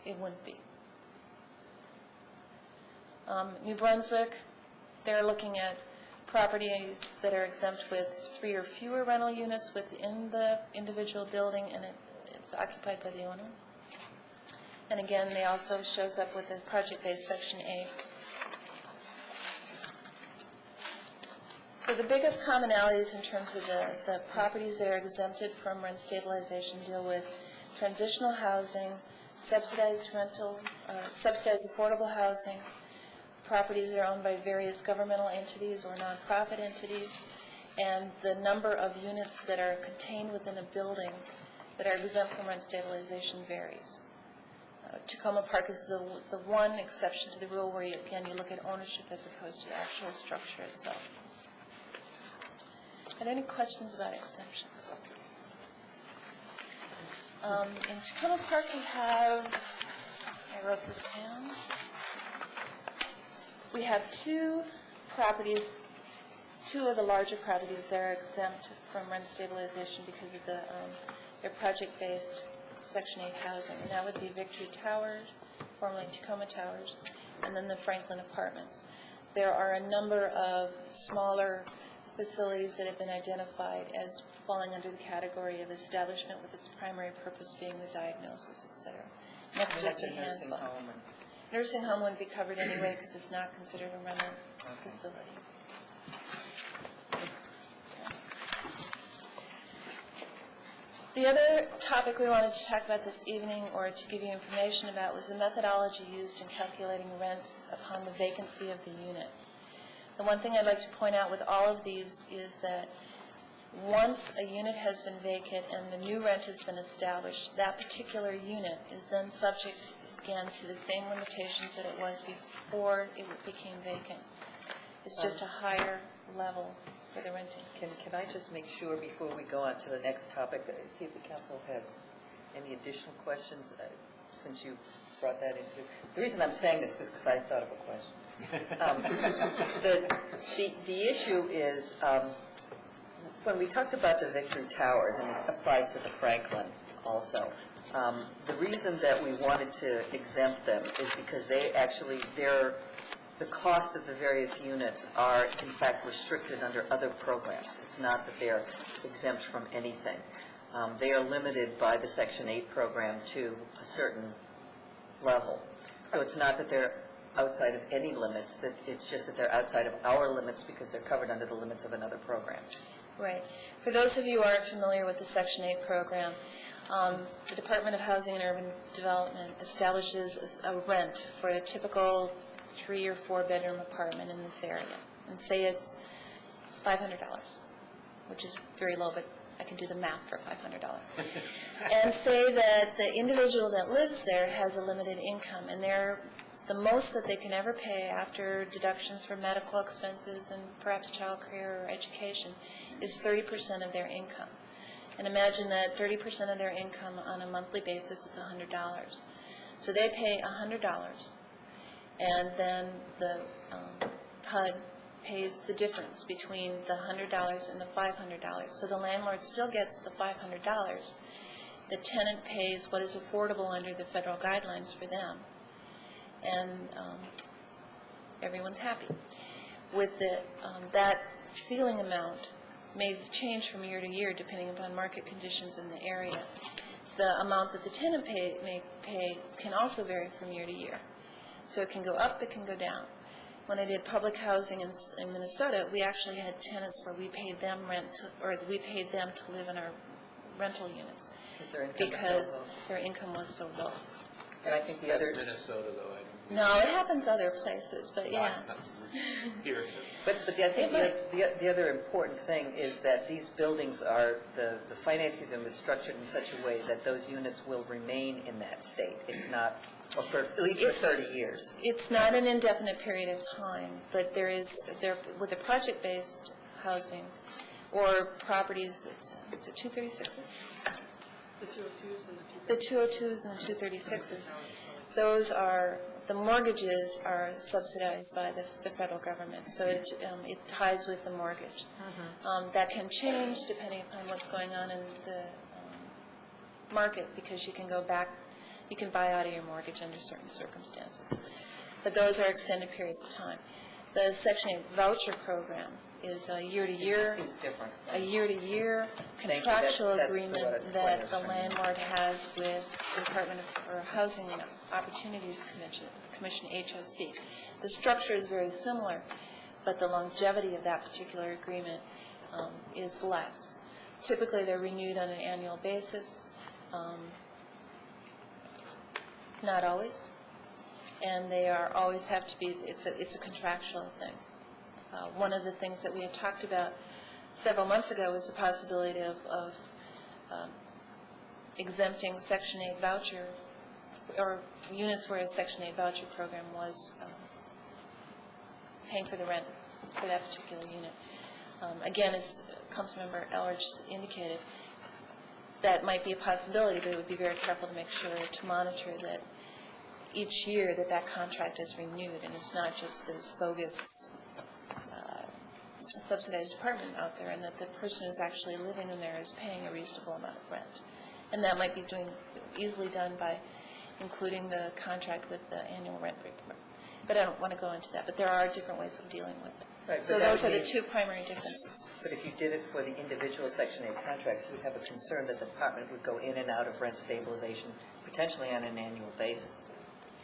Speaker 11: it wouldn't be. New Brunswick, they're looking at properties that are exempt with 3 or fewer rental units within the individual building, and it's occupied by the owner. And again, they also shows up with a project-based Section 8. So the biggest commonalities in terms of the properties that are exempted from rent stabilization deal with transitional housing, subsidized rental, subsidized affordable housing, properties that are owned by various governmental entities or nonprofit entities, and the number of units that are contained within a building that are exempt from rent stabilization varies. Tacoma Park is the one exception to the rule where, you look at ownership as opposed to the actual structure itself. Are there any questions about exemptions? In Tacoma Park, we have, I wrote this down, we have two properties, two of the larger properties that are exempt from rent stabilization because of their project-based Section 8 housing, and that would be Victory Towers, formerly Tacoma Towers, and then the Franklin Apartments. There are a number of smaller facilities that have been identified as falling under the category of establishment with its primary purpose being the diagnosis, et cetera. And that's just a handful. Nursing home wouldn't be covered anyway because it's not considered a rental facility. The other topic we wanted to talk about this evening, or to give you information about, was the methodology used in calculating rents upon the vacancy of the unit. The one thing I'd like to point out with all of these is that once a unit has been vacant and the new rent has been established, that particular unit is then subject, again, to the same limitations that it was before it became vacant. It's just a higher level for the renting.
Speaker 1: Can I just make sure before we go on to the next topic, see if the council has any additional questions since you brought that into. The reason I'm saying this is because I thought of a question. The issue is when we talked about the Victory Towers, and it applies to the Franklin also. The reason that we wanted to exempt them is because the cost of the various units are, in fact, restricted under other programs. It's not that they're exempt from anything. They are limited by the Section 8 program to a certain level. So it's not that they're outside of any limits, that it's just that they're outside of our limits because they're covered under the limits of another program.
Speaker 11: Right. For those of you who aren't familiar with the Section 8 program, the Department of Housing and Urban Development establishes a rent for a typical 3 or 4 bedroom apartment in this area, and say it's $500, which is very low, but I can do the math for $500. And say that the individual that lives there has a limited income, and the most that they can ever pay after deductions for medical expenses and perhaps child care or education is 30% of their income. And imagine that 30% of their income on a monthly basis is $100. So they pay $100. And then the HUD pays the difference between the $100 and the $500. So the landlord still gets the $500. The tenant pays what is affordable under the federal guidelines for them. And everyone's happy. With that ceiling amount may change from year to year depending upon market conditions in the area. The amount that the tenant may pay can also vary from year to year. So it can go up, it can go down. When I did public housing in Minnesota, we actually had tenants where we paid them we paid them to live in our rental units because their income was so low.
Speaker 1: And I think
Speaker 9: That's Minnesota, though.
Speaker 11: No, it happens other places, but yeah.
Speaker 1: But I think the other important thing is that these buildings are, the financing of them is structured in such a way that those units will remain in that state. It's not, or for at least for 30 years.
Speaker 11: It's not an indefinite period of time, but with the project-based housing or properties, it's 236s? The 202s and the 236s. Those are, the mortgages are subsidized by the federal government, so it ties with the mortgage. That can change depending upon what's going on in the market, because you can go back, you can buy out of your mortgage under certain circumstances. But those are extended periods of time. The Section 8 voucher program is a year-to-year, contractual agreement that the landlord has with the Department of Housing and Opportunities Commission, HOC. The structure is very similar, but the longevity of that particular agreement is less. Typically, they're renewed on an annual basis. Not always. And they are always have to be, it's a contractual thing. One of the things that we had talked about several months ago was the possibility of exempting Section 8 voucher, or units where a Section 8 voucher program was paying for the rent for that particular unit. Again, as Councilmember Elridge indicated, that might be a possibility, but it would be very careful to make sure to monitor that each year that contract is renewed, and it's not just this bogus subsidized apartment out there, and that the person who's actually living in there is paying a reasonable amount of rent. And that might be easily done by including the contract with the annual rent report. But I don't want to go into that, but there are different ways of dealing with it.
Speaker 1: Right,
Speaker 11: so those are the two primary differences.
Speaker 1: But if you did it for the individual Section 8 contracts, you would have a concern that the department would go in and out of rent stabilization potentially on an annual basis.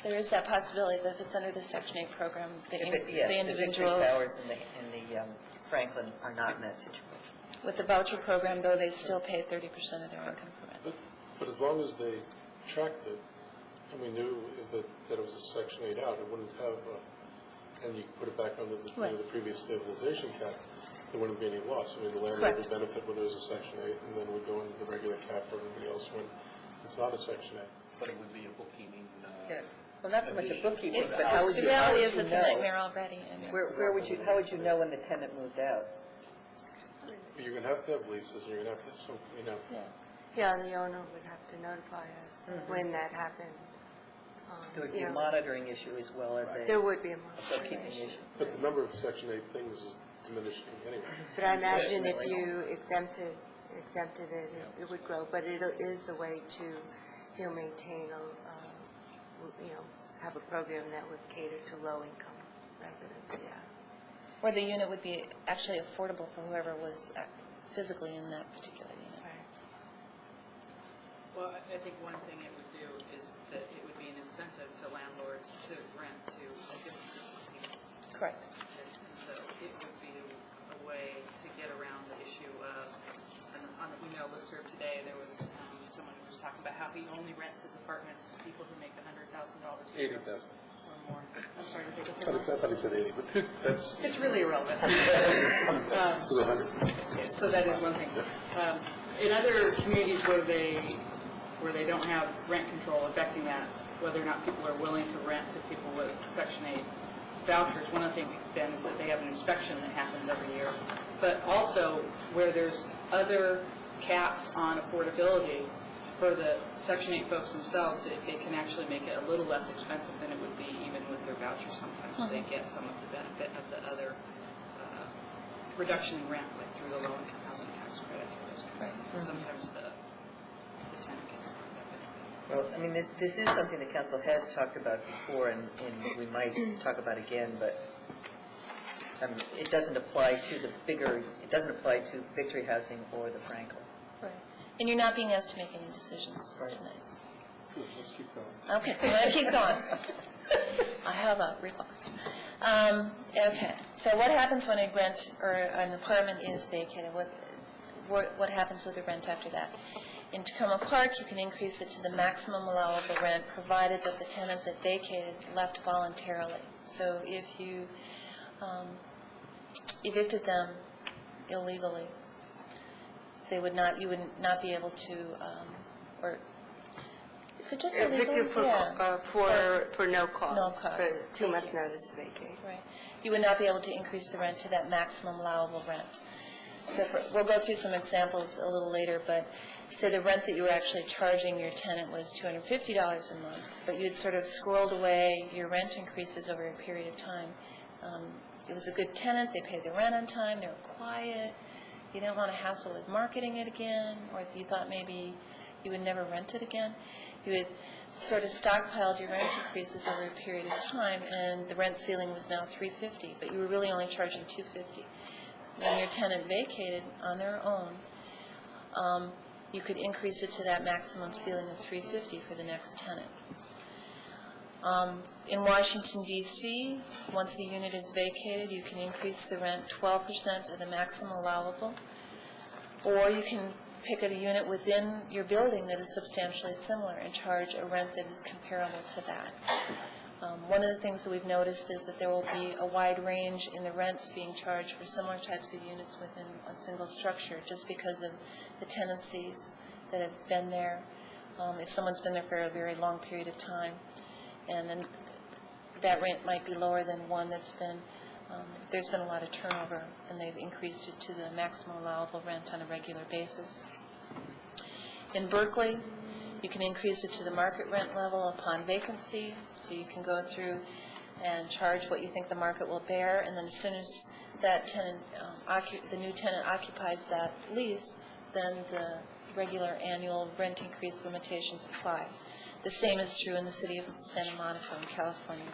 Speaker 11: There is that possibility, but if it's under the Section 8 program, the individuals...
Speaker 1: The Victory Towers and the Franklin are not in that situation.
Speaker 11: With the voucher program, though, they still pay 30% of their income for rent.
Speaker 4: But as long as they tracked it, and we knew that it was a Section 8 out, it wouldn't have, and you could put it back under the previous stabilization cap, there wouldn't be any loss. I mean, the landlord would benefit when there's a Section 8, and then would go into the regular cap for everybody else when it's not a Section 8.
Speaker 9: But it would be a bookkeeping.
Speaker 1: Well, not so much a bookkeeping,
Speaker 11: It's,
Speaker 1: but how would
Speaker 11: the
Speaker 1: you
Speaker 11: reality is
Speaker 1: know?
Speaker 11: it's a nightmare already. And
Speaker 1: How would you know when the tenant moved out?
Speaker 4: You're going to have leases, and you're going to have to, some, you know.
Speaker 16: Yeah, the owner would have to notify us when that happened.
Speaker 1: There would be a monitoring issue as well as a
Speaker 16: There would be a
Speaker 1: bookkeeping
Speaker 16: monitoring
Speaker 1: issue.
Speaker 4: But the number of Section 8 things is diminishing anyway.
Speaker 16: But I imagine if you exempted it, it would grow. But it is a way to, maintain have a program that would cater to low-income residents,
Speaker 11: Where the unit would be actually affordable for whoever was physically in that particular unit.
Speaker 16: Right.
Speaker 3: Well, I think one thing it would do is that it would be an incentive to landlords to rent to a different group of people.
Speaker 11: Correct.
Speaker 3: And so it would be a way to get around the issue of, on the email listserv today, there was someone who was talking about how he only rents his apartments to people who make $100,000 a year.
Speaker 4: 80,000.
Speaker 3: Or more. I'm sorry, did I
Speaker 4: I thought he said 80, but that's...
Speaker 3: It's really irrelevant.
Speaker 4: It was 100.
Speaker 3: So that is one thing. In other communities where they don't have rent control affecting that, whether or not people are willing to rent to people with Section 8 vouchers, one of the things then is that they have an inspection that happens every year. But also where there's other caps on affordability for the Section 8 folks themselves, it can actually make it a little less expensive than it would be even with their voucher sometimes. They get some of the benefit of the other reduction in rent, like through the low-income housing tax credit. Sometimes the tenant gets some of that benefit.
Speaker 1: Well, I mean, this is something the council has talked about before, and we might talk about again, but it doesn't apply to it doesn't apply to Victory Housing or the Franklin.
Speaker 11: Right. And you're not being asked to make any decisions tonight.
Speaker 4: Good, let's keep going.
Speaker 11: Okay, I'm going to keep going. I have a request. Okay, so what happens when a rent or an apartment is vacated? What happens with the rent after that? In Tacoma Park, you can increase it to the maximum allowable rent, provided that the tenant that vacated left voluntarily. So if you evicted them illegally, you would not be able to, or is it just illegal?
Speaker 16: for no cause.
Speaker 11: No cause.
Speaker 16: For 2 month notice to vacate.
Speaker 11: Right. You would not be able to increase the rent to that maximum allowable rent. So we'll go through some examples a little later, but say the rent that you were actually charging your tenant was $250 a month, but you had sort of squirreled away your rent increases over a period of time. It was a good tenant, they paid their rent on time, they were quiet, you didn't want to hassle with marketing it again, or you thought maybe you would never rent it again. You had sort of stockpiled your rent increases over a period of time, and the rent ceiling was now $350, but you were really only charging $250. When your tenant vacated on their own, you could increase it to that maximum ceiling of $350 for the next tenant. In Washington, D.C., once a unit is vacated, you can increase the rent 12% of the maximum allowable, or you can pick a unit within your building that is substantially similar and charge a rent that is comparable to that. One of the things that we've noticed is that there will be a wide range in the rents being charged for similar types of units within a single structure, just because of the tenancies that have been there. If someone's been there for a very long period of time, and then that rent might be lower than one that's been, there's been a lot of turnover, and they've increased it to the maximum allowable rent on a regular basis. In Berkeley, you can increase it to the market rent level upon vacancy, so you can go through and charge what you think the market will bear, and then as soon as that tenant, the new tenant occupies that lease, then the regular annual rent increase limitations apply. The same is true in the city of Santa Monica in California.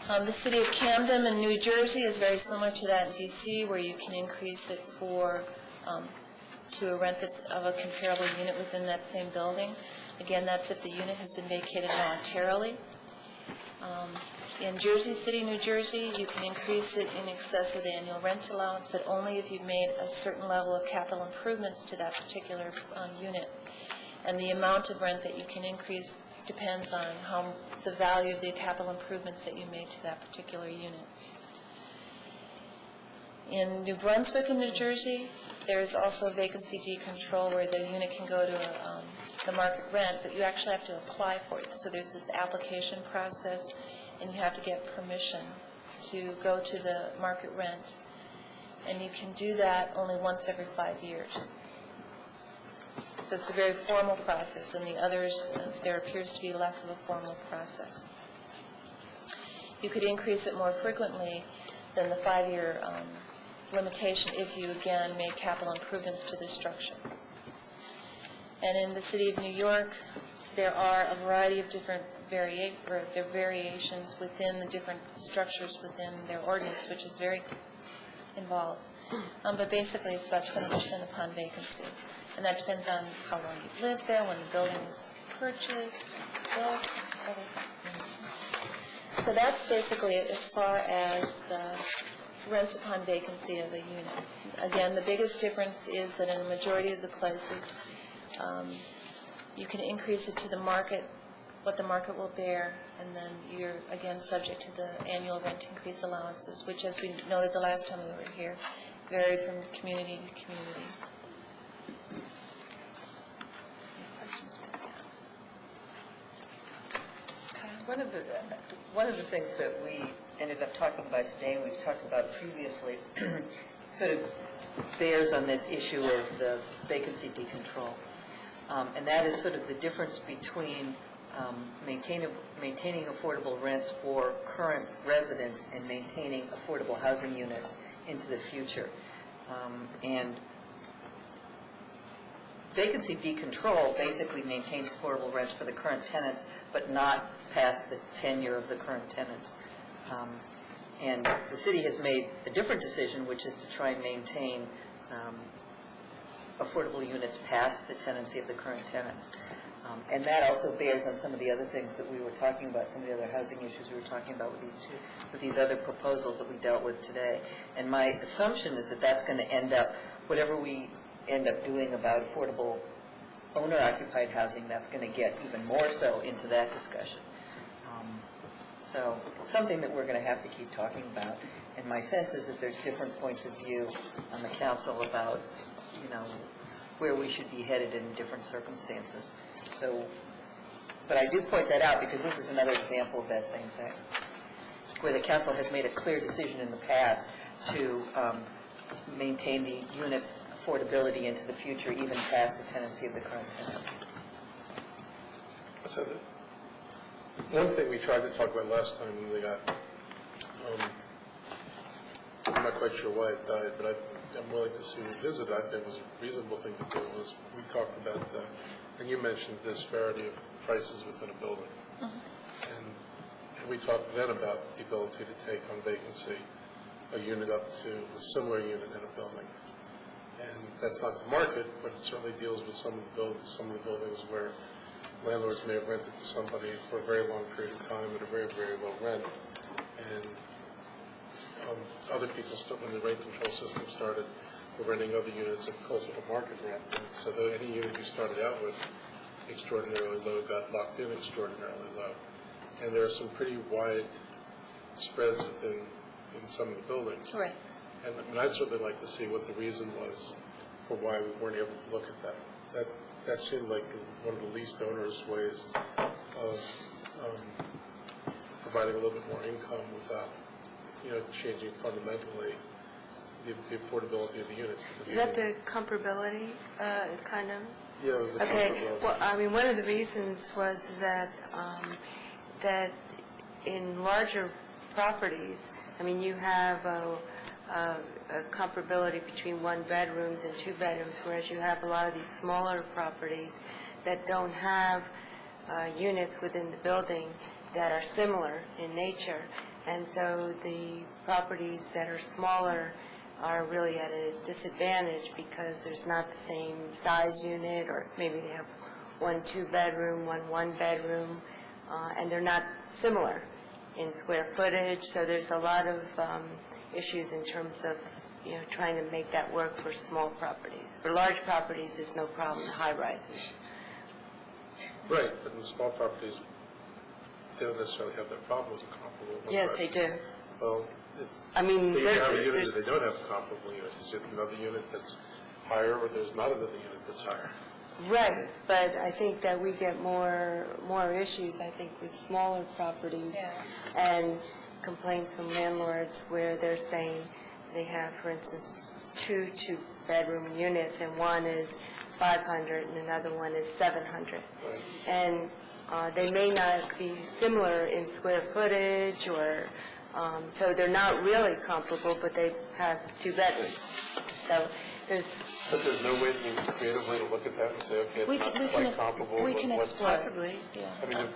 Speaker 11: The city of Camden in New Jersey is very similar to that in D.C., where you can increase it to a rent that's of a comparable unit within that same building. Again, that's if the unit has been vacated voluntarily. In Jersey City, New Jersey, you can increase it in excess of the annual rent allowance, but only if you've made a certain level of capital improvements to that particular unit. And the amount of rent that you can increase depends on the value of the capital improvements that you made to that particular unit. In New Brunswick and New Jersey, there's also vacancy decontrol where the unit can go to the market rent, but you actually have to apply for it. So there's this application process, and you have to get permission to go to the market rent. And you can do that only once every 5 years. So it's a very formal process, and the others, there appears to be less of a formal process. You could increase it more frequently than the 5-year limitation if you, again, made capital improvements to the structure. And in the city of New York, there are a variety of different variations within the different structures within their ordinance, which is very involved. But basically, it's about 20% upon vacancy. And that depends on how long you've lived there, when the building was purchased, built, everything. So that's basically it as far as the rents upon vacancy of a unit. Again, the biggest difference is that in a majority of the places, you can increase it to the market, what the market will bear, and then you're, again, subject to the annual rent increase allowances, which, as we noted the last time we were here, vary from community to community. Any questions about that? Okay.
Speaker 1: One of the things that we ended up talking about today, and we've talked about previously, sort of bears on this issue of the vacancy decontrol. And that is sort of the difference between maintaining affordable rents for current residents and maintaining affordable housing units into the future. And vacancy decontrol basically maintains affordable rents for the current tenants, but not past the tenure of the current tenants. And the city has made a different decision, which is to try and maintain affordable units past the tenancy of the current tenants. And that also bears on some of the other things that we were talking about, some of the other housing issues we were talking about with these other proposals that we dealt with today. And my assumption is that that's going to end up, whatever we end up doing about affordable owner-occupied housing, that's going to get even more so into that discussion. So something that we're going to have to keep talking about. And my sense is that there's different points of view on the council about, where we should be headed in different circumstances. So, but I do point that out because this is another example of that same thing, where the council has made a clear decision in the past to maintain the unit's affordability into the future, even past the tenancy of the current tenant.
Speaker 4: So one thing we tried to talk about last time when they got, I'm not quite sure why it died, but I'm willing to see revisit. I think it was a reasonable thing to do. Was we talked about and you mentioned the disparity of prices within a building, and we talked then about the ability to take on vacancy a unit up to a similar unit in a building, and that's not the market, but it certainly deals with some of the buildings where landlords may have rented to somebody for a very long period of time at a very, very low rent, and other people, when the rent control system started, were renting other units at closer to market rent. And so any unit you started out with extraordinarily low got locked in extraordinarily low. and there are some pretty wide spreads in some of the buildings.
Speaker 11: Right.
Speaker 4: And I'd certainly like to see what the reason was for why we weren't able to look at that. That seemed like one of the least onerous ways of providing a little bit more income without, changing fundamentally the affordability of the units.
Speaker 16: Is that the comparability, kind of?
Speaker 4: Yeah, it was the
Speaker 16: Okay,
Speaker 4: comparability.
Speaker 16: well, I mean, one of the reasons was that, that in larger properties, I mean, you have a comparability between one bedrooms and two bedrooms, whereas you have a lot of these smaller properties that don't have units within the building that are similar in nature. And so the properties that are smaller are really at a disadvantage because there's not the same size unit, or maybe they have one two-bedroom, one bedroom, and they're not similar in square footage. So there's a lot of issues in terms of, trying to make that work for small properties. For large properties, there's no problem, the high-rises.
Speaker 4: Right, but in the small properties, they don't necessarily have that problem with the comparable.
Speaker 16: Yes, they do.
Speaker 4: Well, if
Speaker 16: I mean,
Speaker 4: they
Speaker 16: there's-
Speaker 4: have a unit
Speaker 16: there's-
Speaker 4: that they don't have a comparable unit, is it another unit that's higher, or there's not another unit that's higher?
Speaker 16: Right, but I think that we get more issues, I think, with smaller properties and complaints from landlords where they're saying they have, for instance, two two-bedroom units, and one is 500 and another one is 700. And they may not be similar in square footage, or so they're not really comparable, but they have two bedrooms. So
Speaker 4: But there's no way creatively to look at that and say, okay, it's not quite comparable.
Speaker 17: We
Speaker 4: but
Speaker 17: can
Speaker 4: what's-
Speaker 17: explore.
Speaker 16: possibly,
Speaker 4: I mean,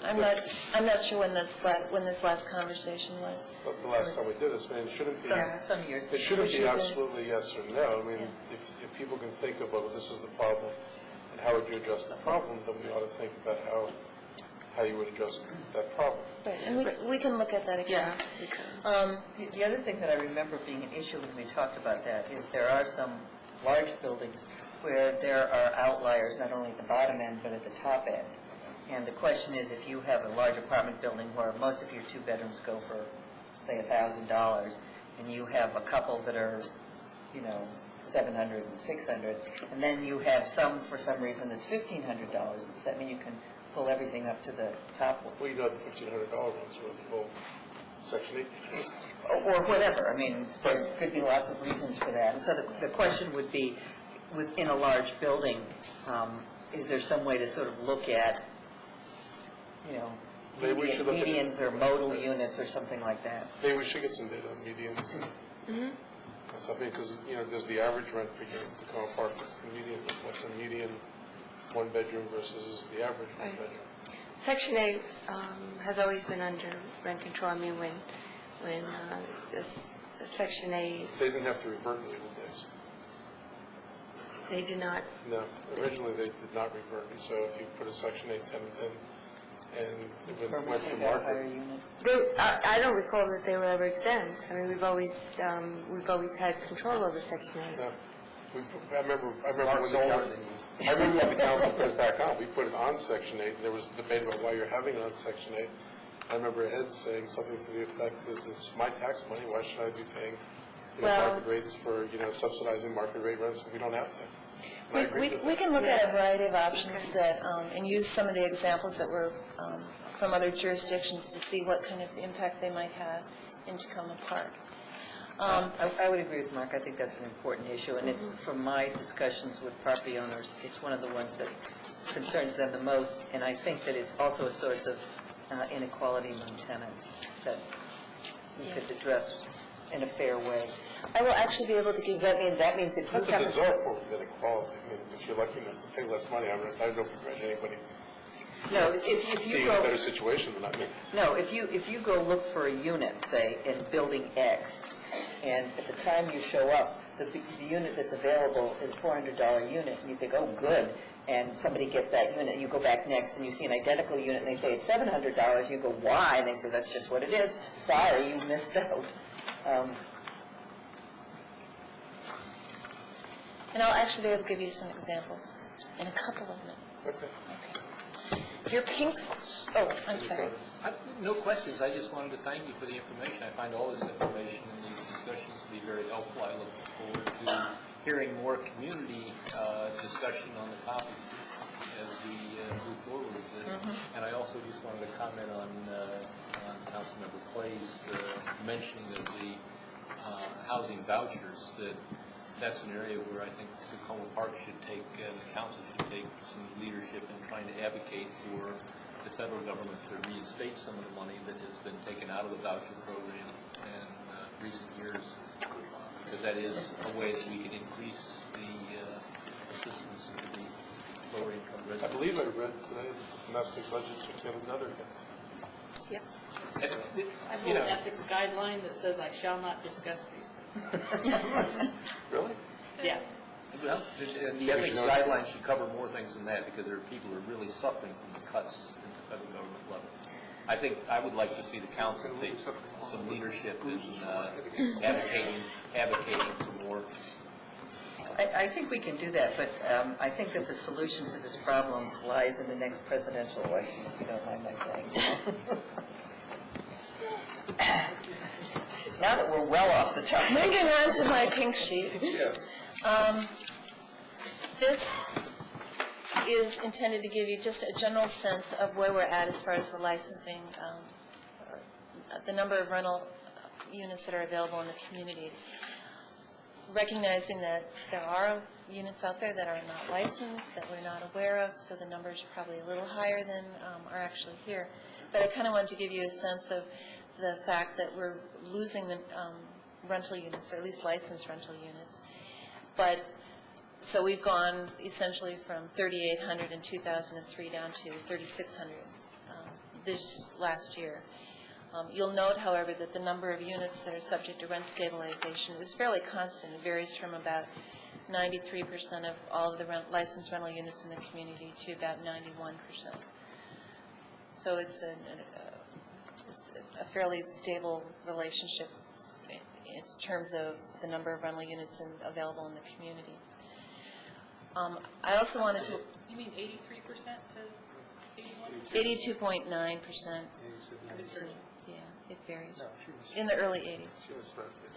Speaker 17: I'm not sure when this last conversation was.
Speaker 4: the last time we did this, I mean, it shouldn't be.
Speaker 1: Some years.
Speaker 4: It shouldn't
Speaker 17: It
Speaker 4: be
Speaker 17: should be.
Speaker 4: absolutely yes or no. I mean, if people can think of, well, this is the problem, and how would you address the problem, then we ought to think about how you would address that problem.
Speaker 17: Right, and we can look at that again.
Speaker 1: The other thing that I remember being an issue when we talked about that is there are some large buildings where there are outliers, not only at the bottom end, but at the top end. And the question is, if you have a large apartment building where most of your two bedrooms go for, say, $1,000, and you have a couple that are, $700 and $600, and then you have some, for some reason, that's $1,500, does that mean you can pull everything up to the top one?
Speaker 4: Well, you know, the $1,500 ones were the whole Section 8 units.
Speaker 1: Or whatever, I mean, there could be lots of reasons for that. And so the question would be, within a large building, is there some way to sort of look at,
Speaker 4: Maybe we should look at-
Speaker 1: medians or modal units or something like that?
Speaker 4: Maybe we should get some data on medians.
Speaker 16: Mhm.
Speaker 4: And something, because, there's the average rent for here in Tacoma Park, what's the median, what's a median one-bedroom versus the average
Speaker 16: Right.
Speaker 4: one-bedroom?
Speaker 16: Section 8 has always been under rent control. I mean, when Section 8,
Speaker 4: They didn't have to revert in the old days.
Speaker 16: they did not.
Speaker 4: No, originally they did not revert, and so if you put a Section 8 tenant in, and it went to market.
Speaker 16: I don't recall that they were ever exempt. I mean, we've always had control over Section 8.
Speaker 4: No. I remember when the council put it back on, we put it on Section 8, and there was a debate about why you're having it on Section 8. I remember Ed saying something to the effect, it's my tax money, why should I be paying
Speaker 17: Well-
Speaker 4: market rates for, subsidizing market rate rents if we don't have to? And I agree with
Speaker 17: We
Speaker 4: that.
Speaker 17: can look at a variety of options that, and use some of the examples that were from other jurisdictions to see what kind of impact they might have in Tacoma Park.
Speaker 1: I would agree with Mark. I think that's an important issue, and it's, from my discussions with property owners, it's one of the ones that concerns them the most, and I think that it's also a source of inequality among tenants that we could address in a fair way.
Speaker 17: I will actually be able to give
Speaker 1: that means if you
Speaker 4: That's a
Speaker 1: have
Speaker 4: bizarre form of inequality. I mean, if you're lucky enough to pay less money, I don't regret anybody
Speaker 1: No, if you
Speaker 4: being in a
Speaker 1: go...
Speaker 4: better situation than I mean.
Speaker 1: No, if you go look for a unit, say, in Building X, and at the time you show up, the unit that's available is a $400 unit, and you think, oh, good, and somebody gets that unit, and you go back next and you see an identical unit, and they say it's $700, you go, why? And they say, that's just what it is. Sorry, you missed out.
Speaker 17: And I'll actually be able to give you some examples in a couple of minutes.
Speaker 4: Okay.
Speaker 17: Your pinks, oh, I'm sorry.
Speaker 9: No questions, I just wanted to thank you for the information. I find all this information and these discussions to be very helpful. I look forward to hearing more community discussion on the topic as we move forward with this. And I also just wanted to comment on Councilmember Clay's mentioning of the housing vouchers, that's an area where I think Tacoma Park should take, the council should take some leadership in trying to advocate for the federal government to reinstate some of the money that has been taken out of the voucher program in recent years, because that is a way that we can increase the assistance to the lower income
Speaker 4: I
Speaker 9: residents.
Speaker 4: believe I read today that domestic budgets would get another hit.
Speaker 7: Yep.
Speaker 3: I have an ethics guideline that says I shall not discuss these things.
Speaker 4: Really?
Speaker 3: Yeah.
Speaker 9: Well, the ethics guidelines should cover more things than that, because there are people who are really suffering from the cuts at the federal government level. I think, I would like to see the council take some leadership in advocating for more.
Speaker 1: I think we can do that, but I think that the solution to this problem lies in the next presidential election, if you don't mind my saying. Now that we're well off the topic.
Speaker 17: Moving on to my pink sheet.
Speaker 4: Yes.
Speaker 17: This is intended to give you just a general sense of where we're at as far as the licensing, the number of rental units that are available in the community. Recognizing that there are units out there that are not licensed, that we're not aware of, so the numbers are probably a little higher than are actually here. But I kind of wanted to give you a sense of the fact that we're losing the rental units, or at least licensed rental units. But, so we've gone essentially from 3,800 in 2003 down to 3,600 this last year. You'll note, however, that the number of units that are subject to rent stabilization is fairly constant. It varies from about 93% of all of the licensed rental units in the community to about 91%. So it's a fairly stable relationship in terms of the number of rental units available in the community. I also wanted to...
Speaker 3: You mean 83% to 81%?
Speaker 17: 82.9%. Yeah, it varies. In the early 80s.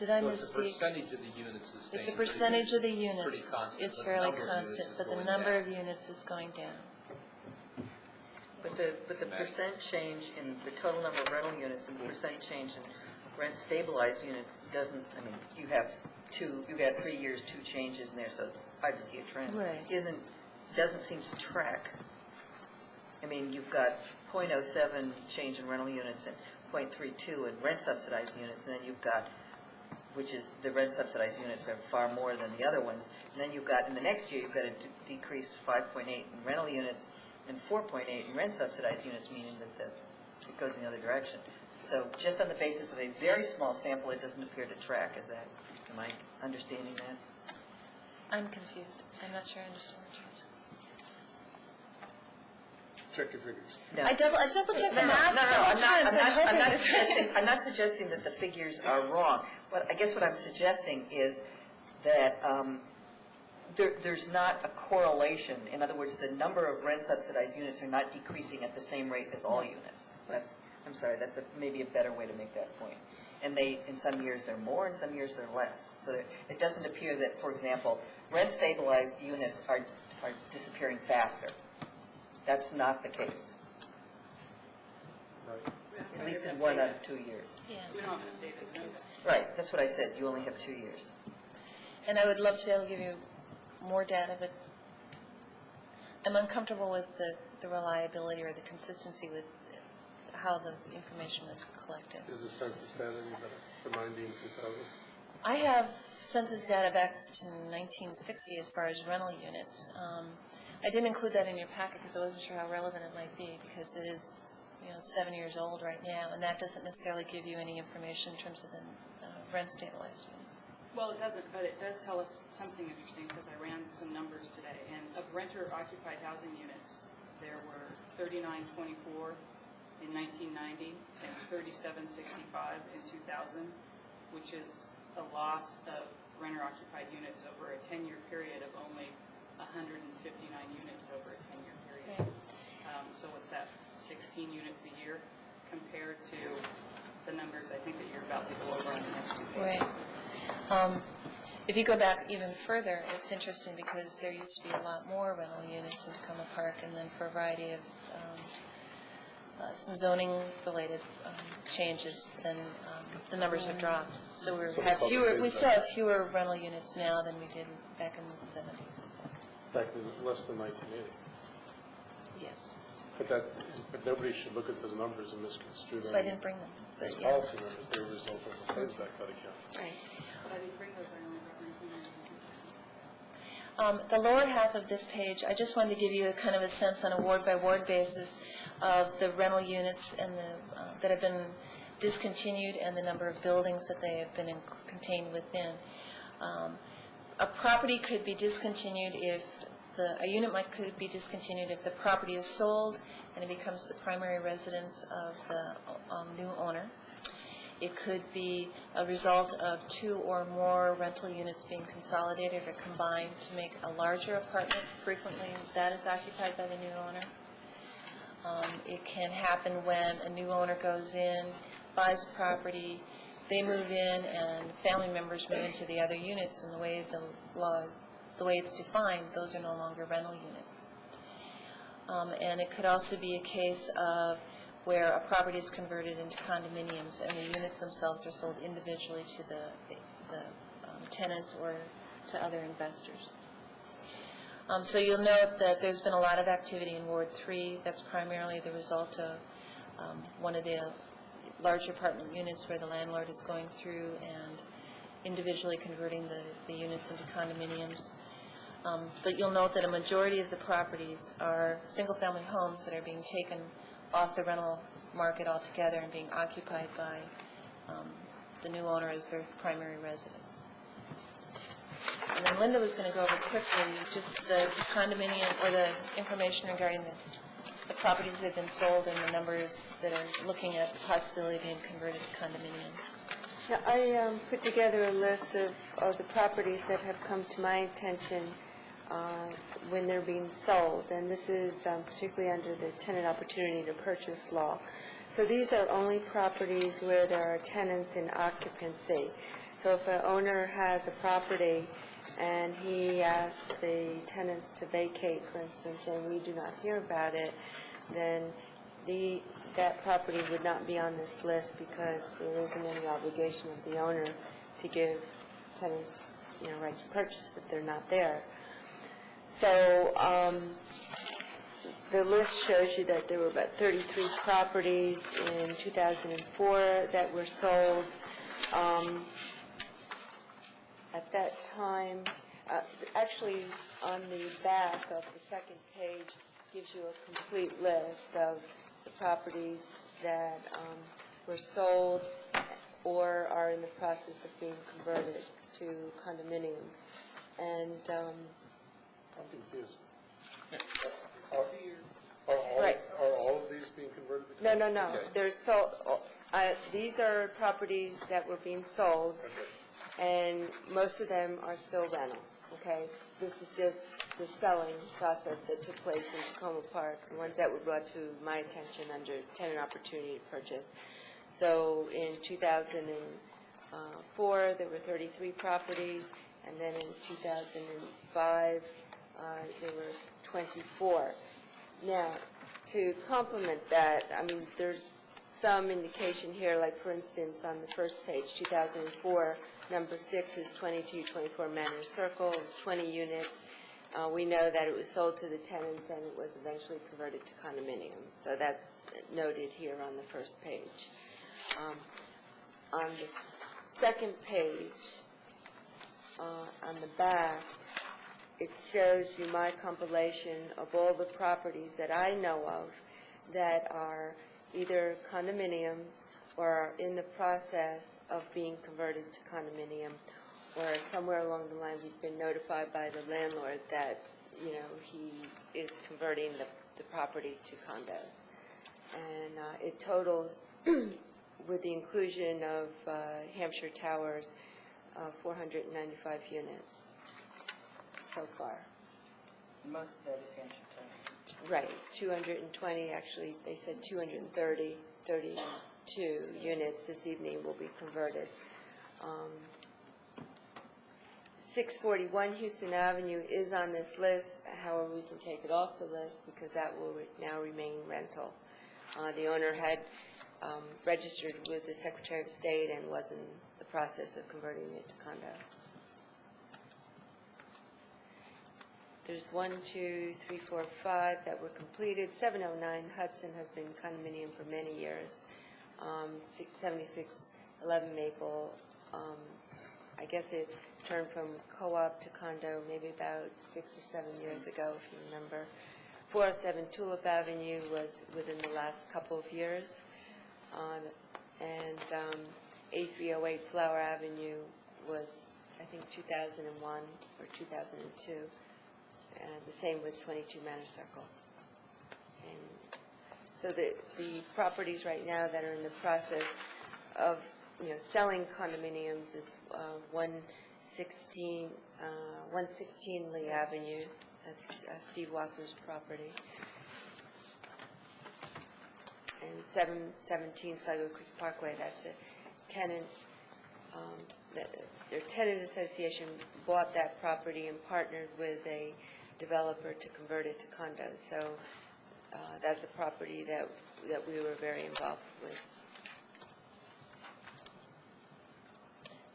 Speaker 17: Did I misspeak?
Speaker 9: The percentage of the units is staying.
Speaker 17: It's a percentage of the
Speaker 9: pretty
Speaker 17: units.
Speaker 9: constant.
Speaker 17: It's
Speaker 9: The
Speaker 17: fairly
Speaker 9: number of units
Speaker 17: constant,
Speaker 9: is
Speaker 17: but the
Speaker 9: going
Speaker 17: number
Speaker 9: down.
Speaker 17: of units is going down.
Speaker 1: But the percent change in the total number of rental units and the percent change in rent stabilized units doesn't, I mean, you have 3 years, 2 changes in there, so it's hard to see a trend.
Speaker 17: Right.
Speaker 1: Doesn't seem to track. I mean, you've got .07 change in rental units and .32 in rent subsidized units, and then you've got, which is, the rent subsidized units are far more than the other ones. And then you've got, in the next year, you've got a decrease 5.8 in rental units and 4.8 in rent subsidized units, meaning that it goes in the other direction. So just on the basis of a very small sample, it doesn't appear to track. Am I understanding that?
Speaker 17: I'm confused. I'm not sure I understand what you're saying.
Speaker 10: Check your figures.
Speaker 1: No.
Speaker 17: I double checked the math
Speaker 1: No,
Speaker 17: several times.
Speaker 1: I'm not suggesting that the figures are wrong. But I guess what I'm suggesting is that there's not a correlation. In other words, the number of rent subsidized units are not decreasing at the same rate as all units. I'm sorry, that's maybe a better way to make that point. And in some years they're more, in some years they're less. So it doesn't appear that, for example, rent stabilized units are disappearing faster. That's not the case. At least in 1 out of 2 years.
Speaker 17: Yeah.
Speaker 3: We don't have enough data to know that.
Speaker 1: Right, that's what I said. You only have 2 years.
Speaker 17: And I would love to be able to give you more data, but I'm uncomfortable with the reliability or the consistency with how the information was collected.
Speaker 4: Is the census data any better, the 90 and 2000?
Speaker 17: I have census data back to 1960 as far as rental units. I didn't include that in your packet because I wasn't sure how relevant it might be, because it is, it's 7 years old right now, and that doesn't necessarily give you any information in terms of the rent stabilized units.
Speaker 3: Well, it doesn't, but it does tell us something interesting, because I ran some numbers today, and of renter-occupied housing units, there were 3924 in 1990 and 3765 in 2000, which is a loss of renter-occupied units over a 10-year period of only 159 units over a 10-year period. So what's that, 16 units a year compared to the numbers I think that you're about to go over on the next 2 pages?
Speaker 17: Right. If you go back even further, it's interesting because there used to be a lot more rental units in Tacoma Park, and then for a variety of some zoning-related changes, then the numbers have dropped. So we still have fewer rental units now than we did back in the 70s.
Speaker 4: Back in less than 1980.
Speaker 17: Yes.
Speaker 4: But nobody should look at those numbers and misconstrue them.
Speaker 17: So I didn't bring them.
Speaker 4: As
Speaker 17: But yeah.
Speaker 4: policy numbers, they're a result of the funds back out account.
Speaker 17: Right.
Speaker 3: But I didn't bring those, I only brought 19.
Speaker 17: The lower half of this page, I just wanted to give you a kind of a sense on a ward-by-ward basis of the rental units and that have been discontinued and the number of buildings that they have been contained within. A property could be discontinued if a unit could be discontinued if the property is sold and it becomes the primary residence of the new owner. It could be a result of 2 or more rental units being consolidated or combined to make a larger apartment. Frequently, that is occupied by the new owner. It can happen when a new owner goes in, buys a property, they move in, and family members move into the other units, and the way it's defined, those are no longer rental units. And it could also be a case of where a property is converted into condominiums and the units themselves are sold individually to the tenants or to other investors. So you'll note that there's been a lot of activity in Ward 3. That's primarily the result of one of the larger apartment units where the landlord is going through and individually converting the units into condominiums. But you'll note that a majority of the properties are single-family homes that are being taken off the rental market altogether and being occupied by the new owner as their primary residence. And then Linda was going to go over quickly just the condominium or the information regarding the properties that have been sold and the numbers that are looking at the possibility of being converted to condominiums.
Speaker 16: Yeah, I put together a list of the properties that have come to my attention when they're being sold, and this is particularly under the tenant opportunity to purchase law. So these are only properties where there are tenants in occupancy. So if an owner has a property and he asks the tenants to vacate, for instance, and we do not hear about it, then that property would not be on this list because there isn't any obligation of the owner to give tenants, right to purchase if they're not there. So the list shows you that there were about 33 properties in 2004 that were sold. At that time, actually on the back of the second page gives you a complete list of the properties that were sold or are in the process of being converted to condominiums. And
Speaker 4: I'm confused.
Speaker 16: Right.
Speaker 4: Are all of these being converted to
Speaker 16: No.
Speaker 4: Okay.
Speaker 16: There's these are properties that were being sold, and most of them are still rental, okay? This is just the selling process that took place in Tacoma Park, the ones that were brought to my attention under tenant opportunity to purchase. So in 2004, there were 33 properties, and then in 2005, there were 24. Now, to complement that, I mean, there's some indication here, like for instance, on the first page, 2004, number 6 is 2224 Manor Circle, it was 20 units. We know that it was sold to the tenants and it was eventually converted to condominiums. So that's noted here on the first page. On the second page, on the back, it shows you my compilation of all the properties that I know of that are either condominiums or are in the process of being converted to condominium, or somewhere along the line we've been notified by the landlord that, he is converting the property to condos. And it totals, with the inclusion of Hampshire Towers, 495 units so far.
Speaker 3: Most of that is Hampshire Towers.
Speaker 16: right, 220, actually, they said 230, 32 units this evening will be converted. 641 Houston Avenue is on this list, however, we can take it off the list because that will now remain rental. The owner had registered with the Secretary of State and was in the process of converting it to condos. There's 1, 2, 3, 4, 5 that were completed. 709 Hudson has been condominium for many years. 7611 Maple, I guess it turned from co-op to condo maybe about 6 or 7 years ago, if you remember. 407 Tulip Avenue was within the last couple of years. And A308 Flower Avenue was, I think, 2001 or 2002. And the same with 22 Manor Circle. And so the properties right now that are in the process of, selling condominiums is 116 Lee Avenue. That's Steve Wasser's property. And 717 Sago Creek Parkway, that's a tenant, their tenant association bought that property and partnered with a developer to convert it to condos. So that's a property that we were very involved with.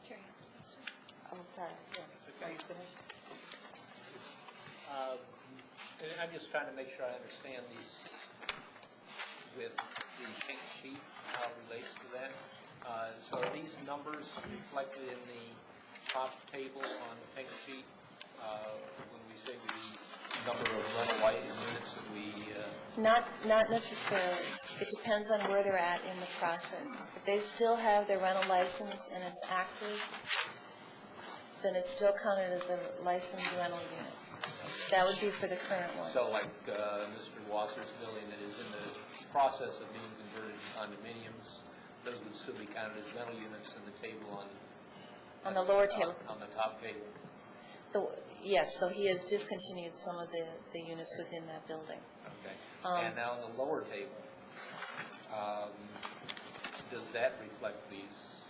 Speaker 17: Terry has a question.
Speaker 16: Oh, I'm sorry. Are you finished?
Speaker 9: And I'm just trying to make sure I understand these with the pink sheet, how it relates to that. So are these numbers reflected in the top table on the pink sheet when we say the number of rental units that we...
Speaker 17: Not necessarily. It depends on where they're at in the process. If they still have their rental license and it's active, then it's still counted as a licensed rental units. That would be for the current ones.
Speaker 9: So like Mr. Wasser's building that is in the process of being converted to condominiums, those would still be counted as rental units in the table
Speaker 17: on the lower table.
Speaker 9: On the top table.
Speaker 17: Yes, though he has discontinued some of the units within that building.
Speaker 9: Okay. And now on the lower table, does that reflect these?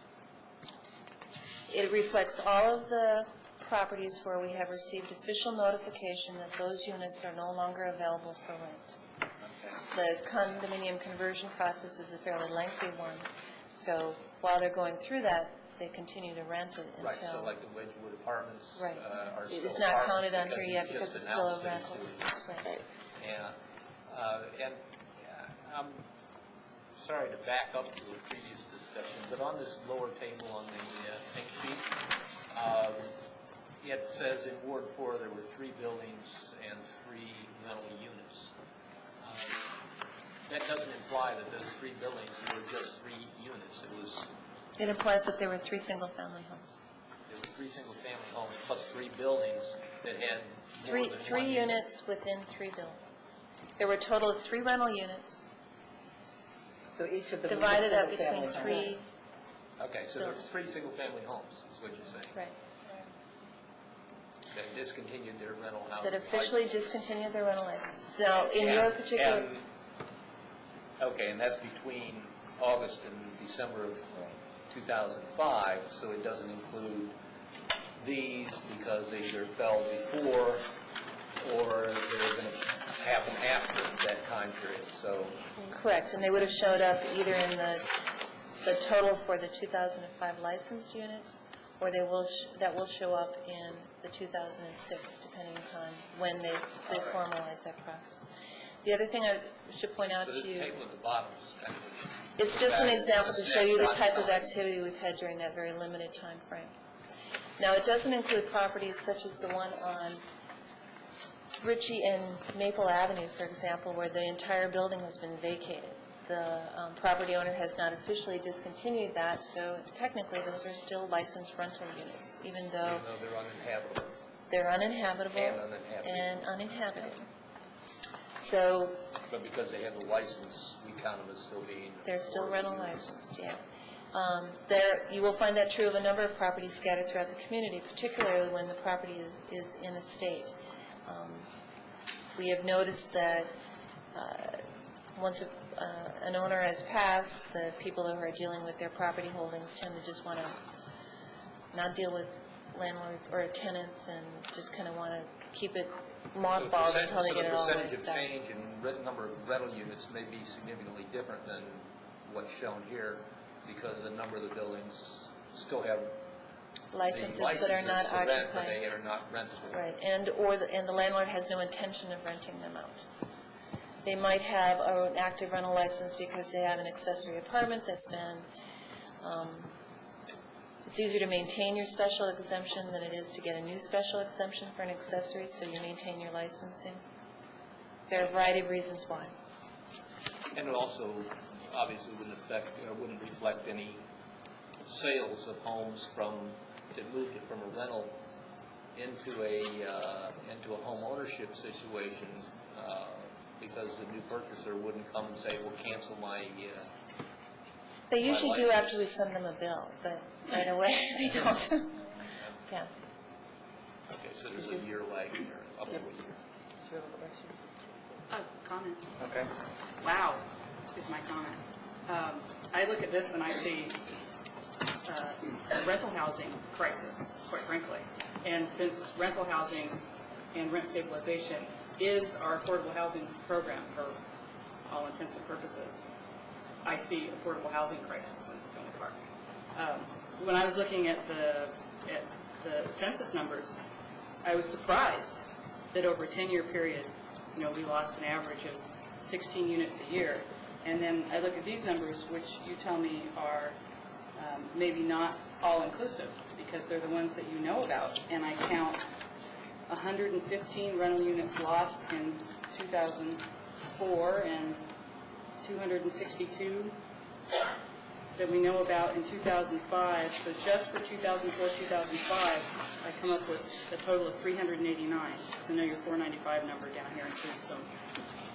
Speaker 17: It reflects all of the properties where we have received official notification that those units are no longer available for rent. The condominium conversion process is a fairly lengthy one, so while they're going through that, they continue to rent it until...
Speaker 9: Right, so like the Wedgewood Apartments
Speaker 17: Right.
Speaker 9: Are still
Speaker 17: It's not counted on
Speaker 9: because
Speaker 17: here yet
Speaker 9: he's
Speaker 17: because
Speaker 9: just
Speaker 17: it's still a
Speaker 9: announced that
Speaker 17: rental.
Speaker 9: he's doing this. And I'm sorry to back up to the previous discussion, but on this lower table on the pink sheet, it says in Ward 4 there were 3 buildings and 3 rental units. That doesn't imply that those 3 buildings were just 3 units.
Speaker 17: It implies that there were 3 single-family homes.
Speaker 9: There were 3 single-family homes plus 3 buildings that had more than
Speaker 17: Three
Speaker 9: one
Speaker 17: units within 3 buildings. There were a total of 3 rental units.
Speaker 1: So each of them
Speaker 17: divided up between 3.
Speaker 9: Okay, so there were 3 single-family homes, is what you're saying.
Speaker 17: Right.
Speaker 9: That discontinued their rental house.
Speaker 17: That officially discontinued their rental license. Now, in your particular...
Speaker 9: Okay, and that's between August and December of 2005, so it doesn't include these because they either fell before or they're going to happen after that time period, so...
Speaker 17: Correct, and they would have showed up either in the total for the 2005 licensed units, or they will that will show up in the 2006, depending on when they formalize that process. The other thing I should point out to you...
Speaker 9: The table at the bottom is kind of...
Speaker 17: It's just an example to show you the type of activity we've had during that very limited time frame. Now, it doesn't include properties such as the one on Ritchie and Maple Avenue, for example, where the entire building has been vacated. The property owner has not officially discontinued that, so technically those are still licensed rental units, even though
Speaker 9: they're uninhabitable.
Speaker 17: They're uninhabitable and uninhabited. So...
Speaker 9: But because they have a license, we count them as still being...
Speaker 17: They're still rental licensed, yeah. You will find that true of a number of properties scattered throughout the community, particularly when the property is in a state. We have noticed that once an owner has passed, the people who are dealing with their property holdings tend to just want to not deal with landlord or tenants and just kind of want to keep it mothballed until they get it all
Speaker 18: So the
Speaker 17: worked
Speaker 18: percentage of
Speaker 17: out.
Speaker 18: change in number of rental units may be significantly different than what's shown here, because a number of the buildings still have the
Speaker 17: Licenses but are not
Speaker 18: to rent, but
Speaker 17: occupied.
Speaker 18: they are not rentable.
Speaker 17: Right, and the landlord has no intention of renting them out. They might have an active rental license because they have an accessory apartment that's been, it's easier to maintain your special exemption than it is to get a new special exemption for an accessory, so you maintain your licensing. There are a variety of reasons why.
Speaker 18: And it also obviously wouldn't reflect any sales of homes that moved it from a rental into a home ownership situation, because the new purchaser wouldn't come and say, well, cancel my
Speaker 17: They usually do
Speaker 18: license.
Speaker 17: after we send them a bill, but right away, they don't. Yeah.
Speaker 18: Okay, so there's a year lag here, up to a year.
Speaker 3: Comment.
Speaker 12: Okay.
Speaker 3: Wow, is my comment. I look at this and I see a rental housing crisis, quite frankly. And since rental housing and rent stabilization is our affordable housing program for all intents and purposes, I see affordable housing crisis in Tacoma Park. When I was looking at the census numbers, I was surprised that over a 10-year period, we lost an average of 16 units a year. And then I look at these numbers, which you tell me are maybe not all-inclusive, because they're the ones that you know about, and I count 115 rental units lost in 2004 and 262 that we know about in 2005. So just for 2004, 2005, I come up with a total of 389. So I know your 495 number down here includes some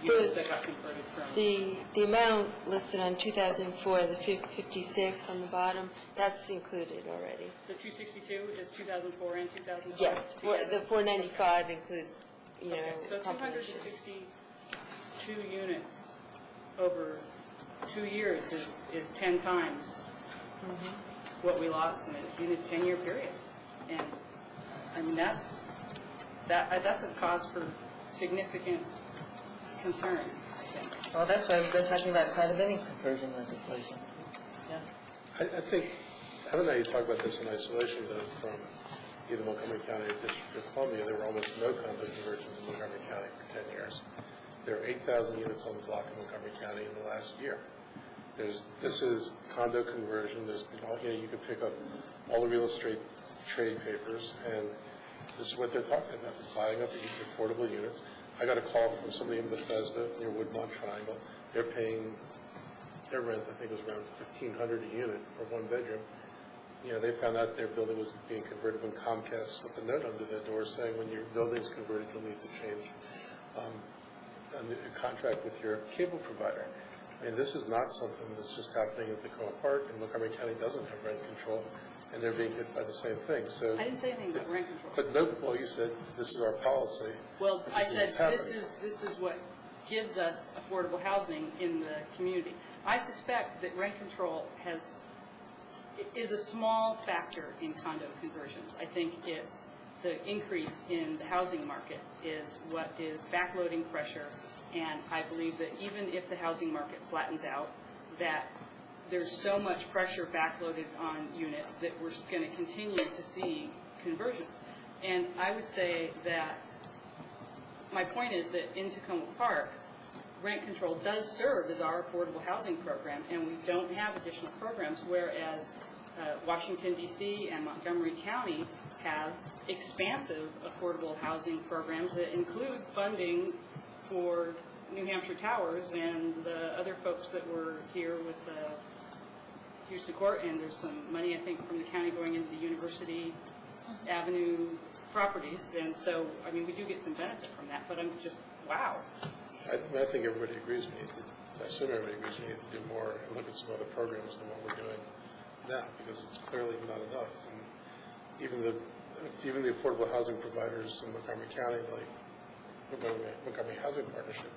Speaker 3: units that got converted from...
Speaker 16: The amount listed on 2004, the 56 on the bottom, that's included already.
Speaker 3: The 262 is 2004 and 2005?
Speaker 16: Yes, the 495 includes,
Speaker 3: Okay, so
Speaker 16: compilation.
Speaker 3: 262 units over 2 years is 10 times what we lost in a 10-year period. And, I mean, that's a cause for significant concern, I think.
Speaker 1: Well, that's why we've been talking about condominium conversion legislation. Yeah.
Speaker 4: I think, I don't know how you talk about this in isolation, though, from either Montgomery County or District of Columbia. There were almost no condo conversions in Montgomery County for 10 years. There are 8,000 units on the block in Montgomery County in the last year. This is condo conversion. There's, you can pick up all the real estate trade papers, and this is what they're talking about, is buying up affordable units. I got a call from somebody in Bethesda near Woodmont Triangle. They're paying their rent, I think it was around $1,500 a unit for one bedroom. They found out their building was being converted when Comcast slipped a note under their door saying, when your building's converted, you'll need to change a contract with your cable provider. I mean, this is not something that's just happening at Tacoma Park, and Montgomery County doesn't have rent control, and they're being hit by the same thing. So,
Speaker 3: I didn't say anything about rent control.
Speaker 4: but no, well, you said this is our policy.
Speaker 3: Well, I said
Speaker 4: what's happening.
Speaker 3: this is what gives us affordable housing in the community. I suspect that rent control is a small factor in condo conversions. I think it's the increase in the housing market is what is backloading pressure, and I believe that even if the housing market flattens out, that there's so much pressure backloaded on units that we're going to continue to see conversions. And I would say that my point is that in Tacoma Park, rent control does serve as our affordable housing program, and we don't have additional programs, whereas Washington, D.C. and Montgomery County have expansive affordable housing programs that include funding for New Hampshire Towers and the other folks that were here with Houston Court, and there's some money, I think, from the county going into the University Avenue properties, and so, I mean, we do get some benefit from that, but I'm just, wow.
Speaker 4: I think everybody agrees we need to, I assume everybody agrees we need to do more and look at some other programs than what we're doing now, because it's clearly not enough. And even the affordable housing providers in Montgomery County, like Montgomery Housing Partnership,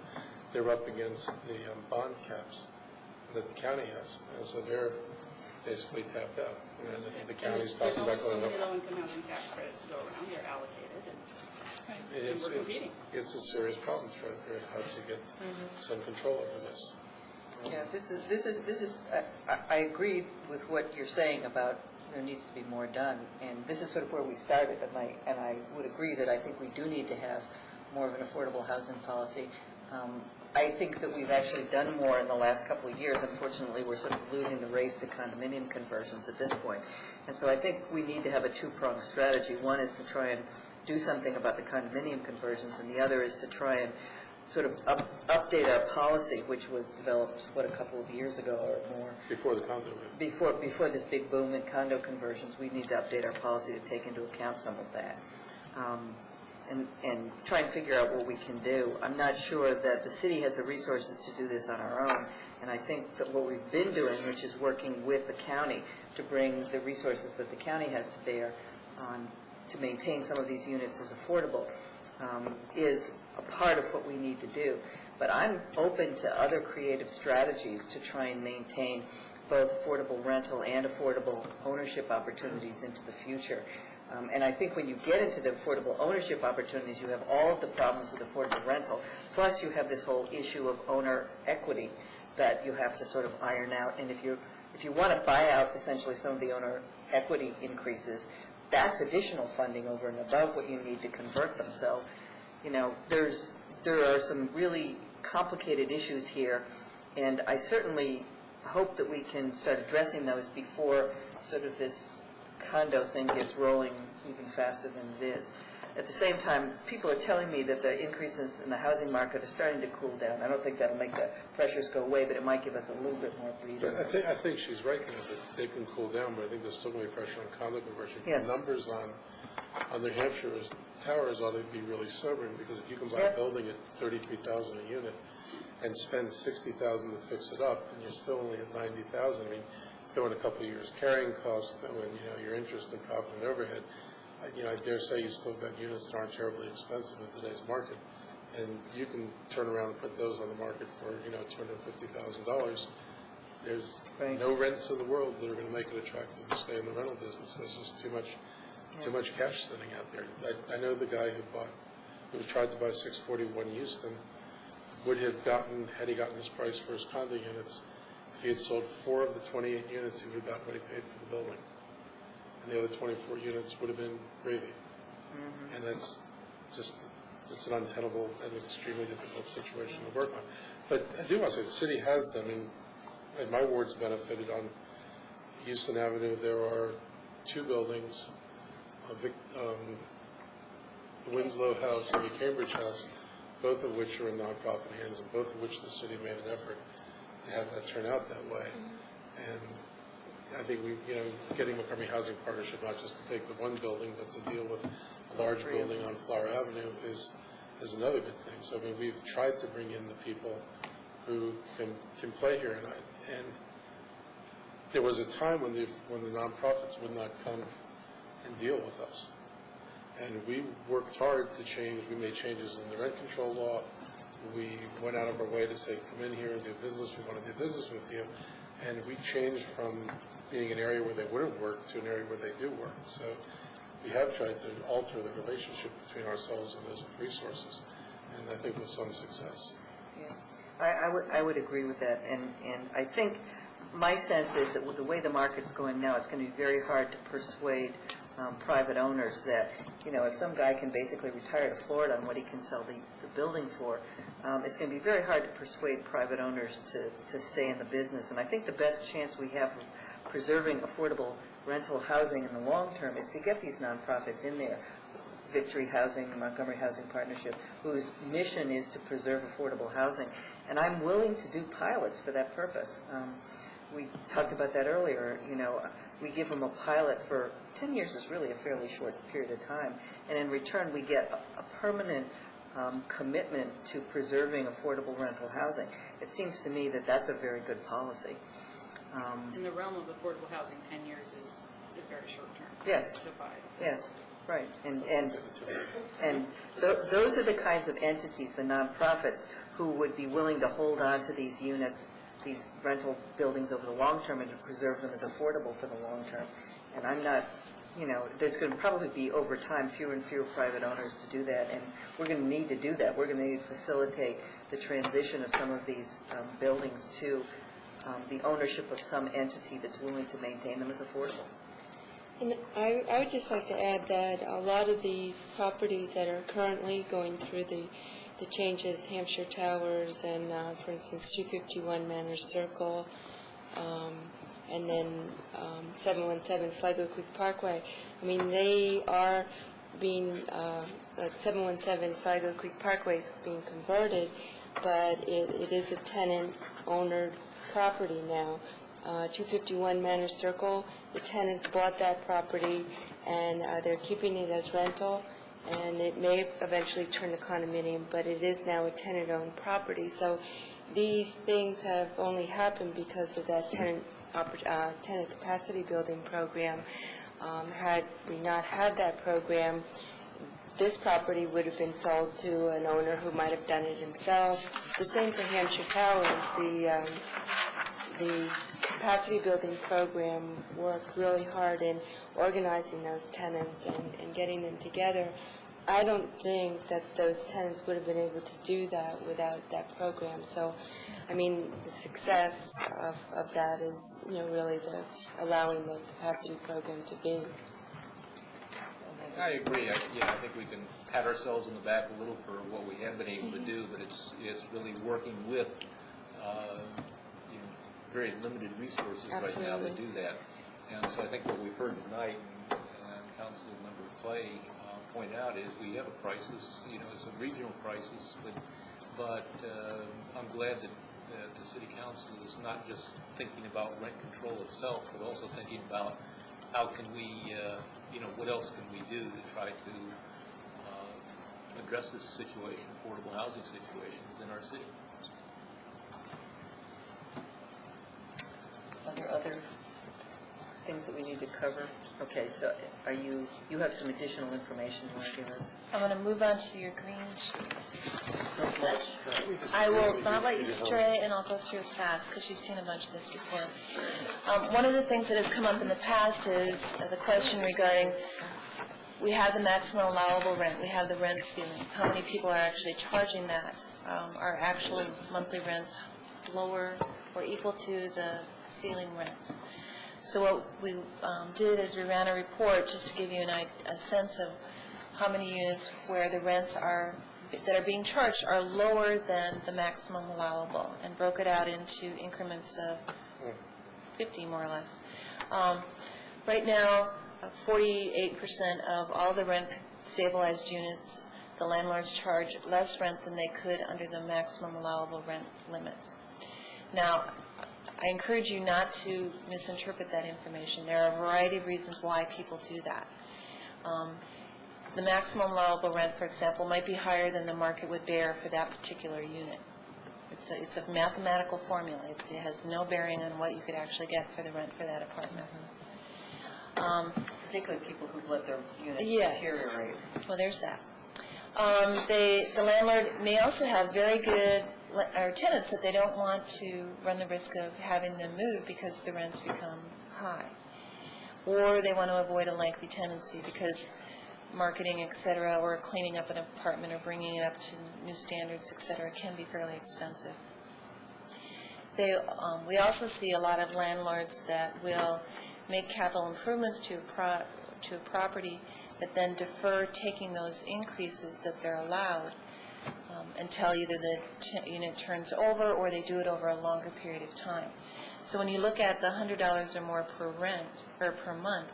Speaker 4: they're up against the bond caps that the county has, and so they're basically tapped out. And I think the county's talking about going up.
Speaker 3: There's also low-income housing tax credits to go around, they're allocated, and we're competing.
Speaker 4: It's a serious problem to try to figure out how to get some control over this.
Speaker 1: Yeah, this is, I agree with what you're saying about there needs to be more done, and this is sort of where we started, and I would agree that I think we do need to have more of an affordable housing policy. I think that we've actually done more in the last couple of years. Unfortunately, we're sort of losing the race to condominium conversions at this point. And so I think we need to have a two-pronged strategy. One is to try and do something about the condominium conversions, and the other is to try and sort of update our policy, which was developed, a couple of years ago or more.
Speaker 4: Before the condo boom.
Speaker 1: Before this big boom in condo conversions, we need to update our policy to take into account some of that. And try and figure out what we can do. I'm not sure that the city has the resources to do this on our own, and I think that what we've been doing, which is working with the county to bring the resources that the county has to bear on to maintain some of these units as affordable, is a part of what we need to do. But I'm open to other creative strategies to try and maintain both affordable rental and affordable ownership opportunities into the future. And I think when you get into the affordable ownership opportunities, you have all of the problems with affordable rental, plus you have this whole issue of owner equity that you have to sort of iron out. And if you want to buy out essentially some of the owner equity increases, that's additional funding over and above what you need to convert them. So, you know, there are some really complicated issues here, and I certainly hope that we can start addressing those before sort of this condo thing gets rolling even faster than it is. At the same time, people are telling me that the increases in the housing market are starting to cool down. I don't think that'll make the pressures go away, but it might give us a little bit more breathing.
Speaker 4: I think she's right, that they can cool down, but I think there's still going to be pressure on condo conversion.
Speaker 1: Yes.
Speaker 4: The numbers on New Hampshire's towers ought to be really sobering, because if you can buy a building at $33,000 a unit and spend $60,000 to fix it up, and you're still only at $90,000, I mean, throw in a couple of years carrying costs, throw in, your interest and profit and overhead, I dare say you still got units that aren't terribly expensive in today's market, and you can turn around and put those on the market for, $250,000. There's no rents in the world that are going to make it attractive to stay in the rental business. There's just too much cash sitting out there. I know the guy who tried to buy 641 Houston would have gotten, had he gotten his price for his condo units, if he had sold 4 of the 28 units, he would have gotten what he paid for the building. And the other 24 units would have been gravy. And that's just, it's an untenable and extremely difficult situation to work on. But I do want to say, the city has done, and my ward's benefited on Houston Avenue. There are 2 buildings, the Winslow House and the Cambridge House, both of which are in nonprofit hands, and both of which the city made an effort to have that turn out that way. And I think getting Montgomery Housing Partnership, not just to take the one building, but to deal with a large building on Flower Avenue is another good thing. So, we've tried to bring in the people who can play here. And there was a time when the nonprofits would not come and deal with us. And we worked hard to change. We made changes in the rent control law. We went out of our way to say, come in here and do business. We want to do business with you. And we changed from being an area where they wouldn't work to an area where they do work. So we have tried to alter the relationship between ourselves and those with resources, and I think with some success.
Speaker 1: Yeah, I would agree with that. And I think my sense is that with the way the market's going now, it's going to be very hard to persuade private owners that, if some guy can basically retire to Florida on what he can sell the building for, it's going to be very hard to persuade private owners to stay in the business. And I think the best chance we have of preserving affordable rental housing in the long term is to get these nonprofits in there. Victory Housing, Montgomery Housing Partnership, whose mission is to preserve affordable housing. And I'm willing to do pilots for that purpose. We talked about that earlier. We give them a pilot for 10 years is really a fairly short period of time. And in return, we get a permanent commitment to preserving affordable rental housing. It seems to me that that's a very good policy.
Speaker 3: In the realm of affordable housing, 10 years is a very short term.
Speaker 1: Yes.
Speaker 3: To buy.
Speaker 1: Yes. Right, and those are the kinds of entities, the nonprofits, who would be willing to hold on to these units, these rental buildings over the long term and to preserve them as affordable for the long term. And I'm not, there's going to probably be, over time, fewer and fewer private owners to do that, and we're going to need to do that. We're going to need to facilitate the transition of some of these buildings to the ownership of some entity that's willing to maintain them as affordable.
Speaker 16: And I would just like to add that a lot of these properties that are currently going through the changes, Hampshire Towers and, for instance, 251 Manners Circle, and then 717 Sligo Creek Parkway, I mean, they are being, 717 Sligo Creek Parkway is being converted, but it is a tenant-owner property now. 251 Manners Circle, the tenants bought that property, and they're keeping it as rental, and it may eventually turn to condominium, but it is now a tenant-owned property. So these things have only happened because of that tenant capacity building program. Had we not had that program, this property would have been sold to an owner who might have done it himself. The same for Hampshire Towers. The capacity building program worked really hard in organizing those tenants and getting them together. I don't think that those tenants would have been able to do that without that program. So, I mean, the success of that is, really allowing the capacity program to be.
Speaker 18: I agree. I think we can pat ourselves on the back a little for what we have been able to do, but it's really working with very limited resources right now to do that. And so I think what we've heard tonight, and Councilmember Clay point out, is we have a crisis. It's a regional crisis, but I'm glad that the City Council is not just thinking about rent control itself, but also thinking about how can we, what else can we do to try to address this situation, affordable housing situation within our city.
Speaker 1: Are there other things that we need to cover? Okay, so you have some additional information you want to give us?
Speaker 17: I'm going to move on to your green sheet. I will not let you stray, and I'll go through it fast because you've seen a bunch of this before. One of the things that has come up in the past is the question regarding, we have the maximum allowable rent, we have the rent ceilings. How many people are actually charging that? Are actual monthly rents lower or equal to the ceiling rents? So what we did is we ran a report just to give you a sense of how many units where the rents that are being charged are lower than the maximum allowable, and broke it out into increments of 50 more or less. Right now, 48% of all the rent stabilized units, the landlords charge less rent than they could under the maximum allowable rent limits. Now, I encourage you not to misinterpret that information. There are a variety of reasons why people do that. The maximum allowable rent, for example, might be higher than the market would bear for that particular unit. It's a mathematical formula. It has no bearing on what you could actually get for the rent for that apartment.
Speaker 1: Particularly people who've let their units deteriorate.
Speaker 17: Well, there's that. The landlord may also have very good tenants that they don't want to run the risk of having them move because the rents become high. Or they want to avoid a lengthy tenancy because marketing, et cetera, or cleaning up an apartment or bringing it up to new standards, et cetera, can be fairly expensive. We also see a lot of landlords that will make capital improvements to a property, but then defer taking those increases that they're allowed until either the unit turns over or they do it over a longer period of time. So when you look at the $100 or more per rent or per month,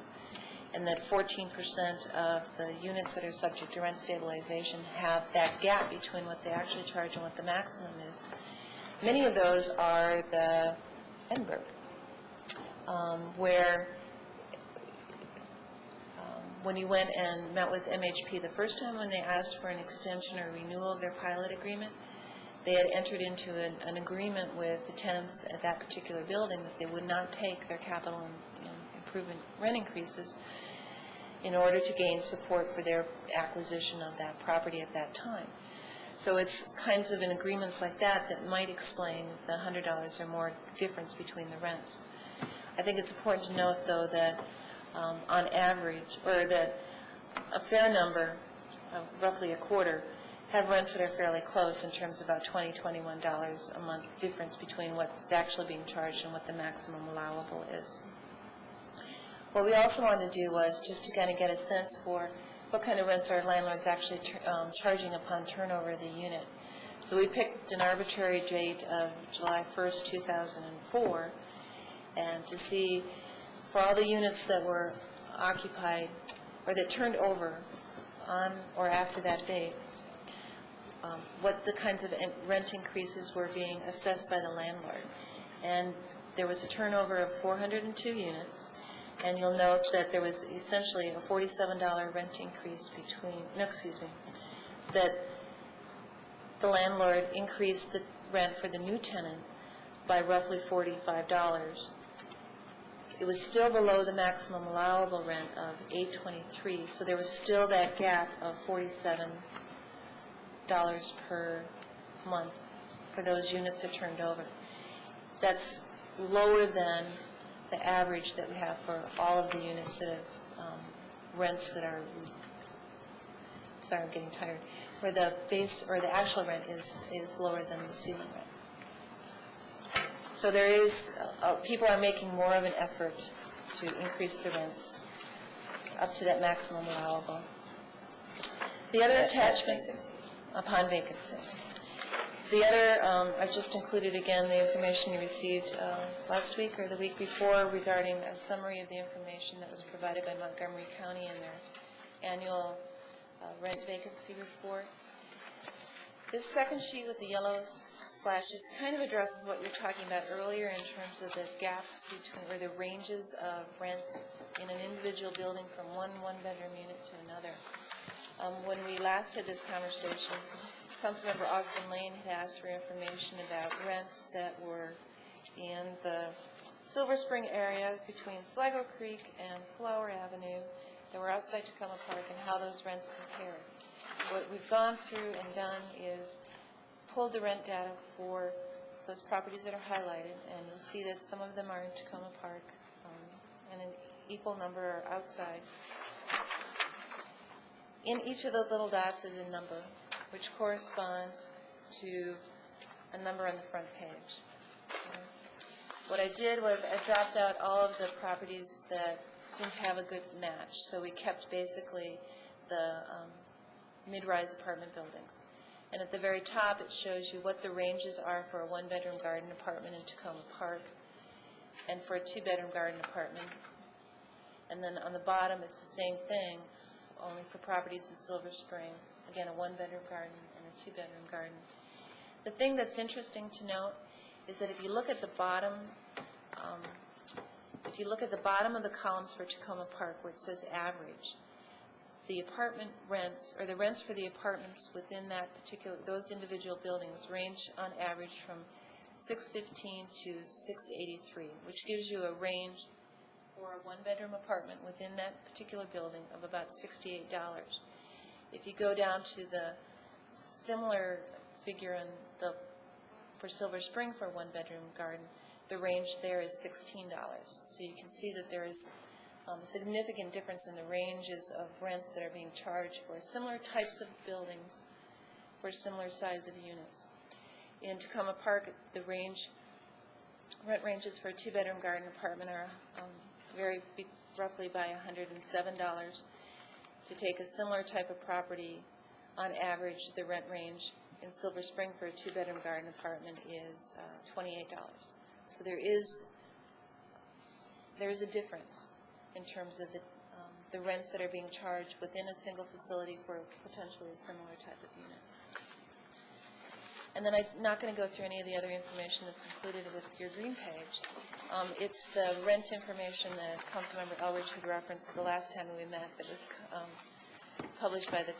Speaker 17: and that 14% of the units that are subject to rent stabilization have that gap between what they actually charge and what the maximum is, many of those are the Edinburgh, where when you went and met with MHP the first time when they asked for an extension or renewal of their pilot agreement, they had entered into an agreement with the tenants at that particular building that they would not take their capital and improvement rent increases in order to gain support for their acquisition of that property at that time. So it's kinds of in agreements like that that might explain the $100 or more difference between the rents. I think it's important to note, though, that on average, or that a fair number, roughly a quarter, have rents that are fairly close in terms of about $20, $21 a month difference between what's actually being charged and what the maximum allowable is. What we also wanted to do was just to kind of get a sense for what kind of rents our landlords actually charging upon turnover of the unit. So we picked an arbitrary date of July 1st, 2004, and to see for all the units that were occupied or that turned over on or after that date, what the kinds of rent increases were being assessed by the landlord. And there was a turnover of 402 units, and you'll note that there was essentially a $47 rent increase that the landlord increased the rent for the new tenant by roughly $45. It was still below the maximum allowable rent of $823, so there was still that gap of $47 per month for those units that turned over. That's lower than the average that we have for all of the units that have rents that are, sorry, I'm getting tired, where the base or the actual rent is lower than the ceiling rent. So there is, people are making more of an effort to increase the rents up to that maximum allowable. The other attachments, upon vacancy. The other, I've just included again the information you received last week or the week before regarding a summary of the information that was provided by Montgomery County in their annual rent vacancy report. This second sheet with the yellow slashes kind of addresses what you were talking about earlier in terms of the gaps between, or the ranges of rents in an individual building from one-bedroom unit to another. When we last had this conversation, Councilmember Austin Lane had asked for information about rents that were in the Silver Spring area between Sligo Creek and Flower Avenue that were outside Tacoma Park and how those rents compared. What we've gone through and done is pulled the rent data for those properties that are highlighted, and you'll see that some of them are in Tacoma Park and an equal number are outside. In each of those little dots is a number, which corresponds to a number on the front page. What I did was I dropped out all of the properties that didn't have a good match. So we kept basically the mid-rise apartment buildings. And at the very top, it shows you what the ranges are for a one-bedroom garden apartment in Tacoma Park and for a two-bedroom garden apartment. And then on the bottom, it's the same thing, only for properties in Silver Spring. Again, a one-bedroom garden and a two-bedroom garden. The thing that's interesting to note is that if you look at the bottom, of the columns for Tacoma Park where it says average, the apartment rents, or the rents for the apartments within that particular, those individual buildings range on average from $615 to $683, which gives you a range for a one-bedroom apartment within that particular building of about $68. If you go down to the similar figure for Silver Spring for a one-bedroom garden, the range there is $16. So you can see that there is a significant difference in the ranges of rents that are being charged for similar types of buildings for similar size of units. In Tacoma Park, the rent ranges for a two-bedroom garden apartment are vary roughly by $107. To take a similar type of property, on average, the rent range in Silver Spring for a two-bedroom garden apartment is $28. So there is a difference in terms of the rents that are being charged within a single facility for potentially a similar type of unit. And then I'm not going to go through any of the other information that's included with your green page. It's the rent information that Councilmember Elridge had referenced the last time we met that was published by the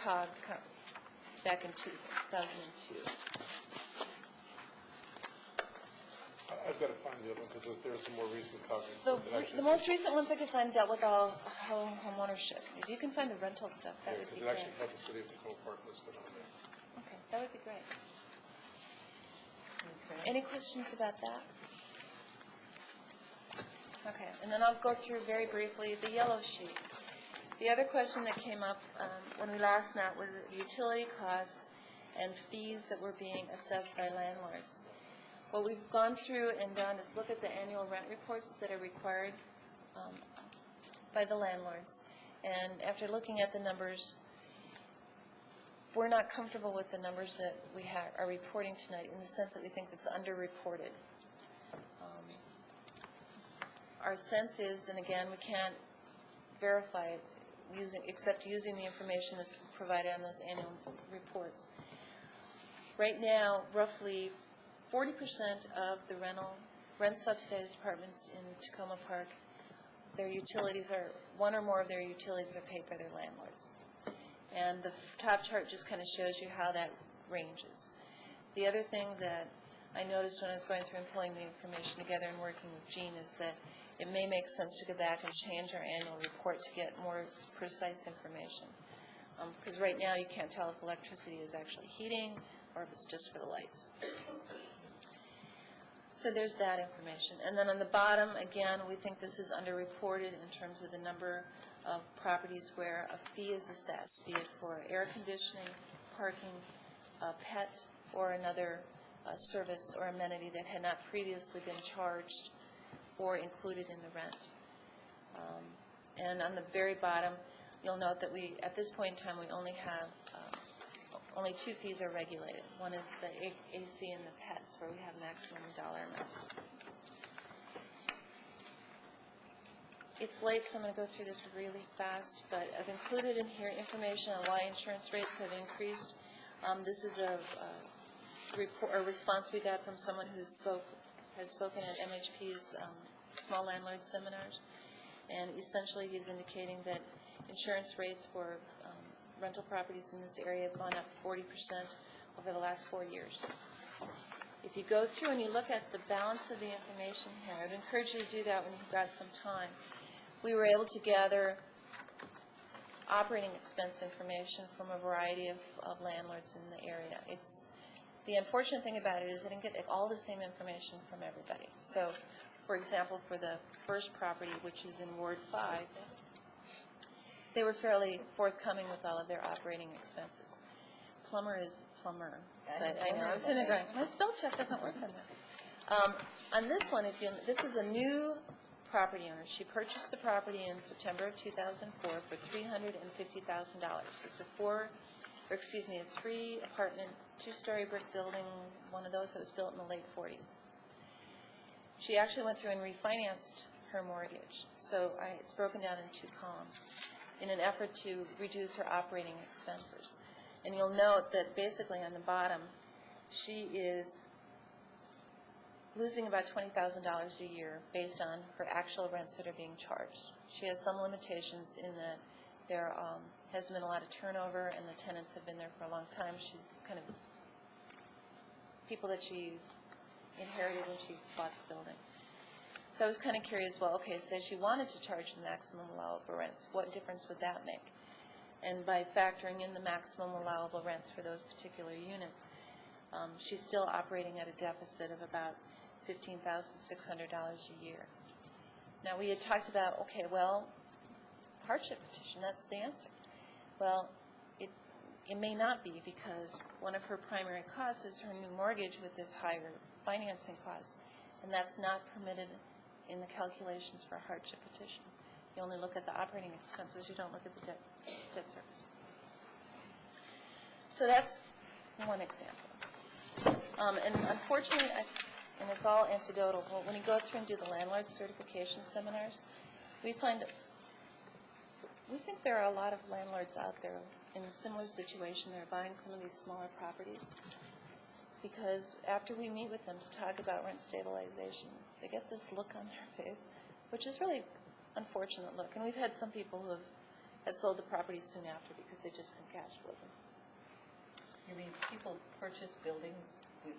Speaker 17: COG back in 2002.
Speaker 4: I've got to find the other one because there's some more recent copies.
Speaker 17: The most recent ones I could find dealt with all home ownership. If you can find the rental stuff, that would be
Speaker 4: Because it
Speaker 17: great.
Speaker 4: actually had the city of Tacoma Park listed on there.
Speaker 17: Okay, that would be great. Any questions about that? Okay, and then I'll go through very briefly the yellow sheet. The other question that came up when we last met was utility costs and fees that were being assessed by landlords. What we've gone through and done is look at the annual rent reports that are required by the landlords. And after looking at the numbers, we're not comfortable with the numbers that we are reporting tonight in the sense that we think it's underreported. Our sense is, and again, we can't verify it except using the information that's provided on those annual reports. Right now, roughly 40% of the rent subsidized apartments in Tacoma Park, their utilities are, one or more of their utilities are paid by their landlords. And the top chart just kind of shows you how that ranges. The other thing that I noticed when I was going through and pulling the information together and working with Jean is that it may make sense to go back and change our annual report to get more precise information. Because right now you can't tell if electricity is actually heating or if it's just for the lights. So there's that information. And then on the bottom, again, we think this is underreported in terms of the number of properties where a fee is assessed, be it for air conditioning, parking, a pet, or another service or amenity that had not previously been charged or included in the rent. And on the very bottom, you'll note that we, at this point in time, we only have, only two fees are regulated. One is the AC and the pets, where we have maximum dollar amounts. It's late, so I'm going to go through this really fast, but I've included in here information on why insurance rates have increased. This is a response we got from someone who has spoken at MHP's small landlord seminars, and essentially he's indicating that insurance rates for rental properties in this area have gone up 40% over the last 4 years. If you go through and you look at the balance of the information here, I'd encourage you to do that when you've got some time. We were able to gather operating expense information from a variety of landlords in the area. The unfortunate thing about it is I didn't get all the same information from everybody. So, for example, for the first property, which is in Ward 5, they were fairly forthcoming with all of their operating expenses. Plumber is plumber. But I know, I was sitting there going, my spell check doesn't work on that. On this one, this is a new property owner. She purchased the property in September of 2004 for $350,000. It's a three apartment, two-story brick building, one of those that was built in the late 40s. She actually went through and refinanced her mortgage. So it's broken down in two columns in an effort to reduce her operating expenses. And you'll note that basically on the bottom, she is losing about $20,000 a year based on her actual rents that are being charged. She has some limitations in that there hasn't been a lot of turnover and the tenants have been there for a long time. She's kind of people that she inherited when she bought the building. So I was kind of curious, well, okay, so she wanted to charge the maximum allowable rents. What difference would that make? And by factoring in the maximum allowable rents for those particular units, she's still operating at a deficit of about $15,600 a year. Now, we had talked about, okay, well, hardship petition, that's the answer. Well, it may not be, because one of her primary costs is her new mortgage with this higher financing cost, and that's not permitted in the calculations for a hardship petition. You only look at the operating expenses, you don't look at the debt service. So that's one example. And unfortunately, and it's all anecdotal, when you go through and do the landlord certification seminars, we think there are a lot of landlords out there in a similar situation that are buying some of these smaller properties, because after we meet with them to talk about rent stabilization, they get this look on their face, which is really unfortunate look. And we've had some people who have sold the property soon after because they just couldn't cash flow them.
Speaker 1: You mean people purchase buildings with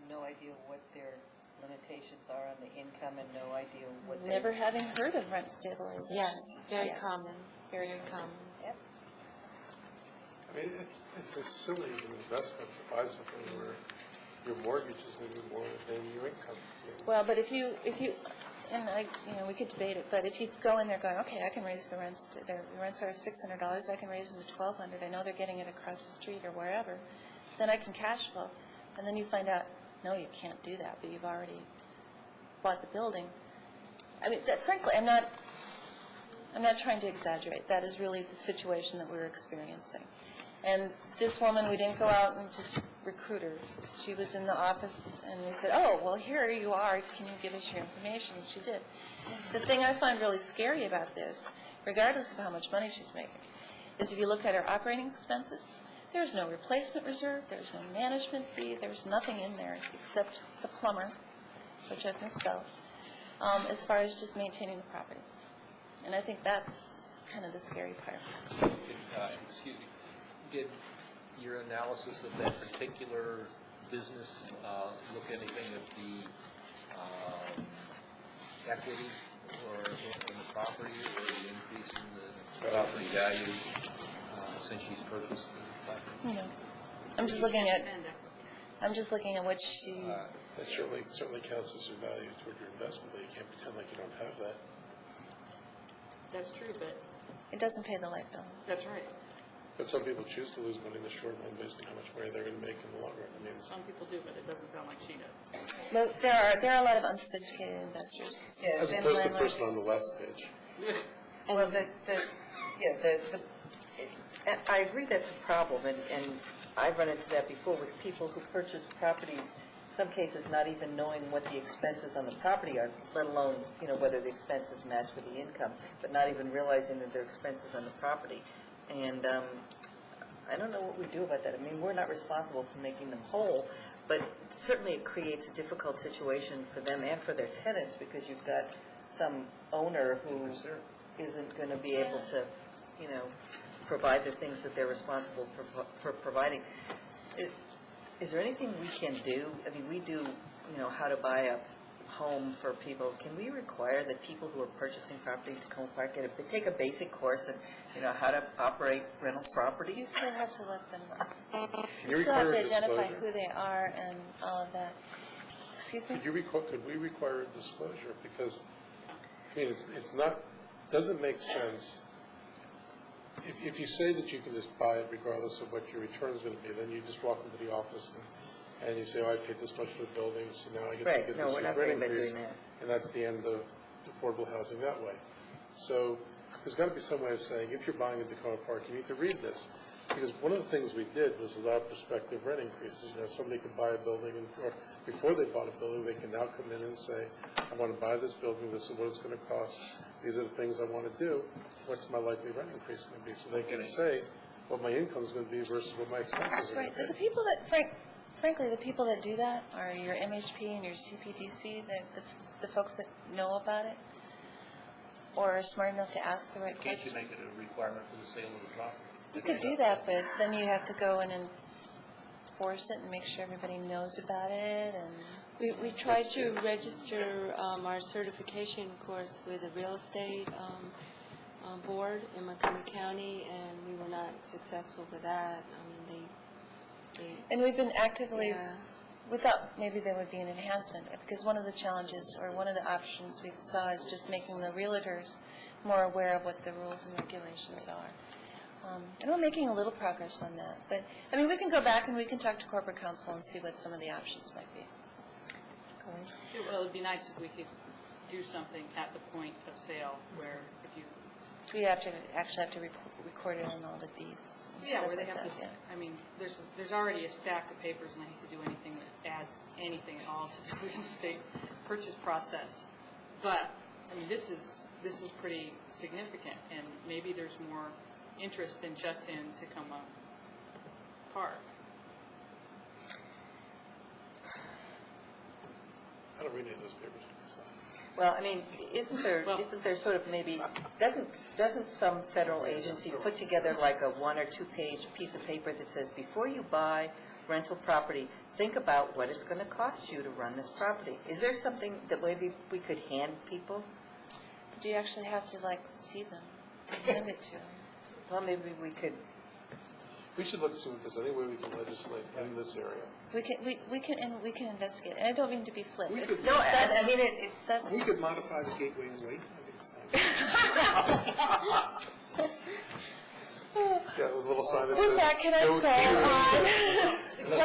Speaker 1: no idea what their limitations are on the income and no idea what they...
Speaker 17: Never having heard of rent stabilization.
Speaker 16: Yes, very
Speaker 17: Yes.
Speaker 16: common, very common.
Speaker 17: Yep.
Speaker 4: I mean, it's as silly as an investment to buy something where your mortgage is going to be more than your income.
Speaker 17: Well, but if you, and we could debate it, but if you go in there going, okay, I can raise the rents, the rents are $600, I can raise them to $1,200, I know they're getting it across the street or wherever, then I can cash flow. And then you find out, no, you can't do that, but you've already bought the building. I mean, frankly, I'm not trying to exaggerate. That is really the situation that we're experiencing. And this woman, we didn't go out and just recruit her. She was in the office, and we said, oh, well, here you are. Can you give us your information? And she did. The thing I find really scary about this, regardless of how much money she's making, is if you look at her operating expenses, there's no replacement reserve, there's no management fee, there's nothing in there except the plumber, which I've misspelled, as far as just maintaining the property. And I think that's kind of the scary part.
Speaker 18: Excuse me, did your analysis of that particular business look anything at the equity or in the property or the increase in the property values since she's purchased the property?
Speaker 17: No. I'm just looking at what she...
Speaker 4: That certainly counts as your value toward your investment, but you can't pretend like you don't have that.
Speaker 3: That's true, but...
Speaker 17: It doesn't pay the light bill.
Speaker 3: That's right.
Speaker 4: But some people choose to lose money in the short run based on how much money they're going to make in the long run. I mean,
Speaker 3: Some people do, but it doesn't sound like she does.
Speaker 17: But there are a lot of unsophisticated investors.
Speaker 4: as opposed to the person on the last page.
Speaker 1: Well, I agree that's a problem, and I've run into that before with people who purchase properties, in some cases not even knowing what the expenses on the property are, let alone, whether the expenses match with the income, but not even realizing that there are expenses on the property. And I don't know what we do about that. I mean, we're not responsible for making them whole, but certainly it creates a difficult situation for them and for their tenants, because you've got some owner who isn't going to be able to, provide the things that they're responsible for providing. Is there anything we can do? I mean, we do, how to buy a home for people. Can we require that people who are purchasing property in Tacoma Park take a basic course in, how to operate rental property?
Speaker 17: You still have to let them know. You still have to identify who they are and all of that. Excuse me?
Speaker 4: Could we require a disclosure? Because, I mean, it's not, doesn't make sense. If you say that you can just buy it regardless of what your return is going to be, then you just walk into the office and you say, oh, I paid this much for the building, so now I get to get this rent increase. And that's the end of affordable housing that way. So there's got to be some way of saying, if you're buying in Tacoma Park, you need to read this. Because one of the things we did was allow prospective rent increases. Somebody could buy a building, or before they bought a building, they can now come in and say, I want to buy this building, this is what it's going to cost, these are the things I want to do, what's my likely rent increase going to be? So they can say what my income is going to be versus what my expenses are going to be.
Speaker 17: Right. The people that, frankly, the people that do that are your MHP and your CPDC, the folks that know about it, or are smart enough to ask the right questions.
Speaker 18: Can't you make it a requirement for the sale of the property?
Speaker 17: You could do that, but then you have to go in and enforce it and make sure everybody knows about it. And
Speaker 16: we tried to register our certification course with the real estate board in Montgomery County, and we were not successful with that. I mean,
Speaker 17: and we've been actively, without, maybe there would be an enhancement, because one of the challenges, or one of the options we saw is just making the realtors more aware of what the rules and regulations are. And we're making a little progress on that. But, I mean, we can go back and we can talk to corporate counsel and see what some of the options might be.
Speaker 3: Well, it would be nice if we could do something at the point of sale where if you...
Speaker 17: We actually have to record it on all the deeds.
Speaker 3: Yeah, where they have to... I mean, there's already a stack of papers, and I hate to do anything that adds anything at all to the real estate purchase process. But, I mean, this is pretty significant, and maybe there's more interest than just in Tacoma Park.
Speaker 4: I don't read any of those papers myself.
Speaker 1: Well, I mean, isn't there sort of maybe, doesn't some federal agency put together like a 1 or 2 page piece of paper that says, before you buy rental property, think about what it's going to cost you to run this property. Is there something that maybe we could hand people?
Speaker 17: Do you actually have to like see them to hand it to them?
Speaker 1: Well, maybe we could.
Speaker 4: We should look to see if there's any way we can legislate in this area.
Speaker 17: We can investigate. And I don't mean to be flip.
Speaker 10: We
Speaker 17: It's,
Speaker 10: could-
Speaker 17: it's,
Speaker 1: No,
Speaker 17: that's,
Speaker 1: I mean,
Speaker 17: that's,
Speaker 10: We could modify the gateway and wait.
Speaker 4: Yeah, with a little sign that
Speaker 17: with
Speaker 4: says.
Speaker 17: that, can I
Speaker 4: "No
Speaker 17: go
Speaker 4: tours."
Speaker 17: on?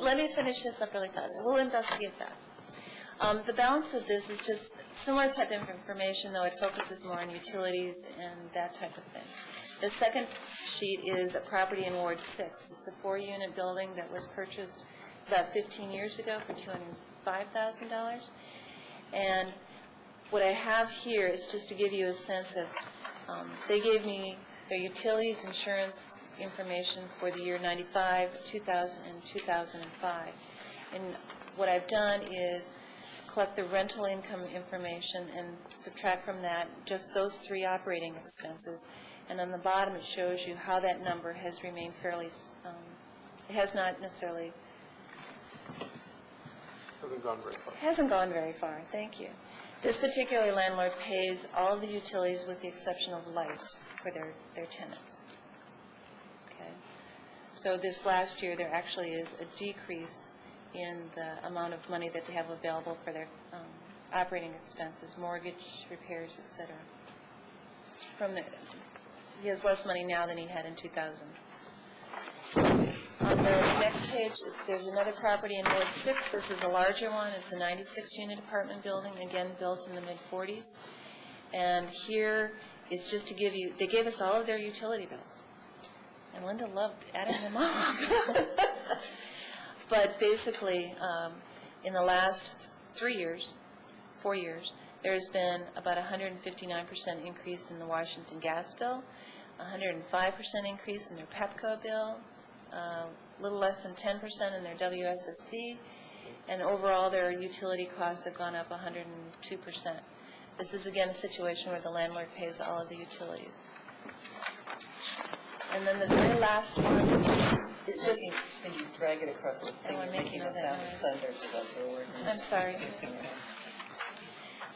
Speaker 17: Let me finish this up really fast. We'll investigate that. The balance of this is just similar type of information, though it focuses more on utilities and that type of thing. The second sheet is a property in Ward 6. It's a 4-unit building that was purchased about 15 years ago for $205,000. And what I have here is just to give you a sense of, they gave me their utilities insurance information for the year 95, 2000, and 2005. And what I've done is collect the rental income information and subtract from that just those 3 operating expenses. And on the bottom, it shows you how that number has remained fairly, it has not necessarily,
Speaker 4: Hasn't gone very far.
Speaker 17: hasn't gone very far, thank you. This particular landlord pays all the utilities with the exception of lights for their tenants. Okay. So this last year, there actually is a decrease in the amount of money that they have available for their operating expenses, mortgage, repairs, et cetera. He has less money now than he had in 2000. On the next page, there's another property in Ward 6. This is a larger one. It's a 96-unit apartment building, again, built in the mid-40s. And here is just to give you, they gave us all of their utility bills. And Linda loved adding them all up. But basically, in the last 4 years, there's been about a 159% increase in the Washington gas bill, 105% increase in their Pepco bill, a little less than 10% in their WSSC, and overall their utility costs have gone up 102%. This is again a situation where the landlord pays all of the utilities. And then the very last one is just...
Speaker 1: Can you drag it across the thing?
Speaker 17: I'm making
Speaker 1: the
Speaker 17: that
Speaker 1: sound of
Speaker 17: noise.
Speaker 1: thunder, so that's the word.
Speaker 17: I'm sorry.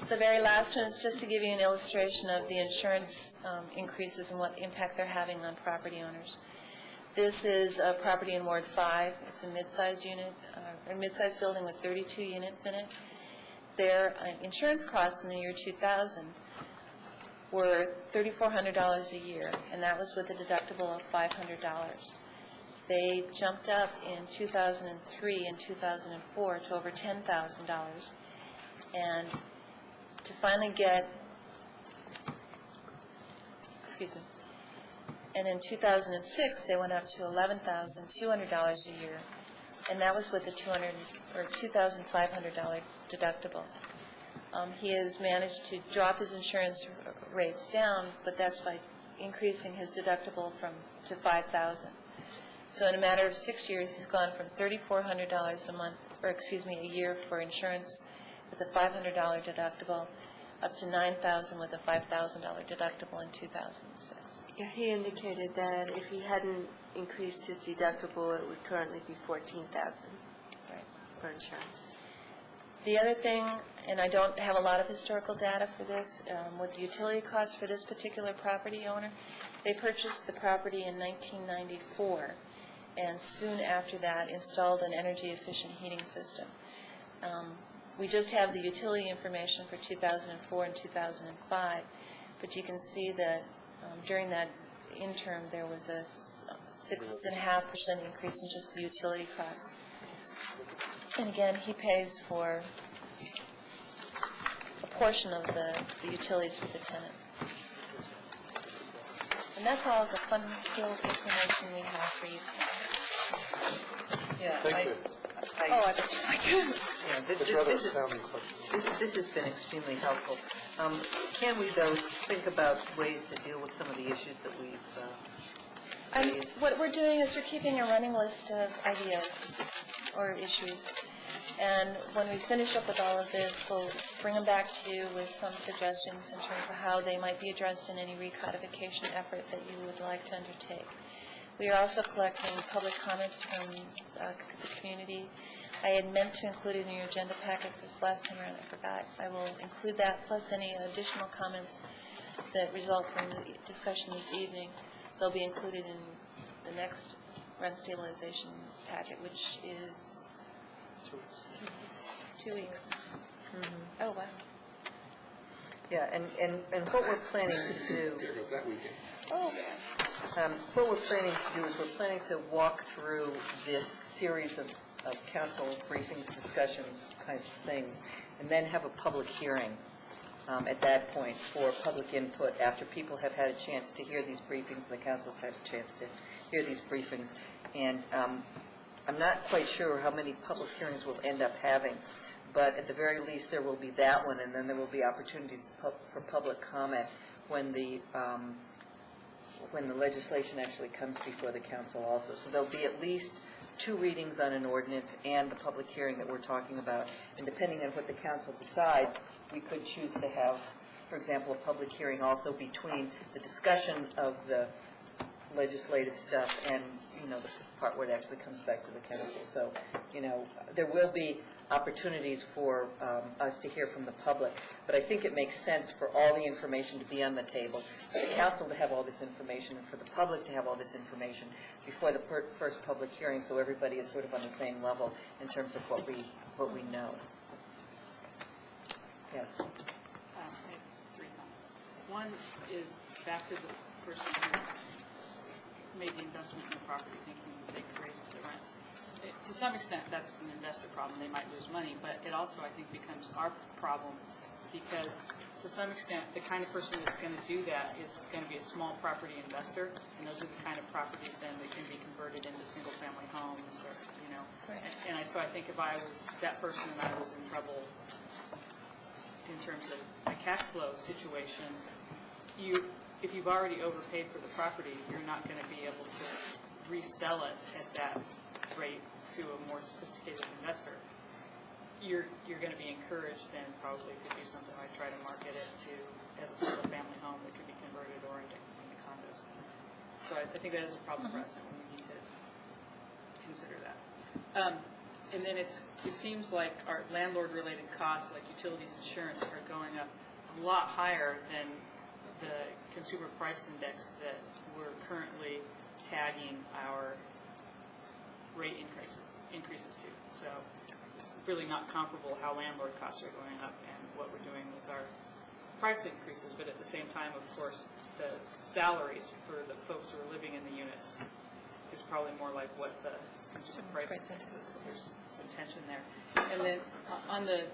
Speaker 17: The very last one is just to give you an illustration of the insurance increases and what impact they're having on property owners. This is a property in Ward 5. It's a mid-size unit, a mid-size building with 32 units in it. Their insurance costs in the year 2000 were $3,400 a year, and that was with a deductible of $500. They jumped up in 2003 and 2004 to over $10,000, and to finally get, excuse me, and in 2006 they went up to $11,200 a year, and that was with a $2,500 deductible. He has managed to drop his insurance rates down, but that's by increasing his deductible to $5,000. So in a matter of 6 years, he's gone from $3,400 a month, or excuse me, a year for insurance with a $500 deductible, up to $9,000 with a $5,000 deductible in 2006.
Speaker 16: Yeah, he indicated that if he hadn't increased his deductible, it would currently be $14,000 for insurance.
Speaker 17: The other thing, and I don't have a lot of historical data for this, with the utility costs for this particular property owner, they purchased the property in 1994, and soon after that installed an energy-efficient heating system. We just have the utility information for 2004 and 2005, but you can see that during that interim there was a 6.5% increase in just the utility costs. And again, he pays for a portion of the utilities for the tenants. And that's all the fun-filled information we have for you tonight.
Speaker 1: Yeah,
Speaker 4: Thank you.
Speaker 17: Oh, I bet you'd like to.
Speaker 1: Yeah,
Speaker 4: It's rather astounding question.
Speaker 1: this has been extremely helpful. Can we, though, think about ways to deal with some of the issues that we've raised?
Speaker 17: What we're doing is we're keeping a running list of ideas or issues. And when we finish up with all of this, we'll bring them back to you with some suggestions in terms of how they might be addressed in any recodification effort that you would like to undertake. We are also collecting public comments from the community. I had meant to include it in your agenda packet this last time around, I forgot. I will include that, plus any additional comments that result from the discussion this evening. They'll be included in the next rent stabilization packet, which is 2 weeks. Oh, wow.
Speaker 1: Yeah, and what we're planning to do,
Speaker 10: There goes that weekend.
Speaker 17: Oh,
Speaker 1: what we're planning to do is we're planning to walk through this series of council briefings, discussions, kinds of things, and then have a public hearing at that point for public input after people have had a chance to hear these briefings, the council's had a chance to hear these briefings. And I'm not quite sure how many public hearings we'll end up having, but at the very least, there will be that one, and then there will be opportunities for public comment when the legislation actually comes before the council also. So there'll be at least 2 readings on an ordinance and the public hearing that we're talking about. And depending on what the council decides, we could choose to have, for example, a public hearing also between the discussion of the legislative stuff and, you know, the part where it actually comes back to the council. So, you know, there will be opportunities for us to hear from the public, but I think it makes sense for all the information to be on the table, for the council to have all this information, and for the public to have all this information before the first public hearing, so everybody is sort of on the same level in terms of what we know. Yes?
Speaker 3: I have 3 comments. One is back to the person who made the investment in the property thinking they could raise the rents. To some extent, that's an investor problem. They might lose money, but it also, I think, becomes our problem because, to some extent, the kind of person that's going to do that is going to be a small property investor, and those are the kind of properties then that can be converted into single-family homes, or, you know.
Speaker 17: Right.
Speaker 3: So I think if I was that person and I was in trouble in terms of a cash flow situation, if you've already overpaid for the property, you're not going to be able to resell it at that rate to a more sophisticated investor. You're going to be encouraged then probably to do something like try to market it as a single family home that could be converted or into condos. So I think that is a problem for us, and we need to consider that. And then it seems like our landlord-related costs, like utilities, insurance, are going up a lot higher than the consumer price index that we're currently tagging our rate increases to. So it's really not comparable how landlord costs are going up and what we're doing with our price increases. But at the same time, of course, the salaries for the folks who are living in the units is probably more like what the consumer price index is. So there's some tension there. And then on the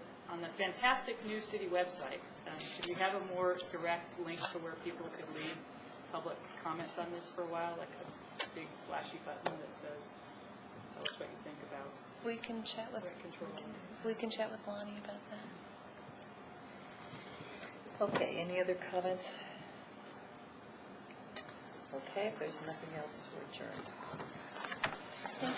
Speaker 3: fantastic new city website, should we have a more direct link to where people could leave public comments on this for a while, like a big flashy button that says, tell us what you think about
Speaker 17: we can chat with Lonnie about that.
Speaker 1: Okay, any other comments? Okay, if there's nothing else, we're adjourned.
Speaker 17: Thank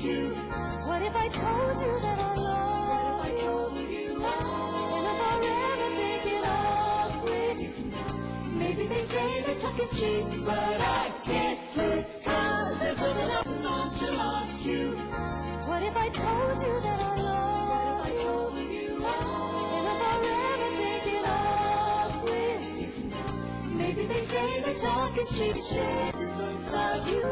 Speaker 17: you.
Speaker 19: What if I told you that I love you? And if I ever think it awfully, maybe they say that talk is cheap, but I can't say, 'cause there's nothing nonchalant you. What if I told you that I love you? And if I ever think it awfully, maybe they say that talk is cheap, chances of love you.